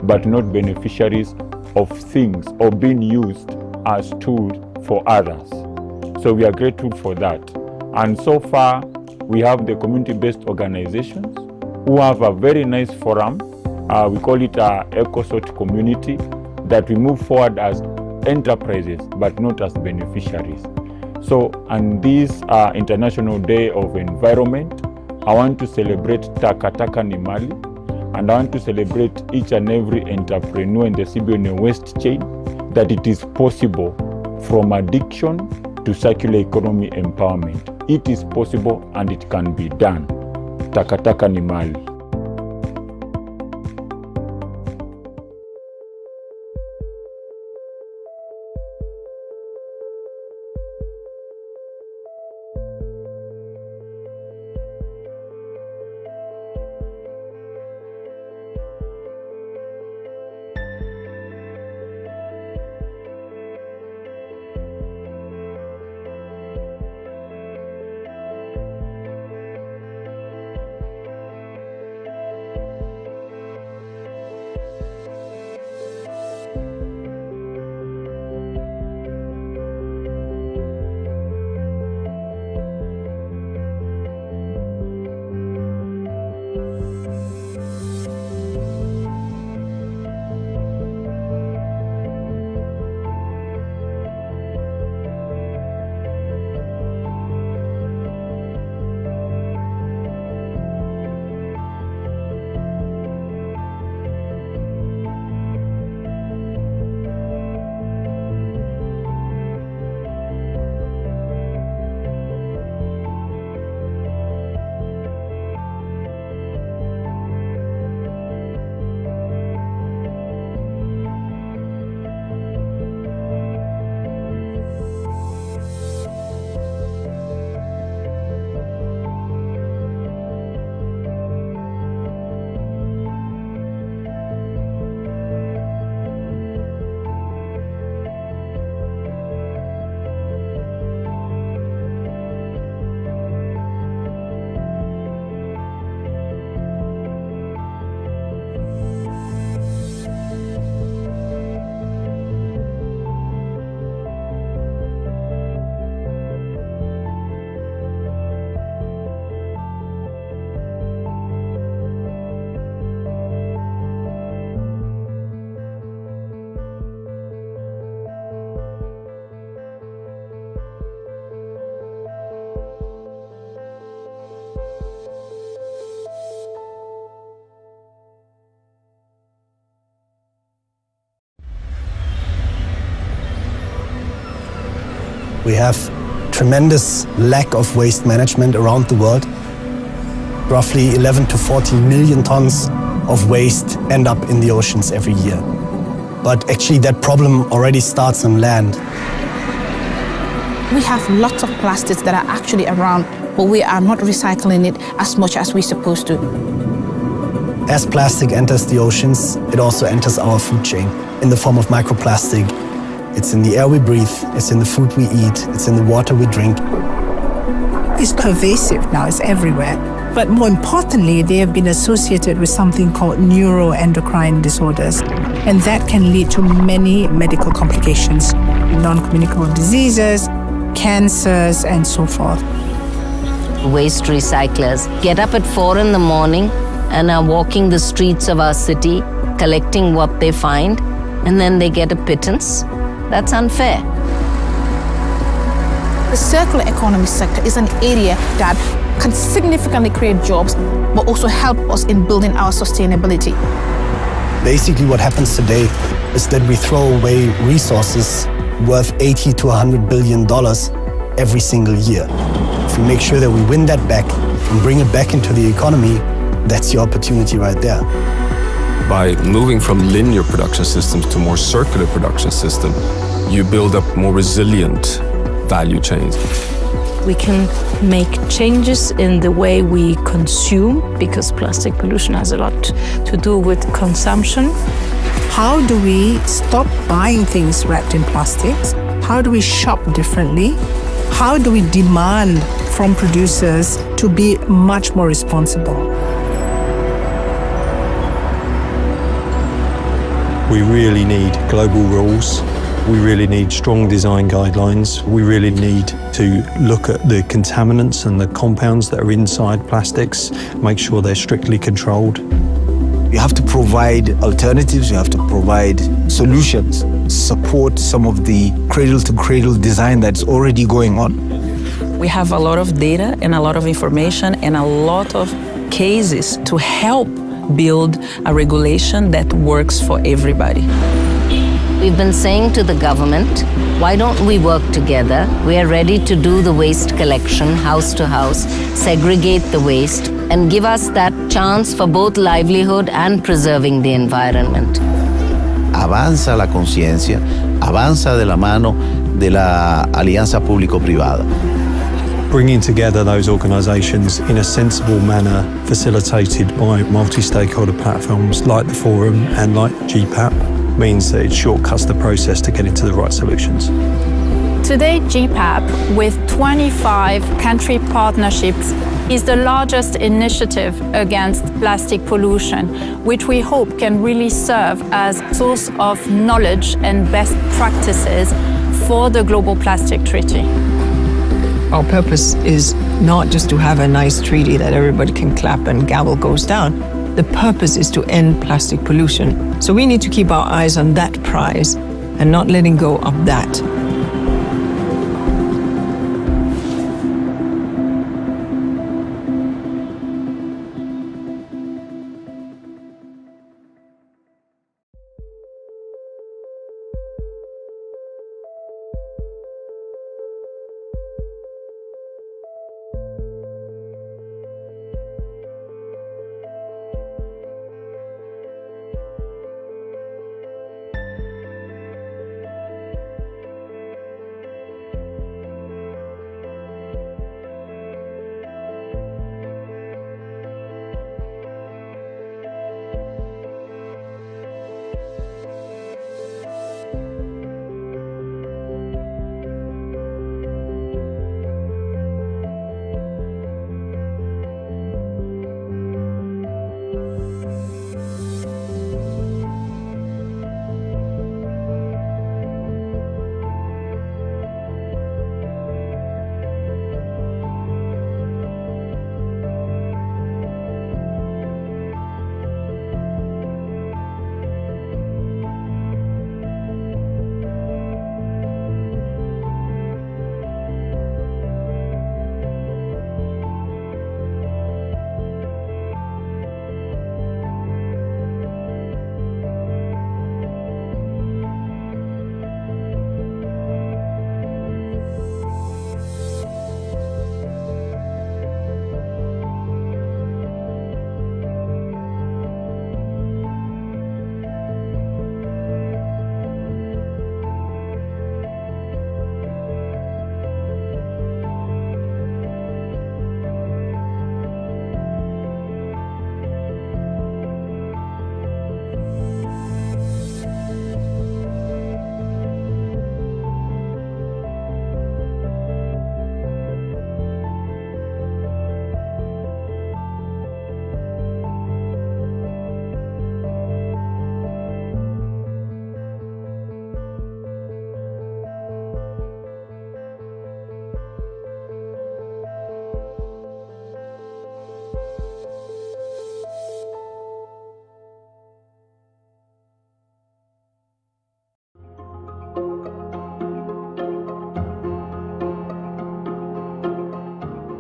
but not beneficiaries of things or being used as tools for others. So we are grateful for that. And so far, we have the community-based organizations who have a very nice forum. We call it a EcoSort community, that we move forward as enterprises, but not as beneficiaries. So on this International Day of Environment, I want to celebrate Takataka ni Mali, and I want to celebrate each and every entrepreneur in the CBN waste chain, that it is possible from addiction to circular economy empowerment. It is possible and it can be done. Takataka ni Mali. We have tremendous lack of waste management around the world. Roughly 11 to 14 million tons of waste end up in the oceans every year. But actually that problem already starts on land. We have lots of plastics that are actually around, but we are not recycling it as much as we're supposed to. As plastic enters the oceans, it also enters our food chain in the form of microplastic. It's in the air we breathe, it's in the food we eat, it's in the water we drink. It's pervasive now, it's everywhere. But more importantly, they have been associated with something called neuroendocrine disorders. And that can lead to many medical complications, non-communicable diseases, cancers, and so forth. Waste recyclers get up at 4 in the morning and are walking the streets of our city, collecting what they find, and then they get a pittance. That's unfair. The circular economy sector is an area that can significantly create jobs, but also help us in building our sustainability. Basically what happens today is that we throw away resources worth $80 to $100 billion every single year. If we make sure that we win that back and bring it back into the economy, that's your opportunity right there. By moving from linear production systems to more circular production system, you build up more resilient value chains. We can make changes in the way we consume, because plastic pollution has a lot to do with consumption. How do we stop buying things wrapped in plastics? How do we shop differently? How do we demand from producers to be much more responsible? We really need global rules. We really need strong design guidelines. We really need to look at the contaminants and the compounds that are inside plastics, make sure they're strictly controlled. You have to provide alternatives, you have to provide solutions, support some of the cradle-to-cradle design that's already going on. We have a lot of data and a lot of information and a lot of cases to help build a regulation that works for everybody. We've been saying to the government, why don't we work together? We are ready to do the waste collection house to house, segregate the waste, and give us that chance for both livelihood and preserving the environment. Avanza la conciencia, avanza de la mano de la alianza público-privada. Bringing together those organisations in a sensible manner, facilitated by multi-stakeholder platforms like the Forum and like GPAP, means that it shortcuts the process to get into the right solutions. Today, GPAP, with 25 country partnerships, is the largest initiative against plastic pollution, which we hope can really serve as a source of knowledge and best practices for the Global Plastic Treaty. Our purpose is not just to have a nice treaty that everybody can clap and gavel goes down. The purpose is to end plastic pollution. So we need to keep our eyes on that prize and not letting go of that.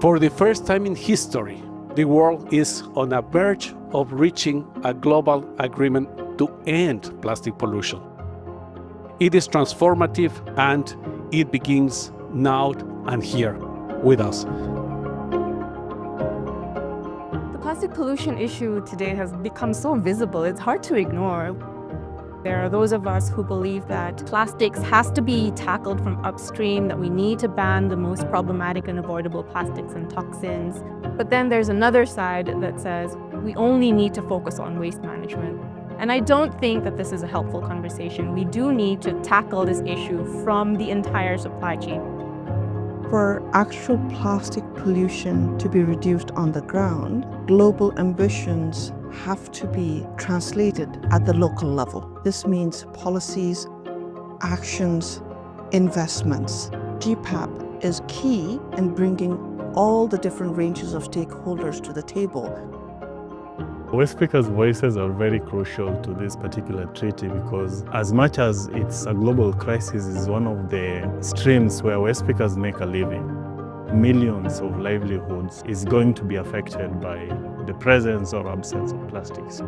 For the first time in history, the world is on the verge of reaching a global agreement to end plastic pollution. It is transformative and it begins now and here with us. The plastic pollution issue today has become so visible, it's hard to ignore. There are those of us who believe that plastics has to be tackled from upstream, that we need to ban the most problematic and avoidable plastics and toxins. But then there's another side that says we only need to focus on waste management. And I don't think that this is a helpful conversation. We do need to tackle this issue from the entire supply chain. For actual plastic pollution to be reduced on the ground, global ambitions have to be translated at the local level. This means policies, actions, investments. GPAP is key in bringing all the different ranges of stakeholders to the table. Waste speakers' voices are very crucial to this particular treaty because as much as it's a global crisis, it's one of the streams where waste speakers make a living. Millions of livelihoods is going to be affected by the presence or absence of plastics.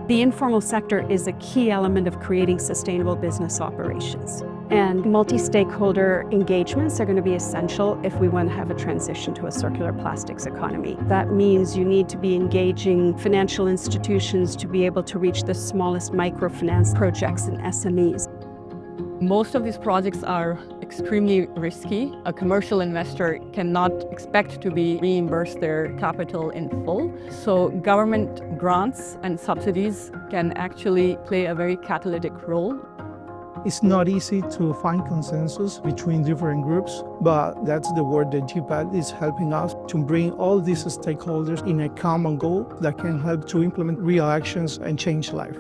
The informal sector is a key element of creating sustainable business operations. And multi-stakeholder engagements are going to be essential if we want to have a transition to a circular plastics economy. That means you need to be engaging financial institutions to be able to reach the smallest microfinance projects and SMEs. Most of these projects are extremely risky. A commercial investor cannot expect to be reimbursed their capital in full. So government grants and subsidies can actually play a very catalytic role. It's not easy to find consensus between different groups, but that's the work that GPAP is helping us to bring all these stakeholders in a common goal that can help to implement real actions and change life.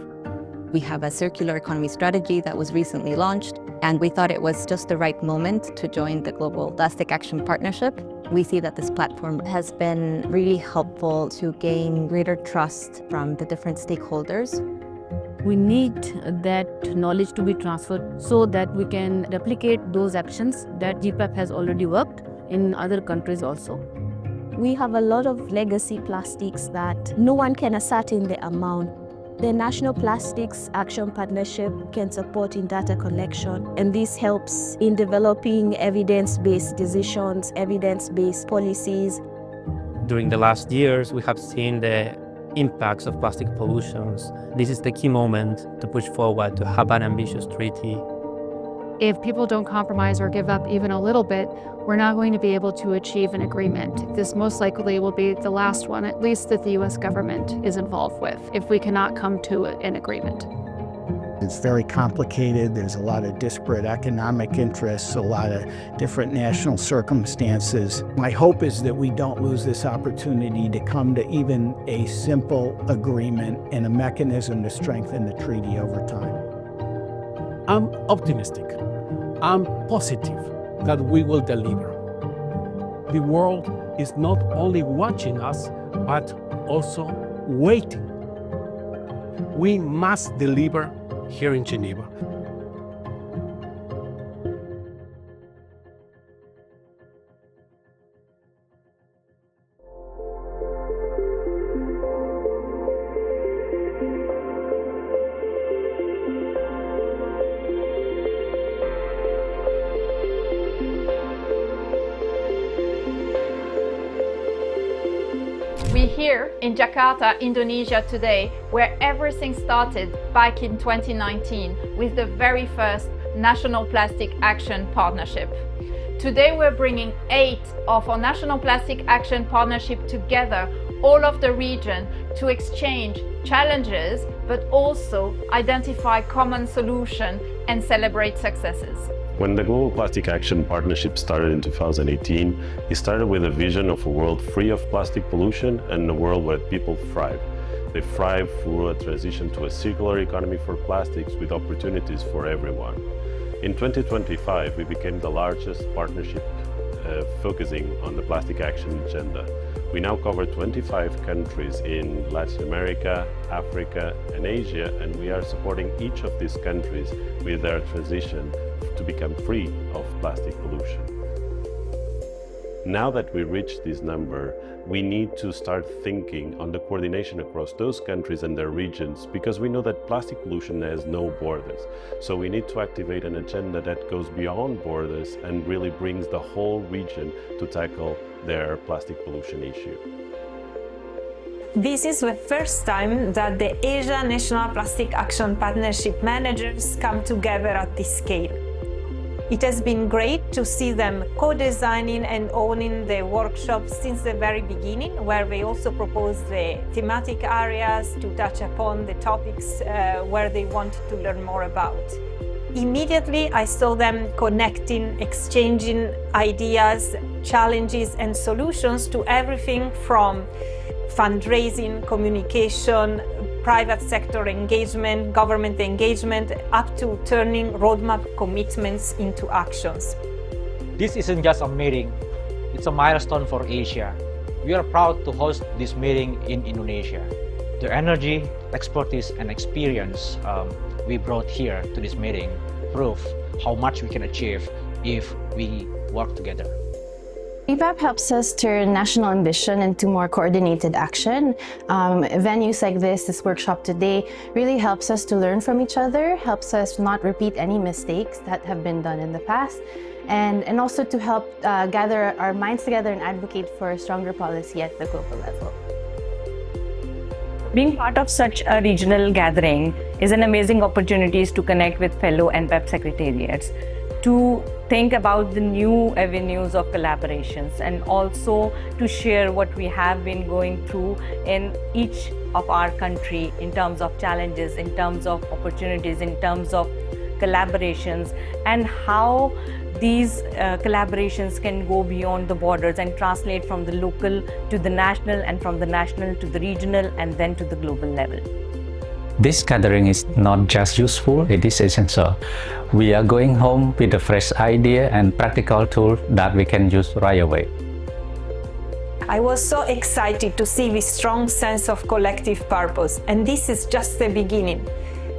We have a circular economy strategy that was recently launched, and we thought it was just the right moment to join the Global Plastic Action Partnership. We see that this platform has been really helpful to gain greater trust from the different stakeholders. We need that knowledge to be transferred so that we can replicate those actions that GPAP has already worked in other countries also. We have a lot of legacy plastics that no one can ascertain the amount. The National Plastics Action Partnership can support in data collection, and this helps in developing evidence-based decisions, evidence-based policies. During the last years, we have seen the impacts of plastic pollutions. This is the key moment to push forward to have an ambitious treaty. If people don't compromise or give up even a little bit, we're not going to be able to achieve an agreement. This most likely will be the last one, at least that the US government is involved with, if we cannot come to an agreement. It's very complicated. There's a lot of disparate economic interests, a lot of different national circumstances. My hope is that we don't lose this opportunity to come to even a simple agreement and a mechanism to strengthen the treaty over time. I'm optimistic. I'm positive that we will deliver. The world is not only watching us, but also waiting. We must deliver here in Geneva. We're here in Jakarta, Indonesia today, where everything started back in 2019 with the very first National Plastic Action Partnership. Today we're bringing 8 of our National Plastic Action Partnership together, all of the region, to exchange challenges, but also identify common solutions and celebrate successes. When the Global Plastic Action Partnership started in 2018, it started with a vision of a world free of plastic pollution and a world where people thrive. They thrive through a transition to a circular economy for plastics with opportunities for everyone. In 2025, we became the largest partnership focusing on the plastic action agenda. We now cover 25 countries in Latin America, Africa, and Asia, and we are supporting each of these countries with their transition to become free of plastic pollution. Now that we reach this number, we need to start thinking on the coordination across those countries and their regions, because we know that plastic pollution has no borders. So we need to activate an agenda that goes beyond borders and really brings the whole region to tackle their plastic pollution issue. This is the first time that the Asia National Plastic Action Partnership managers come together at this scale. It has been great to see them co-designing and owning the workshops since the very beginning, where they also propose the thematic areas to touch upon the topics where they want to learn more about. Immediately, I saw them connecting, exchanging ideas, challenges, and solutions to everything from fundraising, communication, private sector engagement, government engagement, up to turning roadmap commitments into actions. This isn't just a meeting, it's a milestone for Asia. We are proud to host this meeting in Indonesia. The energy, expertise, and experience we brought here to this meeting prove how much we can achieve if we work together. GPAP helps us turn national ambition into more coordinated action. Venues like this workshop today, really helps us to learn from each other, helps us not repeat any mistakes that have been done in the past, and also to help gather our minds together and advocate for a stronger policy at the global level. Being part of such a regional gathering is an amazing opportunity to connect with fellow NPAP secretariats, to think about the new avenues of collaborations, and also to share what we have been going through in each of our country in terms of challenges, in terms of opportunities, in terms of collaborations, and how these collaborations can go beyond the borders and translate from the local to the national, and from the national to the regional, and then to the global level. This gathering is not just useful, it is essential. We are going home with a fresh idea and practical tools that we can use right away. I was so excited to see this strong sense of collective purpose, and this is just the beginning.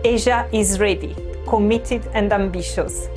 Asia is ready, committed and ambitious.